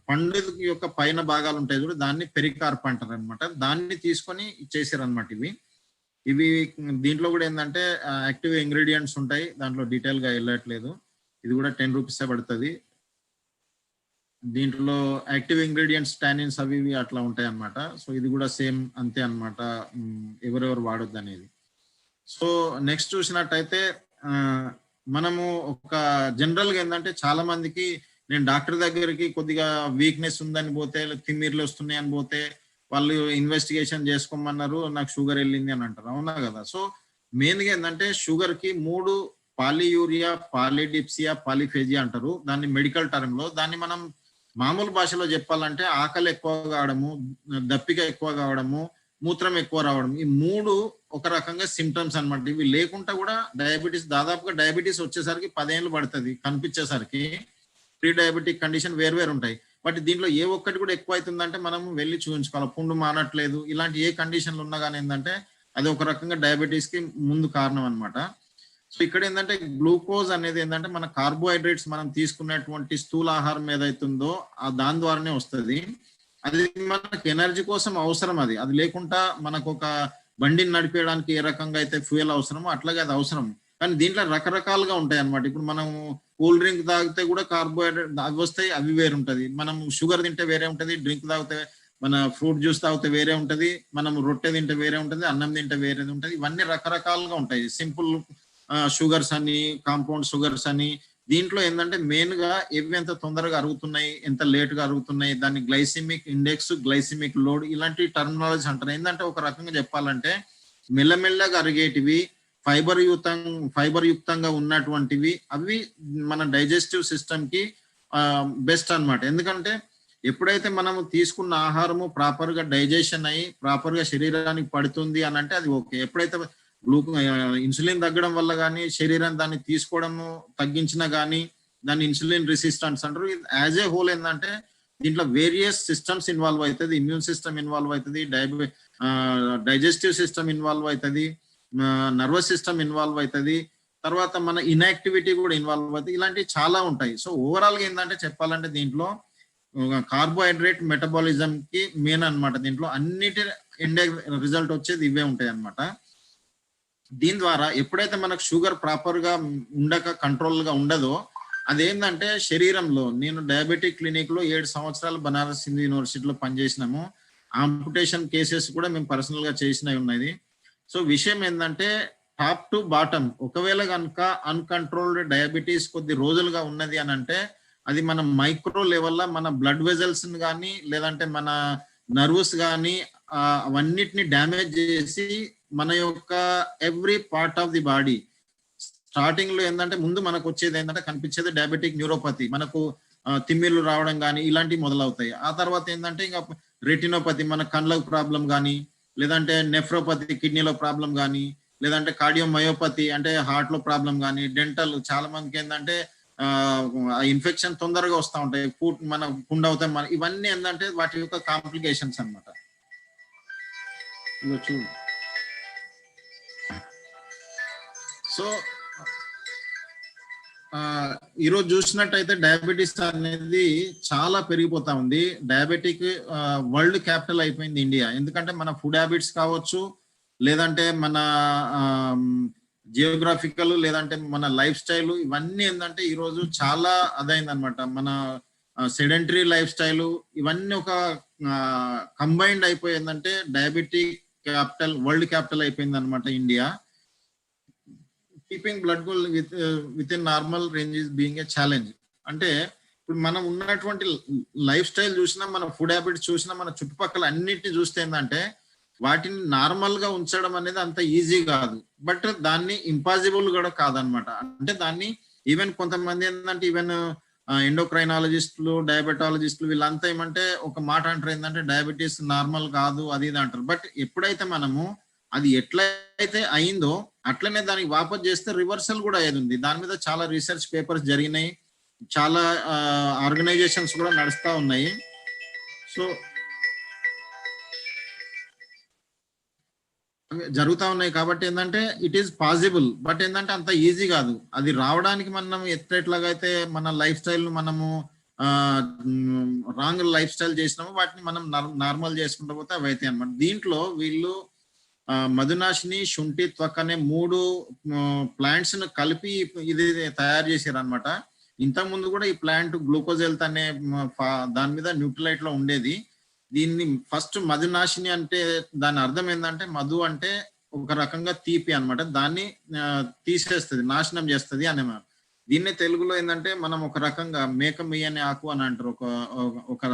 పండు యొక్క పైన భాగాలు ఉంటాయి చూడు, దాన్ని పెరికార్ప్ అంటారు అనమాట. దాన్ని తీసుకొని చేసారు అనమాట. ఇవి దీంట్లో కూడా ఏంటంటే యాక్టివ్ ఇంగ్రీడియంట్స్ ఉంటాయి, దాంట్లో డీటెయిల్ గా వెళ్ళట్లేదు. ఇది కూడా 10 రూపీసే పడుతుంది. దీంట్లో యాక్టివ్ ఇంగ్రీడియంట్స్, టానిన్స్ అవి ఇవి అట్లా ఉంటాయి అన్నమాట. సో ఇది కూడా సేమ్ అంతే అన్నమాట, ఎవరెవరు వాడొద్దు అనేది. సో నెక్స్ట్ చూసినట్టయితే మనము ఒక జనరల్ గా ఏంటంటే చాలా మందికి, నేను డాక్టర్ దగ్గరికి కొద్దిగా వీక్నెస్ ఉందని పోతే, తిమ్మిర్లు వస్తున్నాయి అని పోతే వాళ్ళు ఇన్వెస్టిగేషన్ చేసుకోమన్నారు, నాకు షుగర్ వెళ్ళింది అని అంటారు, అవునా కదా. సో మెయిన్ గా ఏంటంటే షుగర్ కి 3 పాలియూరియా, పాలిడిప్సియా, పాలిఫేజియా అంటారు దాన్ని మెడికల్ టర్మ్ లో. దాన్ని మనం మామూలు భాషలో చెప్పాలంటే ఆకలి ఎక్కువ కావడము, దప్పిక ఎక్కువ కావడము, మూత్రం ఎక్కువ రావడం, ఈ 3 ఒక రకంగా సిమ్టమ్స్ అనమాట. ఇవి లేకుండా కూడా డయాబెటీస్, దాదాపుగా డయాబెటీస్ వచ్చేసరికి 10 ఏళ్ళు పడుతుంది కనిపించేసరికి. ప్రీ డయాబెటిక్ కండిషన్ వేరు ఉంటాయి. బట్ దీంట్లో ఏ ఒక్కటి కూడా ఎక్కువ అవుతుందంటే మనం వెళ్ళి చూపించుకోవాలి. పుండు మానట్లేదు, ఇలాంటి ఏ కండిషన్లు ఉన్నా కానీ ఏంటంటే అది ఒక రకంగా డయాబెటీస్ కి ముందు కారణం అనమాట. సో ఇక్కడ ఏంటంటే గ్లూకోజ్ అనేది ఏంటంటే మన కార్బోహైడ్రేట్స్ మనం తీసుకున్నటువంటి స్థూల ఆహారం ఏదైతుందో దాని ద్వారానే వస్తుంది. అది మనకు ఎనర్జీ కోసం అవసరం. అది లేకుండా మనకు ఒక బండిని నడిపేయడానికి ఏ రకంగా అయితే ఫ్యూయల్ అవసరమో అట్లాగే అది అవసరం. కానీ దీంట్లో రకరకాలుగా ఉంటాయి అన్నమాట. ఇప్పుడు మనం కూల్ డ్రింక్ తాగితే కూడా కార్బోహైడ్రేట్ అవి వస్తాయి, అవి వేరే ఉంటది. మనం షుగర్ తింటే వేరే ఉంటది, డ్రింక్ తాగితే, మన ఫ్రూట్ జ్యూస్ తాగితే వేరే ఉంటది, మనం రొట్టె తింటే వేరే ఉంటది, అన్నం తింటే వేరేది ఉంటది. ఇవన్నీ రకరకాలుగా ఉంటాయి. సింపుల్ షుగర్స్ అని, కాంపౌండ్ షుగర్స్ అని. దీంట్లో ఏంటంటే మెయిన్ గా ఎవి ఎంత తొందరగా అరుగుతున్నాయి, ఎంత లేట్ గా అరుగుతున్నాయి, దాన్ని గ్లైసిమిక్ ఇండెక్స్, గ్లైసిమిక్ లోడ్, ఇలాంటి టర్మినాలజీ అంటారు. ఏంటంటే ఒక రకంగా చెప్పాలంటే మెల్లమెల్లగా అరిగేటివి, ఫైబర్ యుక్తంగా ఉన్నటువంటివి, అవి మన డైజెస్టివ్ సిస్టమ్ కి బెస్ట్ అన్నమాట. ఎందుకంటే ఎప్పుడైతే మనం తీసుకున్న ఆహారము ప్రాపర్ గా డైజెషన్ అయ్యి ప్రాపర్ గా శరీరానికి పడుతుంది అని అంటే అది ఓకే. ఎప్పుడైతే ఇన్సులిన్ తగ్గడం వల్ల కానీ, శరీరం దాన్ని తీసుకోవడము తగ్గించినా కానీ దాన్ని ఇన్సులిన్ రెసిస్టెన్స్ అంటారు. యాజ్ ఏ హోల్ ఏంటంటే దీంట్లో వేరియస్ సిస్టమ్స్ ఇన్వాల్వ్ అవుతుంది. ఇమ్యూన్ సిస్టమ్ ఇన్వాల్వ్ అవుతుంది, డైజెస్టివ్ సిస్టమ్ ఇన్వాల్వ్ అవుతుంది, నర్వస్ సిస్టమ్ ఇన్వాల్వ్ అవుతుంది, తర్వాత మన ఇన్యాక్టివిటీ కూడా ఇన్వాల్వ్ అవుతుంది. ఇలాంటివి చాలా ఉంటాయి. సో ఓవరాల్ గా ఏంటంటే చెప్పాలంటే దీంట్లో కార్బోహైడ్రేట్ మెటబాలిజం కి మెయిన్ అన్నమాట. దీంట్లో అన్నిటి ఎండ్ రిజల్ట్ వచ్చేది ఇవే ఉంటాయి అన్నమాట. దీని ద్వారా ఎప్పుడైతే మనకు షుగర్ ప్రాపర్ గా ఉండక కంట్రోల్ గా ఉండదో అదేంటంటే శరీరంలో, నేను డయాబెటిక్ క్లినిక్ లో 7 సంవత్సరాలు బనారస్ హిందూ యూనివర్సిటీలో పనిచేసినాము. ఆంపుటేషన్ కేసెస్ కూడా మేము పర్సనల్ గా చేసినవి ఉన్నాయి. సో విషయం ఏంటంటే టాప్ టు బాటమ్, ఒకవేళ కనుక అన్కంట్రోల్డ్ డయాబెటీస్ కొద్ది రోజులుగా ఉన్నది అని అంటే అది మన మైక్రో లెవెల్లో మన బ్లడ్ వెజల్స్ కానీ, లేదంటే మన నర్వ్స్ కానీ అవన్నిటిని డ్యామేజ్ చేసి మన యొక్క every part of the body, starting లో ఏంటంటే ముందు మనకు వచ్చేది ఏంటంటే కనిపించేది డయాబెటిక్ న్యూరోపతి, మనకు తిమ్మిర్లు రావడం కానీ ఇలాంటివి మొదలవుతాయి. ఆ తర్వాత ఏంటంటే ఇంకా రెటినోపతి, మన కళ్ళకు ప్రాబ్లం కానీ, లేదంటే నెఫ్రోపతి, కిడ్నీలో ప్రాబ్లం కానీ, లేదంటే కార్డియోమయోపతి అంటే హార్ట్ లో ప్రాబ్లం కానీ, డెంటల్, చాలా మందికి ఏంటంటే ఇన్ఫెక్షన్ తొందరగా వస్తూ ఉంటాయి, మన పుండు అవుతాయి, మన ఇవన్నీ ఏంటంటే వాటి యొక్క కాంప్లికేషన్స్ అన్నమాట. చూడు. సో ఈరోజు చూసినట్టయితే డయాబెటీస్ అనేది చాలా పెరిగిపోతా ఉంది. డయాబెటిక్ వరల్డ్ క్యాపిటల్ అయిపోయింది ఇండియా. ఎందుకంటే మన ఫుడ్ హ్యాబిట్స్ కావచ్చు, లేదంటే మన జియోగ్రాఫికల్, లేదంటే మన లైఫ్ స్టైల్, ఇవన్నీ ఏంటంటే ఈరోజు చాలా అదైంది అనమాట. మన సెడెంటరీ లైఫ్ స్టైల్ ఇవన్నీ ఒక కంబైన్డ్ అయిపోయిందంటే డయాబెటిక్ క్యాపిటల్, వరల్డ్ క్యాపిటల్ అయిపోయింది అనమాట India. Keeping blood with in normal range is being a challenge. అంటే ఇప్పుడు మనం ఉన్నటువంటి లైఫ్ స్టైల్ చూసినా, మన ఫుడ్ హ్యాబిట్స్ చూసినా, మన చుట్టుపక్కల అన్నిటిని చూస్తే ఏంటంటే వాటిని నార్మల్ గా ఉంచడం అనేది అంత ఈజీ కాదు, బట్ దాన్ని ఇంపాసిబుల్ కూడా కాదనమాట. అంటే దాన్ని ఈవెన్ కొంతమంది ఏంటంటే ఈవెన్ ఎండోక్రైనాలజిస్టులు, డయాబెటాలజిస్టులు వీళ్ళంతా ఏమంటే ఒక మాట అంటారు ఏంటంటే డయాబెటీస్ నార్మల్ కాదు అది ఇది అంటారు. బట్ ఎప్పుడైతే మనము అది ఎట్లయితే అయిందో అట్లనే దానికి వాపస్ చేస్తే రివర్సల్ కూడా అయ్యేది ఉంది. దాని మీద చాలా రీసెర్చ్ పేపర్స్ జరిగినాయి, చాలా ఆర్గనైజేషన్స్ కూడా నడుస్తూ ఉన్నాయి. సో జరుగుతూ ఉన్నాయి కాబట్టి ఏంటంటే ఇట్ ఈస్ పాసిబుల్, బట్ ఏంటంటే అంత ఈజీ కాదు. అది రావడానికి మనం ఎట్లయితే మన లైఫ్ స్టైల్ మనము రాంగ్ లైఫ్ స్టైల్ చేసినామో వాటిని మనం నార్మల్ చేసుకుంటూ పోతే అవి అయితే అనమాట. దీంట్లో వీళ్ళు మధునాశిని, శుంఠి, త్వక్ అనే 3 ప్లాంట్స్ ను కలిపి ఇది తయారు చేశారు అనమాట. ఇంతకు ముందు కూడా ఈ ప్లాంట్ గ్లూకోజ్ హెల్త్ అనే దాని మీద న్యూట్రిలైట్ లో ఉండేది. దీన్ని ఫస్ట్ మధునాశిని అంటే దాని అర్థం ఏంటంటే మధు అంటే ఒక రకంగా తీపి అనమాట, దాన్ని తీసేస్తుంది, నాశనం చేస్తుంది అనే. దీన్ని తెలుగులో ఏంటంటే మనం ఒక రకంగా మేకమి అనే ఆకు అని అంటారు, ఒక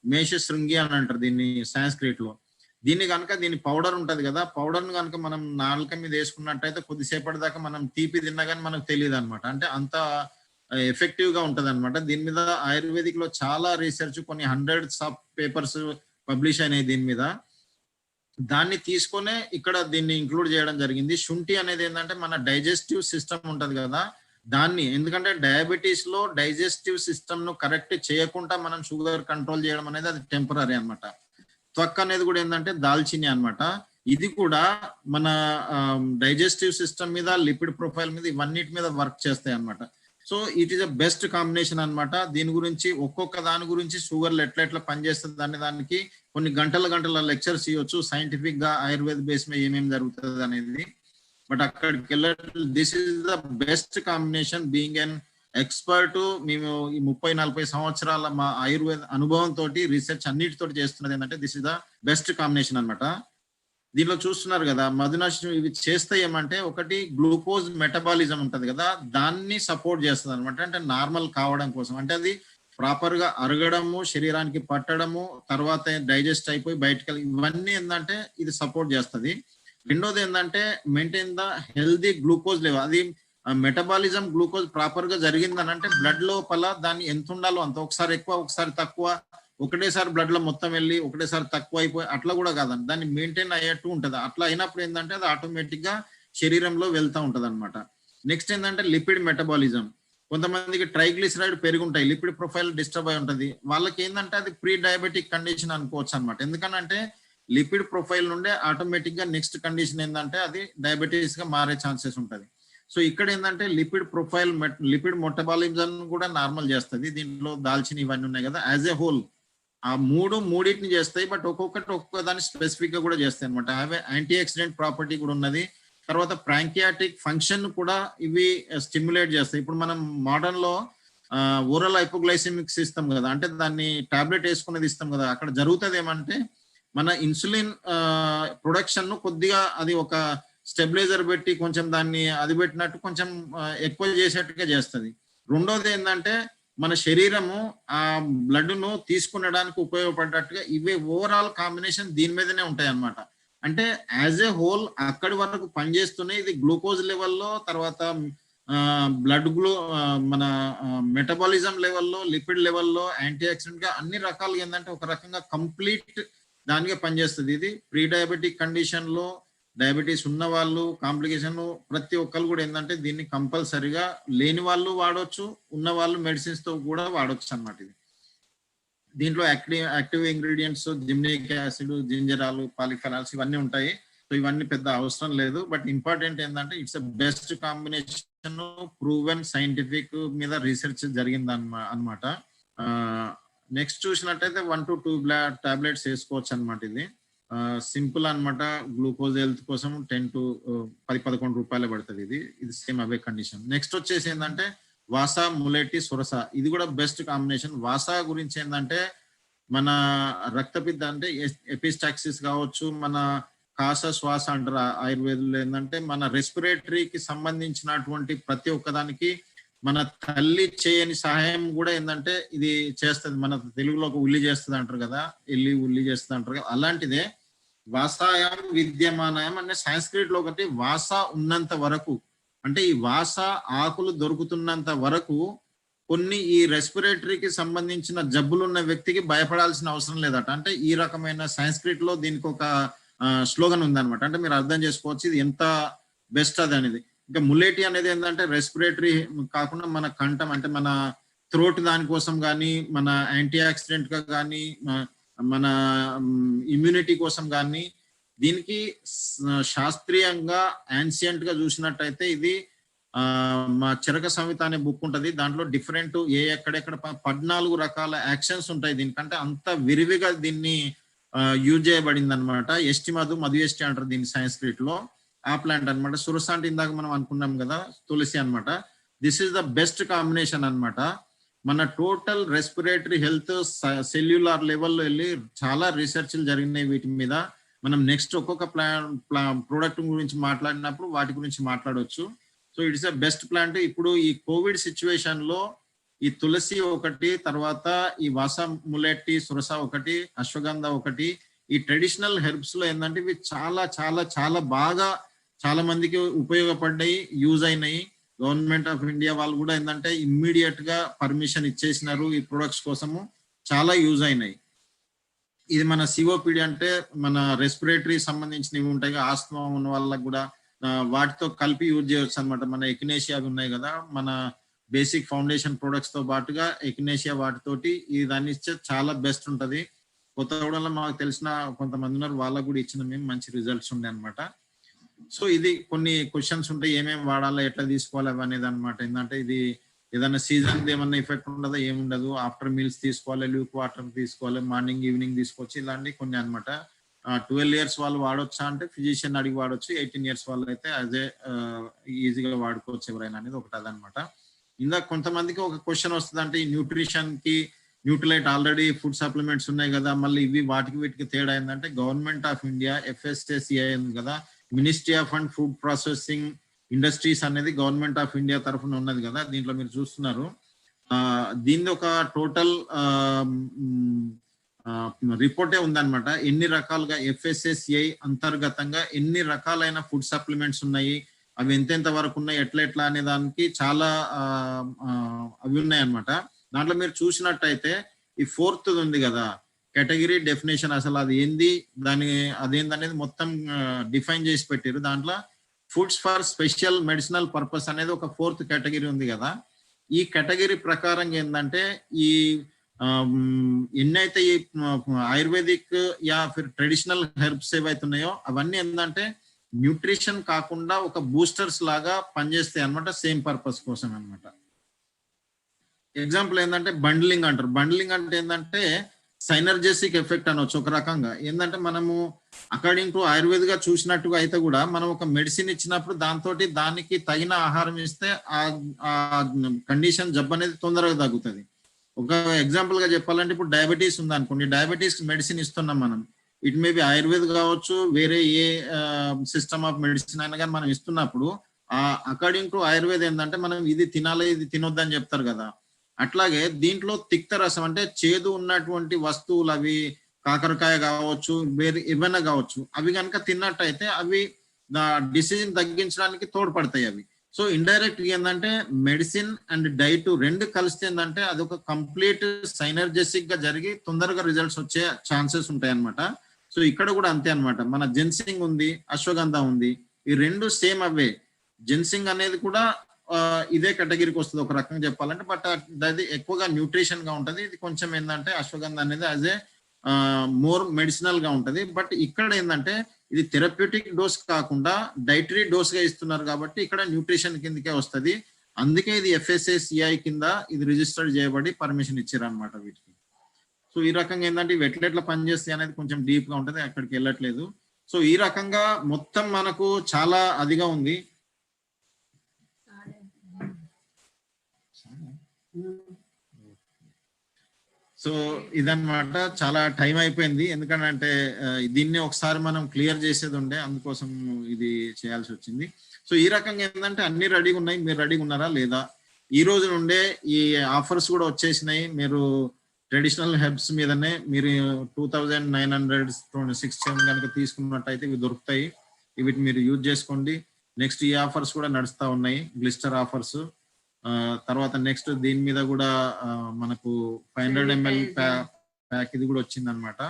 మేష శృంగి అని అంటారు దీన్ని సాంస్క్రిట్ లో. దీన్ని కనుక దీని పౌడర్ ఉంటది కదా, పౌడర్ ను కనుక మనం నాలుక మీద వేసుకున్నట్టయితే కొద్దిసేపటి దాకా మనం తీపి తిన్నా కానీ మనకు తెలియదు అనమాట. అంటే అంత ఎఫెక్టివ్ గా ఉంటది అనమాట. దీని మీద ఆయుర్వేదిక్ లో చాలా రీసెర్చ్, కొన్ని హండ్రెడ్స్ ఆఫ్ పేపర్స్ పబ్లిష్ అయినాయి దీని మీద. దాన్ని తీసుకునే ఇక్కడ దీన్ని ఇంక్లూడ్ చేయడం జరిగింది. శుంఠి అనేది ఏంటంటే మన డైజెస్టివ్ సిస్టమ్ ఉంటది కదా దాన్ని, ఎందుకంటే డయాబెటీస్ లో డైజెస్టివ్ సిస్టమ్ ను కరెక్ట్ చేయకుండా మనం షుగర్ కంట్రోల్ చేయడం అనేది అది టెంపరీ అనమాట. త్వక్ అనేది కూడా ఏంటంటే దాల్చిని అనమాట. ఇది కూడా మన డైజెస్టివ్ సిస్టమ్ మీద, లిపిడ్ ప్రొఫైల్ మీద, ఇవన్నిటి మీద వర్క్ చేస్తాయి అనమాట. So it is a best combination అనమాట. దీని గురించి ఒక్కొక్క దాని గురించి షుగర్లు ఎట్లా పనిచేస్తుంది అనే దానికి కొన్ని గంటల లెక్చర్స్ ఇవ్వచ్చు, సైంటిఫిక్ గా ఆయుర్వేద బేస్ మీద ఏమేమి జరుగుతుంది అనేది. బట్ అక్కడికి వెళ్ళి this is the best combination. Being an expert, మేము ఈ 30-40 సంవత్సరాల మా ఆయుర్వేద అనుభవం తోటి రీసెర్చ్ అన్నిటితో చేస్తున్నది ఏంటంటే this is the best combination అనమాట. దీనిలో చూస్తున్నారు కదా మధునాశిని ఇవి చేస్తే ఏమంటే ఒకటి గ్లూకోజ్ మెటబాలిజం ఉంటది కదా దాన్ని సపోర్ట్ చేస్తుంది అనమాట. అంటే నార్మల్ కావడం కోసం, అంటే అది ప్రాపర్ గా అరగడము, శరీరానికి పట్టడము, తర్వాత డైజెస్ట్ అయిపోయి బయటకు ఇవన్నీ ఏంటంటే ఇది సపోర్ట్ చేస్తుంది. రెండోది ఏంటంటే maintain the healthy glucose level. అది మెటబాలిజం గ్లూకోజ్ ప్రాపర్ గా జరిగిందని అంటే బ్లడ్ లోపల దాన్ని ఎంత ఉండాలో అంత, ఒకసారి ఎక్కువ ఒకసారి తక్కువ, ఒకటేసారి బ్లడ్ లో మొత్తం వెళ్ళి ఒకటేసారి తక్కువ అయిపోయి అట్లా కూడా కాదండి, దాన్ని మెయింటైన్ అయ్యేట్టు ఉంటది. అట్లా అయినప్పుడు ఏంటంటే అది ఆటోమేటిక్ గా శరీరంలో వెళ్తూ ఉంటది అనమాట. నెక్స్ట్ ఏంటంటే లిపిడ్ మెటబాలిజం. కొంతమందికి ట్రైగ్లిసరైడ్ పెరుగుంటాయి, లిపిడ్ ప్రొఫైల్ డిస్టర్బ్ అయి ఉంటది, వాళ్ళకి ఏంటంటే అది ప్రీ డయాబెటిక్ కండిషన్ అనుకోవచ్చు అనమాట. ఎందుకంటే లిపిడ్ ప్రొఫైల్ నుండే ఆటోమేటిక్ గా నెక్స్ట్ కండిషన్ ఏంటంటే అది డయాబెటీస్ గా మారే ఛాన్సెస్ ఉంటది. సో ఇక్కడ ఏంటంటే లిపిడ్ ప్రొఫైల్, లిపిడ్ మెటబాలిజం కూడా నార్మల్ చేస్తుంది. దీంట్లో దాల్చిన ఇవన్నీ ఉన్నాయి కదా, యాజ్ ఏ హోల్ ఆ మూడింటిని చేస్తాయి. బట్ ఒక్కొక్క దాన్ని స్పెసిఫిక్ గా కూడా చేస్తాయి అనమాట. యాంటీ ఆక్సిడెంట్ ప్రాపర్టీ కూడా ఉన్నది. తర్వాత ప్రాంకియాటిక్ ఫంక్షన్ కూడా ఇవి స్టిమ్యులేట్ చేస్తాయి. ఇప్పుడు మనం మోడర్న్ లో ఓరల్ హైపోగ్లైసెమిక్స్ ఇస్తాం కదా, అంటే దాన్ని టాబ్లెట్ వేసుకునేది ఇస్తాం కదా, అక్కడ జరుగుతుంది ఏమంటే మన ఇన్సులిన్ ప్రొడక్షన్ ను కొద్దిగా అది ఒక స్టెబిలైజర్ పెట్టి కొంచెం దాన్ని అది పెట్టినట్టు కొంచెం ఎక్కువ చేసేట్టుగా చేస్తుంది. రెండోది ఏంటంటే మన శరీరము ఆ బ్లడ్ ను తీసుకునడానికి ఉపయోగపడేటట్టుగా ఇవే ఓవరాల్ కాంబినేషన్ దీని మీదనే ఉంటాయి అన్నమాట. అంటే యాజ్ ఏ హోల్ అక్కడి వరకు పనిచేస్తున్నాయి. ఇది గ్లూకోజ్ లెవెల్లో, తర్వాత బ్లడ్ మన మెటబాలిజం లెవెల్లో, లిపిడ్ లెవెల్లో, యాంటీ ఆక్సిడెంట్ గా అన్ని రకాలుగా ఏంటంటే ఒక రకంగా కంప్లీట్ దానిగా పనిచేస్తుంది. ఇది ప్రీ డయాబెటిక్ కండిషన్ లో డయాబెటీస్ ఉన్న వాళ్ళు, కాంప్లికేషన్ ప్రతి ఒక్కరు కూడా ఏంటంటే దీన్ని కంపల్సరిగా లేని వాళ్ళు వాడవచ్చు, ఉన్న వాళ్ళు మెడిసిన్స్ తో కూడా వాడవచ్చు అన్నమాట. ఇది దీంట్లో యాక్టివ్ ఇంగ్రీడియంట్స్ జిమ్నిక్ యాసిడ్, జింజరాలు, పాలిఫెనాల్స్ ఇవన్నీ ఉంటాయి. సో ఇవన్నీ పెద్ద అవసరం లేదు. బట్ ఇంపార్టెంట్ ఏంటంటే it's best combination, proven scientific మీద రీసెర్చ్ జరిగింది అన్నమాట. నెక్స్ట్ చూసినట్టయితే 1 to 2 టాబ్లెట్స్ వేసుకోవచ్చు అనమాట. ఇది సింపుల్ అన్నమాట. గ్లూకోజ్ హెల్త్ కోసం 10 to 11 రూపాయలు పడుతుంది. ఇది సేమ్ అవే కండిషన్. నెక్స్ట్ వచ్చేసి ఏంటంటే వాసా, ములేటి, సురస. ఇది కూడా బెస్ట్ కాంబినేషన్. వాసా గురించి ఏంటంటే మన రక్తపిత్త అంటే ఎపిస్టాక్సిస్ కావచ్చు, మన కాస శ్వాస అంటారు ఆయుర్వేదంలో. ఏంటంటే మన రెస్పిరేటరీకి సంబంధించినటువంటి ప్రతి ఒక్కదానికి మన తల్లి చేయని సహాయం కూడా ఏంటంటే ఇది చేస్తుంది. మన తెలుగులో ఒక ఉల్లి చేస్తుంది అంటారు కదా, ఎల్లి ఉల్లి చేస్తుంది అంటారు కదా, అలాంటిదే వాసాయం విద్యమానాయం అనే సంస్కృత్ లో ఒకటి వాస ఉన్నంత వరకు, అంటే ఈ వాస ఆకులు దొరుకుతున్నంత వరకు కొన్ని ఈ రెస్పిరేటరీకి సంబంధించిన జబ్బులు ఉన్న వ్యక్తికి భయపడాల్సిన అవసరం లేదట. అంటే ఈ రకమైన సంస్కృత్ లో దీనికి ఒక స్లోగన్ ఉందన్నమాట. అంటే మీరు అర్థం చేసుకోవచ్చు ఇది ఎంత బెస్ట్ అది అనేది. ఇంకా ములేటి అనేది ఏంటంటే రెస్పిరేటరీ కాకుండా మన కంఠం అంటే మన థ్రోట్ దానికోసం కానీ, మన యాంటీ ఆక్సిడెంట్ గా కానీ, మన ఇమ్యూనిటీ కోసం కానీ, దీనికి శాస్త్రీయంగా యాన్సియంట్ గా చూసినట్టయితే ఇది మా చరక సంహిత అనే బుక్ ఉంటది. దాంట్లో డిఫరెంట్ ఎక్కడెక్కడ 14 రకాల యాక్షన్స్ ఉంటాయి దీనికంటే. అంత విరివిగా దీన్ని యూజ్ చేయబడింది అనమాట. మధు ఎస్టి అంటారు దీన్ని సంస్కృత్ లో. ఆ ప్లాంట్ అనమాట. సురస అంటే ఇందాక మనం అనుకున్నాం కదా, తులసి అనమాట. This is the best combination అనమాట. మన టోటల్ రెస్పిరేటరీ హెల్త్ సెల్యులార్ లెవెల్లో వెళ్ళి చాలా రీసెర్చ్లు జరిగినాయి వీటి మీద. మనం నెక్స్ట్ ఒక్కొక్క ప్రోడక్ట్ గురించి మాట్లాడినప్పుడు వాటి గురించి మాట్లాడవచ్చు. So it's a best plant. ఇప్పుడు ఈ కోవిడ్ సిచ్యువేషన్ లో ఈ తులసి ఒకటి, తర్వాత ఈ వాసా ములెట్టి, సురస ఒకటి, అశ్వగంధ ఒకటి, ఈ ట్రెడిషనల్ హెర్బ్స్ లో ఏంటంటే ఇవి చాలా చాలా చాలా బాగా చాలా మందికి ఉపయోగపడ్డాయి, యూజ్ అయినాయి. గవర్నమెంట్ ఆఫ్ ఇండియా వాళ్ళు కూడా ఏంటంటే ఇమ్మీడియట్ గా పర్మిషన్ ఇచ్చేసినారు ఈ ప్రొడక్ట్స్ కోసము. చాలా యూజ్ అయినాయి. ఇది మన సిఓపిడి అంటే మన రెస్పిరేటరీ సంబంధించినవి ఉంటాయి, ఆస్తమా ఉన్న వాళ్ళకి కూడా వాటితో కలిపి యూజ్ చేయవచ్చు అనమాట. మన ఎకినేషియా ఉన్నాయి కదా, మన బేసిక్ ఫౌండేషన్ ప్రొడక్ట్స్ తో పాటుగా ఎకినేషియా వాటితోటి ఈ దాన్ని ఇచ్చే చాలా బెస్ట్ ఉంటది. కొత్తగూడెంలో మాకు తెలిసిన కొంతమంది ఉన్నారు, వాళ్ళకు కూడా ఇచ్చిన మేము మంచి రిజల్ట్స్ ఉండే అనమాట. సో ఇది కొన్ని క్వశ్చన్స్ ఉంటాయి, ఏమేమి వాడాలి, ఎట్లా తీసుకోవాలి అనేది అనమాట. ఏంటంటే ఇది ఏదైనా సీజన్ ఏమన్నా ఎఫెక్ట్ ఉండదా, ఏముండదు. ఆఫ్టర్ మీల్స్ తీసుకోవాలి, ల్యూక్ వాటర్ తీసుకోవాలి, మార్నింగ్ ఈవినింగ్ తీసుకోవచ్చు, ఇలాంటి కొన్ని అనమాట. 12 years వాళ్ళు వాడొచ్చా అంటే ఫిజిషియన్ అడిగి వాడొచ్చు. 18 years వాళ్ళు అయితే అదే ఈజీగా వాడుకోవచ్చు ఎవరైనా అనేది ఒకటి అదనమాట. ఇందాక కొంతమందికి ఒక క్వశ్చన్ వస్తుంది, అంటే ఈ న్యూట్రిషన్ కి న్యూట్రిలైట్ ఆల్రెడీ ఫుడ్ సప్లిమెంట్స్ ఉన్నాయి కదా, మళ్ళీ ఇవి వాటికి వీటికి తేడా ఏంటంటే గవర్నమెంట్ ఆఫ్ ఇండియా FSSAI ఉంది కదా, ministry of and food processing industries అనేది గవర్నమెంట్ ఆఫ్ ఇండియా తరఫున ఉన్నది కదా. దీంట్లో మీరు చూస్తున్నారు దీన్ని ఒక టోటల్ రిపోర్టే ఉందన్నమాట. ఎన్ని రకాలుగా FSSAI అంతర్గతంగా ఎన్ని రకాలైన ఫుడ్ సప్లిమెంట్స్ ఉన్నాయి, అవి ఎంతెంత వరకు ఉన్నాయి, ఎట్లా అనే దానికి చాలా అవి ఉన్నాయి అనమాట. దాంట్లో మీరు చూసినట్టయితే ఈ 4th ఉంది కదా కేటగిరీ డెఫినేషన్, అసలు అది ఏంది, దాని అదేందనేది మొత్తం డిఫైన్ చేసి పెట్టారు. దాంట్లో foods for special medicinal purpose అనేది ఒక 4th కేటగిరీ ఉంది కదా. ఈ కేటగిరీ ప్రకారం ఏంటంటే ఈ ఎన్నైతే ఈ ayurvedic yeah Phir traditional herbs ఏవైతే ఉన్నాయో అవన్నీ ఏంటంటే న్యూట్రిషన్ కాకుండా ఒక బూస్టర్స్ లాగా పనిచేస్తాయి అనమాట, సేమ్ పర్పస్ కోసం అనమాట. ఎగ్జాంపుల్ ఏంటంటే బండ్లింగ్ అంటారు. బండ్లింగ్ అంటే ఏంటంటే సైనర్జెసిక్ ఎఫెక్ట్ అనొచ్చు ఒక రకంగా. ఏంటంటే మనము అకార్డింగ్ టు ఆయుర్వేద్ గా చూసినట్టుగా అయితే కూడా మనం ఒక మెడిసిన్ ఇచ్చినప్పుడు దానికి తగిన ఆహారం ఇస్తే ఆ కండిషన్ జబ్బు అనేది తొందరగా తగ్గుతుంది. ఒక ఎగ్జాంపుల్ గా చెప్పాలంటే ఇప్పుడు డయాబెటీస్ ఉంది అనుకోండి, డయాబెటీస్ మెడిసిన్ ఇస్తున్నాం మనం, ఇట్ మే బి ఆయుర్వేద్ కావచ్చు, వేరే ఏ సిస్టమ్ ఆఫ్ మెడిసిన్ అయినా కానీ మనం ఇస్తున్నప్పుడు అకార్డింగ్ టు ఆయుర్వేద్ ఏంటంటే మనం ఇది తినాలి ఇది తినొద్దని చెప్తారు కదా. అట్లాగే దీంట్లో తిక్త రసం అంటే చేదు ఉన్నటువంటి వస్తువులు, అవి కాకరకాయ కావచ్చు, వేరే ఏమైనా కావచ్చు, అవి కనుక తిన్నట్టయితే అవి డిసీజ్ తగ్గించడానికి తోడ్పడతాయి అవి. సో ఇండైరెక్ట్ ఏంటంటే మెడిసిన్ అండ్ డైట్ రెండు కలిస్తే ఏంటంటే అది ఒక కంప్లీట్ సైనర్జెసిక్ గా జరిగి తొందరగా రిజల్ట్స్ వచ్చే ఛాన్సెస్ ఉంటాయి అనమాట. సో ఇక్కడ కూడా అంతే అనమాట. మన జెన్సింగ్ ఉంది, అశ్వగంధ ఉంది, ఈ రెండు సేమ్ అవే. జెన్సింగ్ అనేది కూడా ఇదే కేటగిరీకి వస్తుంది ఒక రకంగా చెప్పాలంటే, బట్ అది ఎక్కువగా న్యూట్రిషన్ గా ఉంటది. ఇది కొంచెం ఏంటంటే అశ్వగంధ అనేది యాజ్ ఏ మోర్ మెడిసినల్ గా ఉంటది. బట్ ఇక్కడ ఏంటంటే ఇది థెరప్యూటిక్ డోస్ కాకుండా డైటరీ డోస్ గా ఇస్తున్నారు కాబట్టి ఇక్కడ న్యూట్రిషన్ కిందకే వస్తుంది. అందుకే ఇది FSSAI కింద ఇది రిజిస్టర్ చేయబడి పర్మిషన్ ఇచ్చారు అనమాట వీటికి. సో ఈ రకంగా ఏంటంటే ఇవి ఎట్లెట్లా పనిచేస్తాయి అనేది కొంచెం డీప్ గా ఉంటది, అక్కడికి వెళ్ళట్లేదు. సో ఈ రకంగా మొత్తం మనకు చాలా అదిగా ఉంది. సో ఇదన్నమాట, చాలా టైం అయిపోయింది. ఎందుకంటే దీన్ని ఒకసారి మనం క్లియర్ చేసేది ఉండే, అందుకోసం ఇది చేయాల్సి వచ్చింది. సో ఈ రకంగా ఏంటంటే అన్ని రెడీగా ఉన్నాయి. మీరు రెడీగా ఉన్నారా లేదా? ఈ రోజు నుండే ఈ ఆఫర్స్ కూడా వచ్చేసినాయి. మీరు ట్రెడిషనల్ హెర్బ్స్ మీదనే మీరు 2900 కనుక తీసుకున్నట్టయితే ఇవి దొరుకుతాయి. వీటిని మీరు యూజ్ చేసుకోండి. నెక్స్ట్ ఈ ఆఫర్స్ కూడా నడుస్తూ ఉన్నాయి, గ్లిస్టర్ ఆఫర్స్. తర్వాత నెక్స్ట్ దీని మీద కూడా మనకు 500 ml ప్యాక్ ఇది కూడా వచ్చింది అనమాట.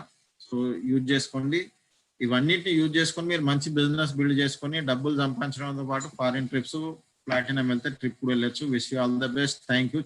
సో యూజ్ చేసుకోండి. ఇవన్నిటిని యూజ్ చేసుకొని మీరు మంచి బిజినెస్ బిల్డ్ చేసుకొని డబ్బులు సంపాదించడంతో పాటు ఫారిన్ ట్రిప్స్, ప్లాటినం వెళ్తే ట్రిప్ కూడా వెళ్ళొచ్చు. Wish you all the best. Thank you.